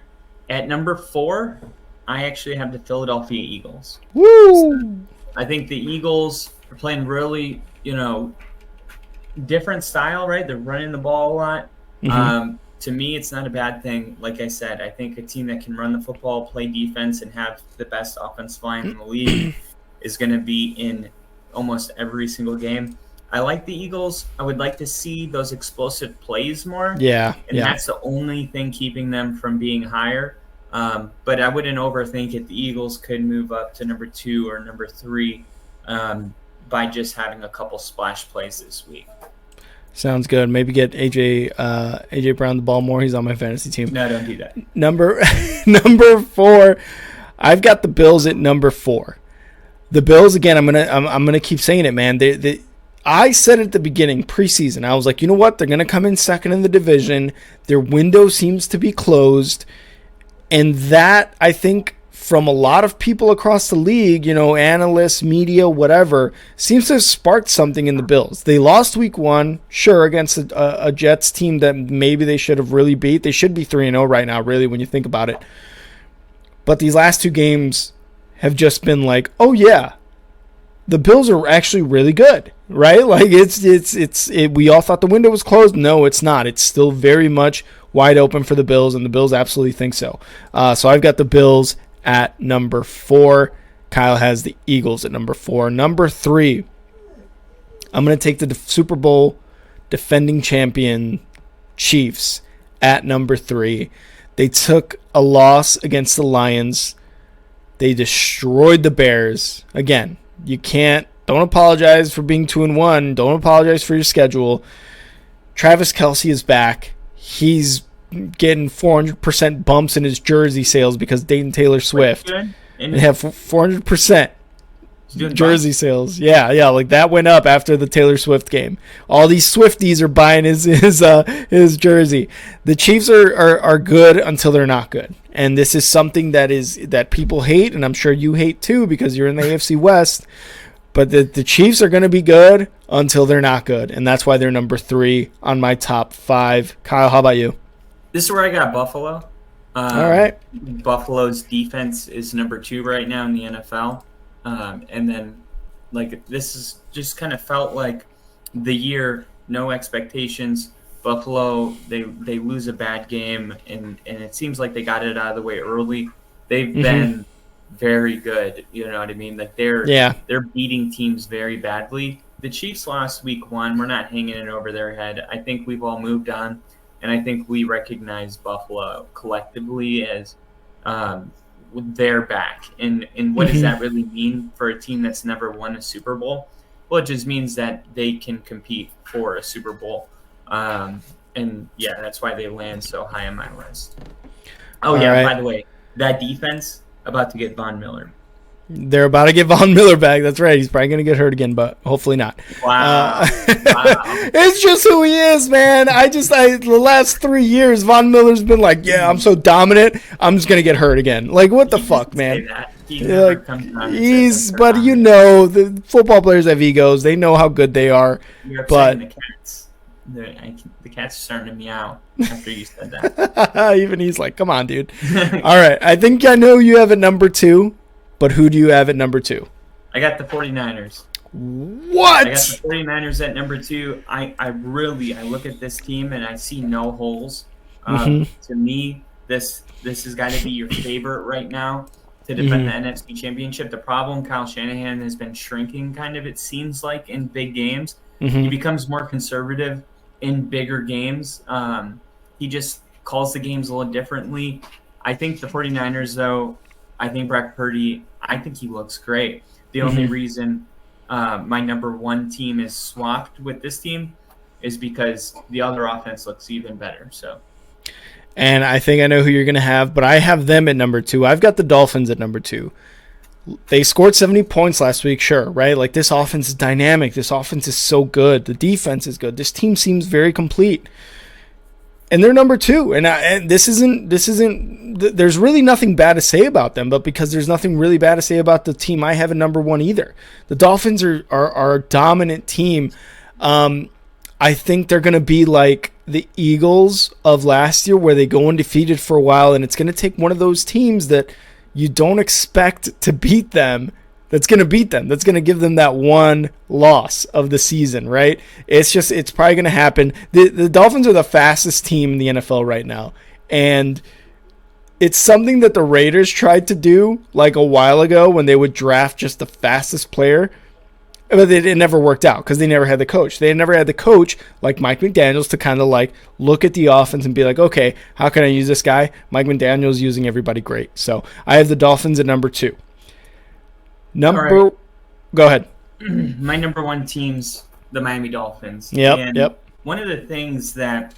At number 4, I actually have the Philadelphia Eagles. Woo! So I think the Eagles are playing really, different style, right? They're running the ball a lot. Mm-hmm. To me, it's not a bad thing. Like I said, I think a team that can run the football, play defense, and have the best offensive line in the league is going to be in almost every single game. I like the Eagles. I would like to see those explosive plays more. Yeah. And that's the only thing keeping them from being higher. But I wouldn't overthink it. The Eagles could move up to number 2 or number 3 by just having a couple splash plays this week. Sounds good. Maybe get AJ Brown the ball more. He's on my fantasy team. No, don't do that. Number 4, I've got the Bills at number 4. The Bills again. I'm gonna keep saying it, man. I said at the beginning, preseason, I was like, you know what? They're gonna come in second in the division. Their window seems to be closed, and that I think from a lot of people across the league, analysts, media, whatever, seems to have sparked something in the Bills. They lost week 1, sure, against a Jets team that maybe they should have really beat. They should be 3-0 right now, really, when you think about it. But these last 2 games have just been like, oh yeah, the Bills are actually really good, right? Like we all thought the window was closed. No, it's not. It's still very much wide open for the Bills, and the Bills absolutely think so. So I've got the Bills at number 4. Kyle has the Eagles at number 4. Number 3, I'm going to take the Super Bowl defending champion Chiefs at number 3. They took a loss against the Lions. They destroyed the Bears. Again, don't apologize for being 2-1. Don't apologize for your schedule. Travis Kelce is back. He's getting 400% bumps in his jersey sales because Dayton Taylor Swift. They have 400% jersey sales. Yeah, like that went up after the Taylor Swift game. All these Swifties are buying his jersey. The Chiefs are good until they're not good. And this is something that people hate, and I'm sure you hate too because you're in the AFC West. But the Chiefs are going to be good until they're not good, and that's why they're number 3 on my top 5. Kyle, how about you? This is where I got Buffalo. All right. Buffalo's defense is number 2 right now in the NFL. And then, this is just kind of felt like the year, no expectations. Buffalo, they lose a bad game, and it seems like they got it out of the way early. They've been very good, you know what I mean? Like they're beating teams very badly. The Chiefs lost week 1. We're not hanging it over their head. I think we've all moved on, and I think we recognize Buffalo collectively as they're back. And what does that really mean for a team that's never won a Super Bowl? Well, it just means that they can compete for a Super Bowl. And yeah, that's why they land so high on my list. Oh, yeah, right. By the way, that defense about to get Von Miller. They're about to get Von Miller back. That's right. He's probably going to get hurt again, but hopefully not. Wow. It's just who he is, man. The last 3 years, Von Miller's been like, yeah, I'm so dominant, I'm just going to get hurt again. Like, what the fuck, man? But the football players have egos. They know how good they are. You're upsetting the Cats. The Cats are starting to meow after you said that. Even he's like, come on, dude. All right. I think I know you have it number 2. But who do you have at number 2? I got the 49ers. What? I got the 49ers at number 2. I look at this team and I see no holes. To me, this has got to be your favorite right now to defend the NFC Championship. The problem, Kyle Shanahan has been shrinking kind of, it seems like, in big games. He becomes more conservative in bigger games. He just calls the games a little differently. I think the 49ers, though, I think Brock Purdy, I think he looks great. The only reason my number 1 team is swapped with this team is because the other offense looks even better. And I think I know who you're going to have, but I have them at number 2. I've got the Dolphins at number 2. They scored 70 points last week, sure, right? Like, this offense is dynamic. This offense is so good. The defense is good. This team seems very complete. And they're number 2, and this isn't. There's really nothing bad to say about them, but because there's nothing really bad to say about the team I have at number 1 either. The Dolphins are a dominant team. I think they're going to be like the Eagles of last year, where they go undefeated for a while, and it's going to take one of those teams that you don't expect to beat them. That's going to beat them. That's going to give them that one loss of the season, right? It's probably going to happen. The Dolphins are the fastest team in the NFL right now. And it's something that the Raiders tried to do like a while ago when they would draft just the fastest player. But it never worked out because they never had the coach. They never had the coach like Mike McDaniels to kind of like look at the offense and be like, okay, how can I use this guy? Mike McDaniels using everybody great. So I have the Dolphins at number 2. Go ahead. My number 1 team's the Miami Dolphins. Yep. One of the things that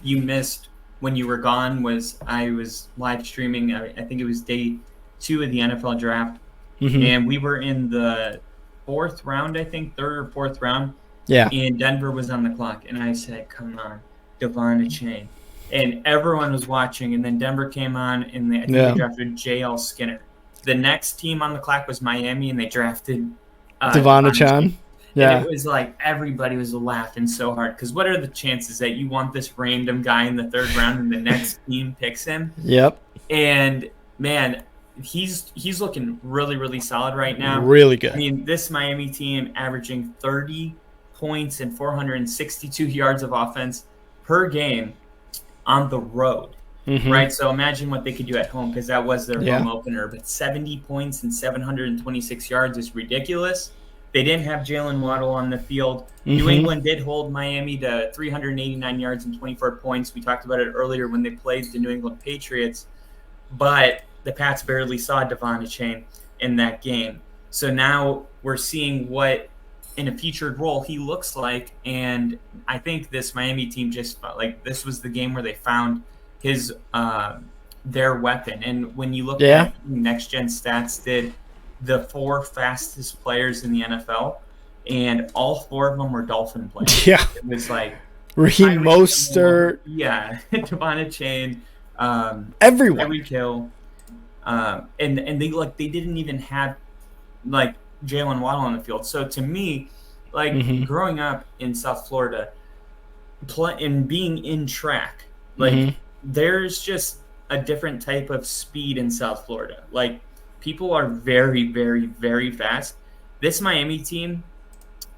you missed when you were gone was I was live streaming. I think it was day 2 of the NFL draft, and we were in the 4th round. I think 3rd or 4th round. Yeah. And Denver was on the clock, and I said, "Come on, Devon Achane, and everyone was watching. And then Denver came on, and I think they drafted J.L. Skinner. The next team on the clock was Miami, and they drafted Devon Chan. Yeah. And it was like everybody was laughing so hard because what are the chances that you want this random guy in the 3rd round and the next team picks him? Yep. And man, he's looking really, really solid right now. Really good. I mean, this Miami team averaging 30 points and 462 yards of offense per game on the road. Right? So imagine what they could do at home because that was their home opener. But 70 points and 726 yards is ridiculous. They didn't have Jalen Waddle on the field. New England did hold Miami to 389 yards and 24 points. We talked about it earlier when they played the New England Patriots. But the Pats barely saw Devon Chain in that game. So now we're seeing what, in a featured role, he looks like. And I think this Miami team just felt like this was the game where they found his their weapon. And when you look at Next Gen Stats did the 4 fastest players in the NFL, and all 4 of them were Dolphin players. Yeah. It was like Raheem Mostert. Yeah. Devon Chain. Everyone. Tyreek Hill. And they didn't even have like Jalen Waddle on the field. So to me, like growing up in South Florida, and being in track, like there's just a different type of speed in South Florida. Like people are very, very, very fast. This Miami team,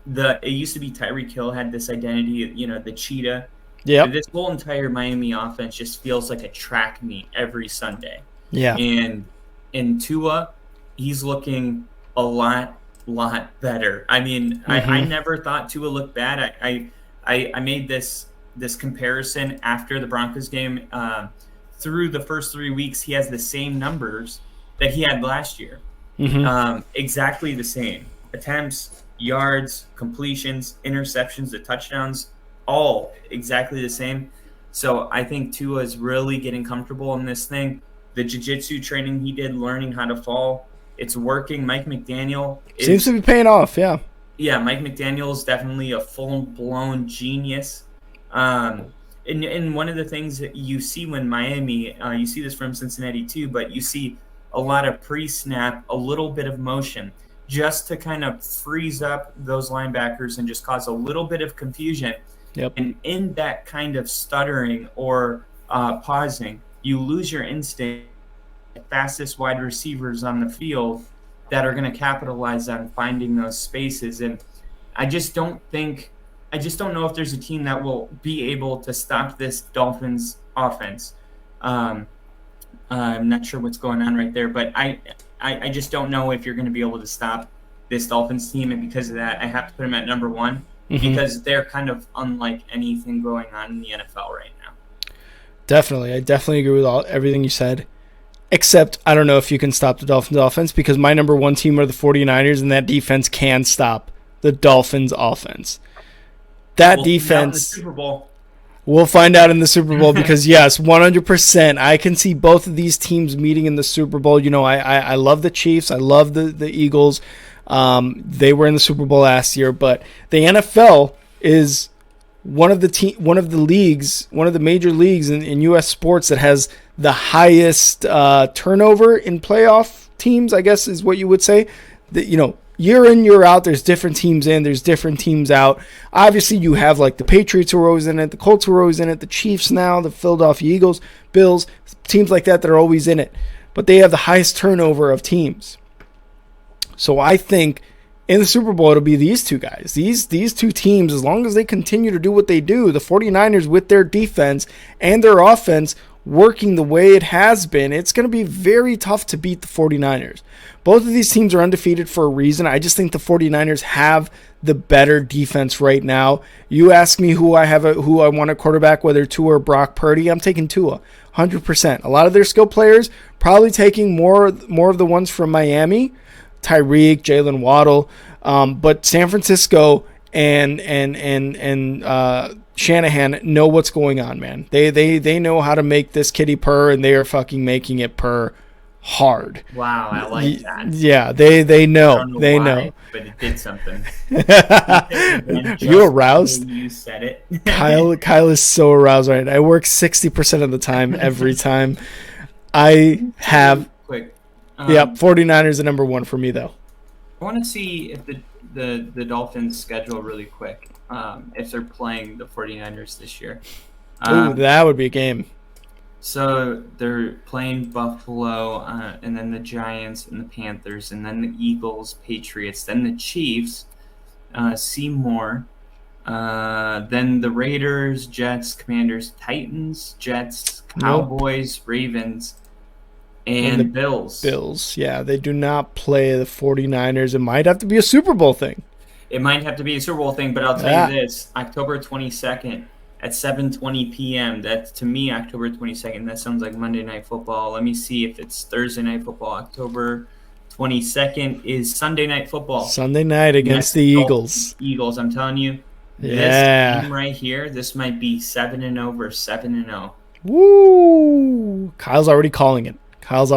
it used to be Tyreek Hill had this identity, the cheetah. Yeah. This whole entire Miami offense just feels like a track meet every Sunday. Yeah. And in Tua, he's looking a lot better. I mean, I never thought Tua looked bad. I made this comparison after the Broncos game. Through the first 3 weeks, he has the same numbers that he had last year. Exactly the same. Attempts, yards, completions, interceptions, the touchdowns, all exactly the same. So I think Tua is really getting comfortable in this thing. The jiu-jitsu training he did, learning how to fall, it's working. Mike McDaniel seems to be paying off, yeah. Yeah, Mike McDaniel is definitely a full-blown genius. And one of the things that you see when Miami, you see this from Cincinnati too, but you see a lot of pre-snap, a little bit of motion, just to kind of freeze up those linebackers and just cause a little bit of confusion. Yep. And in that kind of stuttering or pausing, you lose your instinct. The fastest wide receivers on the field that are going to capitalize on finding those spaces. And I just don't know if there's a team that will be able to stop this Dolphins offense. I'm not sure what's going on right there, but I just don't know if you're going to be able to stop this Dolphins team. And because of that, I have to put them at number 1 because they're kind of unlike anything going on in the NFL right now. Definitely. I definitely agree with everything you said. Except I don't know if you can stop the Dolphins offense because my number 1 team are the 49ers, and that defense can stop the Dolphins offense. That defense, Super Bowl. We'll find out in the Super Bowl because, yes, 100%. I can see both of these teams meeting in the Super Bowl. I love the Chiefs. I love the Eagles. They were in the Super Bowl last year, but the NFL is one of the major leagues in U.S. sports that has the highest turnover in playoff teams, I guess is what you would say. Year in, year out, there's different teams in, there's different teams out. Obviously, you have like the Patriots who are always in it, the Colts who are always in it, the Chiefs now, the Philadelphia Eagles, Bills, teams like that are always in it. But they have the highest turnover of teams. So I think in the Super Bowl, it'll be these two guys. These two teams, as long as they continue to do what they do, the 49ers with their defense and their offense working the way it has been, it's going to be very tough to beat the 49ers. Both of these teams are undefeated for a reason. I just think the 49ers have the better defense right now. You ask me who I want a quarterback, whether Tua or Brock Purdy, I'm taking Tua, 100%. A lot of their skill players probably taking more of the ones from Miami, Tyreek, Jalen Waddle, but San Francisco and Shanahan know what's going on, man. They know how to make this kitty purr, and they are fucking making it purr hard. Wow, I like that. Yeah, they I know. don't know They why, know. but it did something. Are you aroused? You said it. Kyle is so aroused right now. I work 60% of the time every time. I have quick. 49ers are number one for me though. I want to see if the Dolphins schedule really quick. If they're playing the 49ers this year. Ooh, that would be a game. So they're playing Buffalo, and then the Giants and the Panthers, and then the Eagles, Patriots, then the Chiefs, Seymour, then the Raiders, Jets, Commanders, Titans, Jets, Cowboys, Ravens, and the Bills. Bills, yeah. They do not play the 49ers. It might have to be a Super Bowl thing. It might have to be a Super Bowl thing, but I'll tell you this, October 22nd at 7:20 p.m., that's, to me, October 22nd, that sounds like Monday Night Football. Let me see if it's Thursday Night Football. October 22nd is Sunday Night Football. Sunday night against the Eagles. Eagles, I'm telling you. Yeah. This team right here, this might be 7-0 versus 7-0. Woo! Kyle's already calling it. That's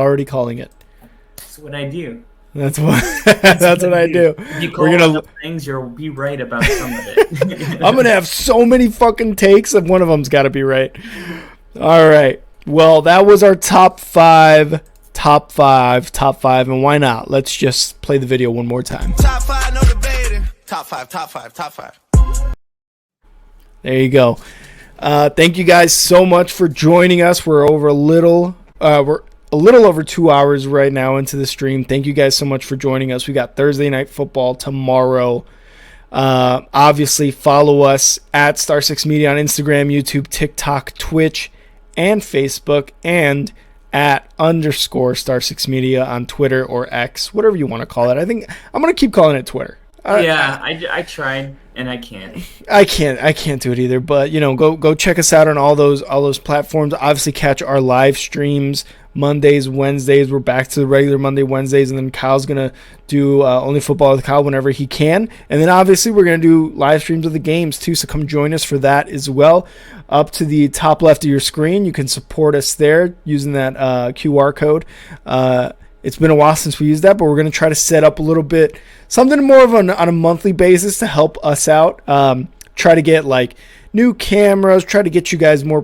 what I do. That's what I do. If you call enough things, you'll be right about some of it. I'm gonna have so many fucking takes, and one of them's got to be right. All right. Well, that was our top five, and why not? Let's just play the video one more time. Top 5, no debating. Top 5. There you go. Thank you guys so much for joining us. We're a little over 2 hours right now into the stream. Thank you guys so much for joining us. We got Thursday Night Football tomorrow. Obviously, follow us at Star6 Media on Instagram, YouTube, TikTok, Twitch, and Facebook, and at _Star6 Media on Twitter or X, whatever you want to call it. I think I'm going to keep calling it Twitter. I tried, and I can't. I can't do it either. But go check us out on all those platforms. Obviously, catch our live streams Mondays, Wednesdays. We're back to the regular Monday, Wednesdays, and then Kyle's gonna do Only Football with Kyle whenever he can. And then obviously we're gonna do live streams of the games too. So come join us for that as well. Up to the top left of your screen, you can support us there using that QR code. It's been a while since we used that, but we're going to try to set up a little bit, something more of on a monthly basis to help us out. Try to get like new cameras, try to get you guys more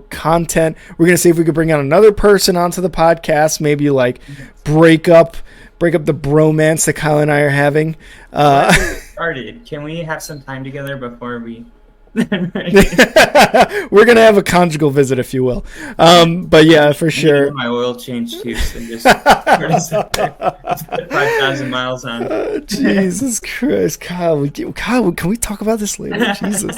content. We're going to see if we could bring on another person onto the podcast, maybe like break up the bromance that Kyle and I are having. Started. Can we have some time together before we... We're gonna have a conjugal visit, if you will. But yeah, for sure. My oil change too, so just 5,000 miles on. Jesus Christ, Kyle, can we talk about this later? Jesus.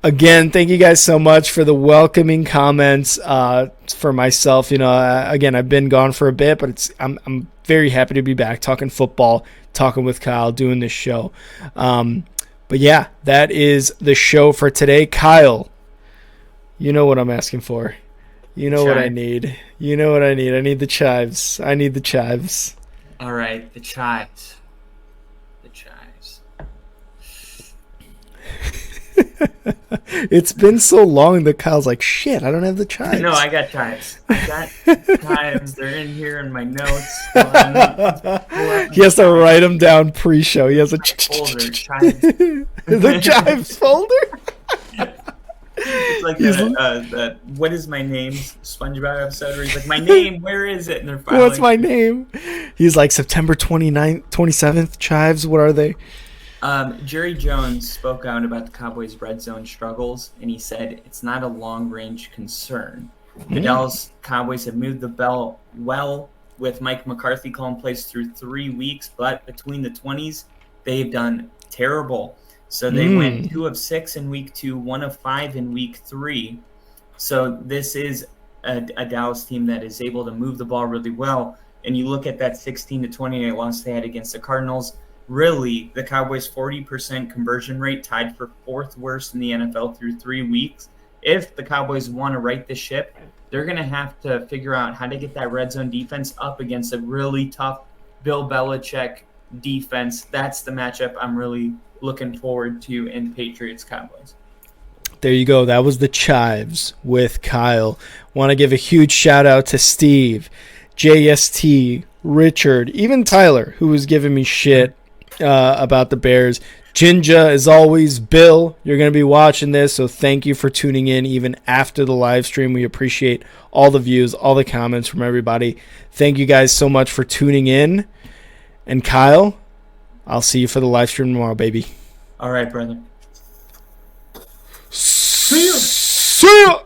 Again, thank you guys so much for the welcoming comments. For myself, again, I've been gone for a bit, but I'm very happy to be back talking football, talking with Kyle, doing this show. But yeah, that is the show for today. Kyle, you know what I'm asking for. You know what I need. I need the chives. All right, the chives. It's been so long that Kyle's like, shit, I don't have the chives. No, I got chives. Chives. They're in here in my notes. He has to write them down pre-show. He has a folder. Chives. The chives folder? It's like that what is my name SpongeBob episode where he's like, my name, where is it? And they're finally, what's my name? He's like, September 29th, 27th, chives, what are they? Jerry Jones spoke out about the Cowboys' red zone struggles, and he said it's not a long-range concern. The Dallas Cowboys have moved the ball well with Mike McCarthy calling plays through 3 weeks, but between the 20s, they've done terrible. So they went 2 of 6 in week 2, 1 of 5 in week 3. So this is a Dallas team that is able to move the ball really well. And you look at that 16-28 loss they had against the Cardinals. Really, the Cowboys' 40% conversion rate tied for 4th worst in the NFL through 3 weeks. If the Cowboys want to right the ship, they're going to have to figure out how to get that red zone defense up against a really tough Bill Belichick defense. That's the matchup I'm really looking forward to in Patriots-Cowboys. there you go. That was the Chives with Kyle. Want to give a huge shout out to Steve, JST, Richard, even Tyler, who was giving me shit about the Bears. Jinja, as always. Bill, you're going to be watching this, so thank you for tuning in even after the live stream. We appreciate all the views, all the comments from everybody. Thank you guys so much for tuning in. And Kyle, I'll see you for the live stream tomorrow, baby. All right, brother. See ya.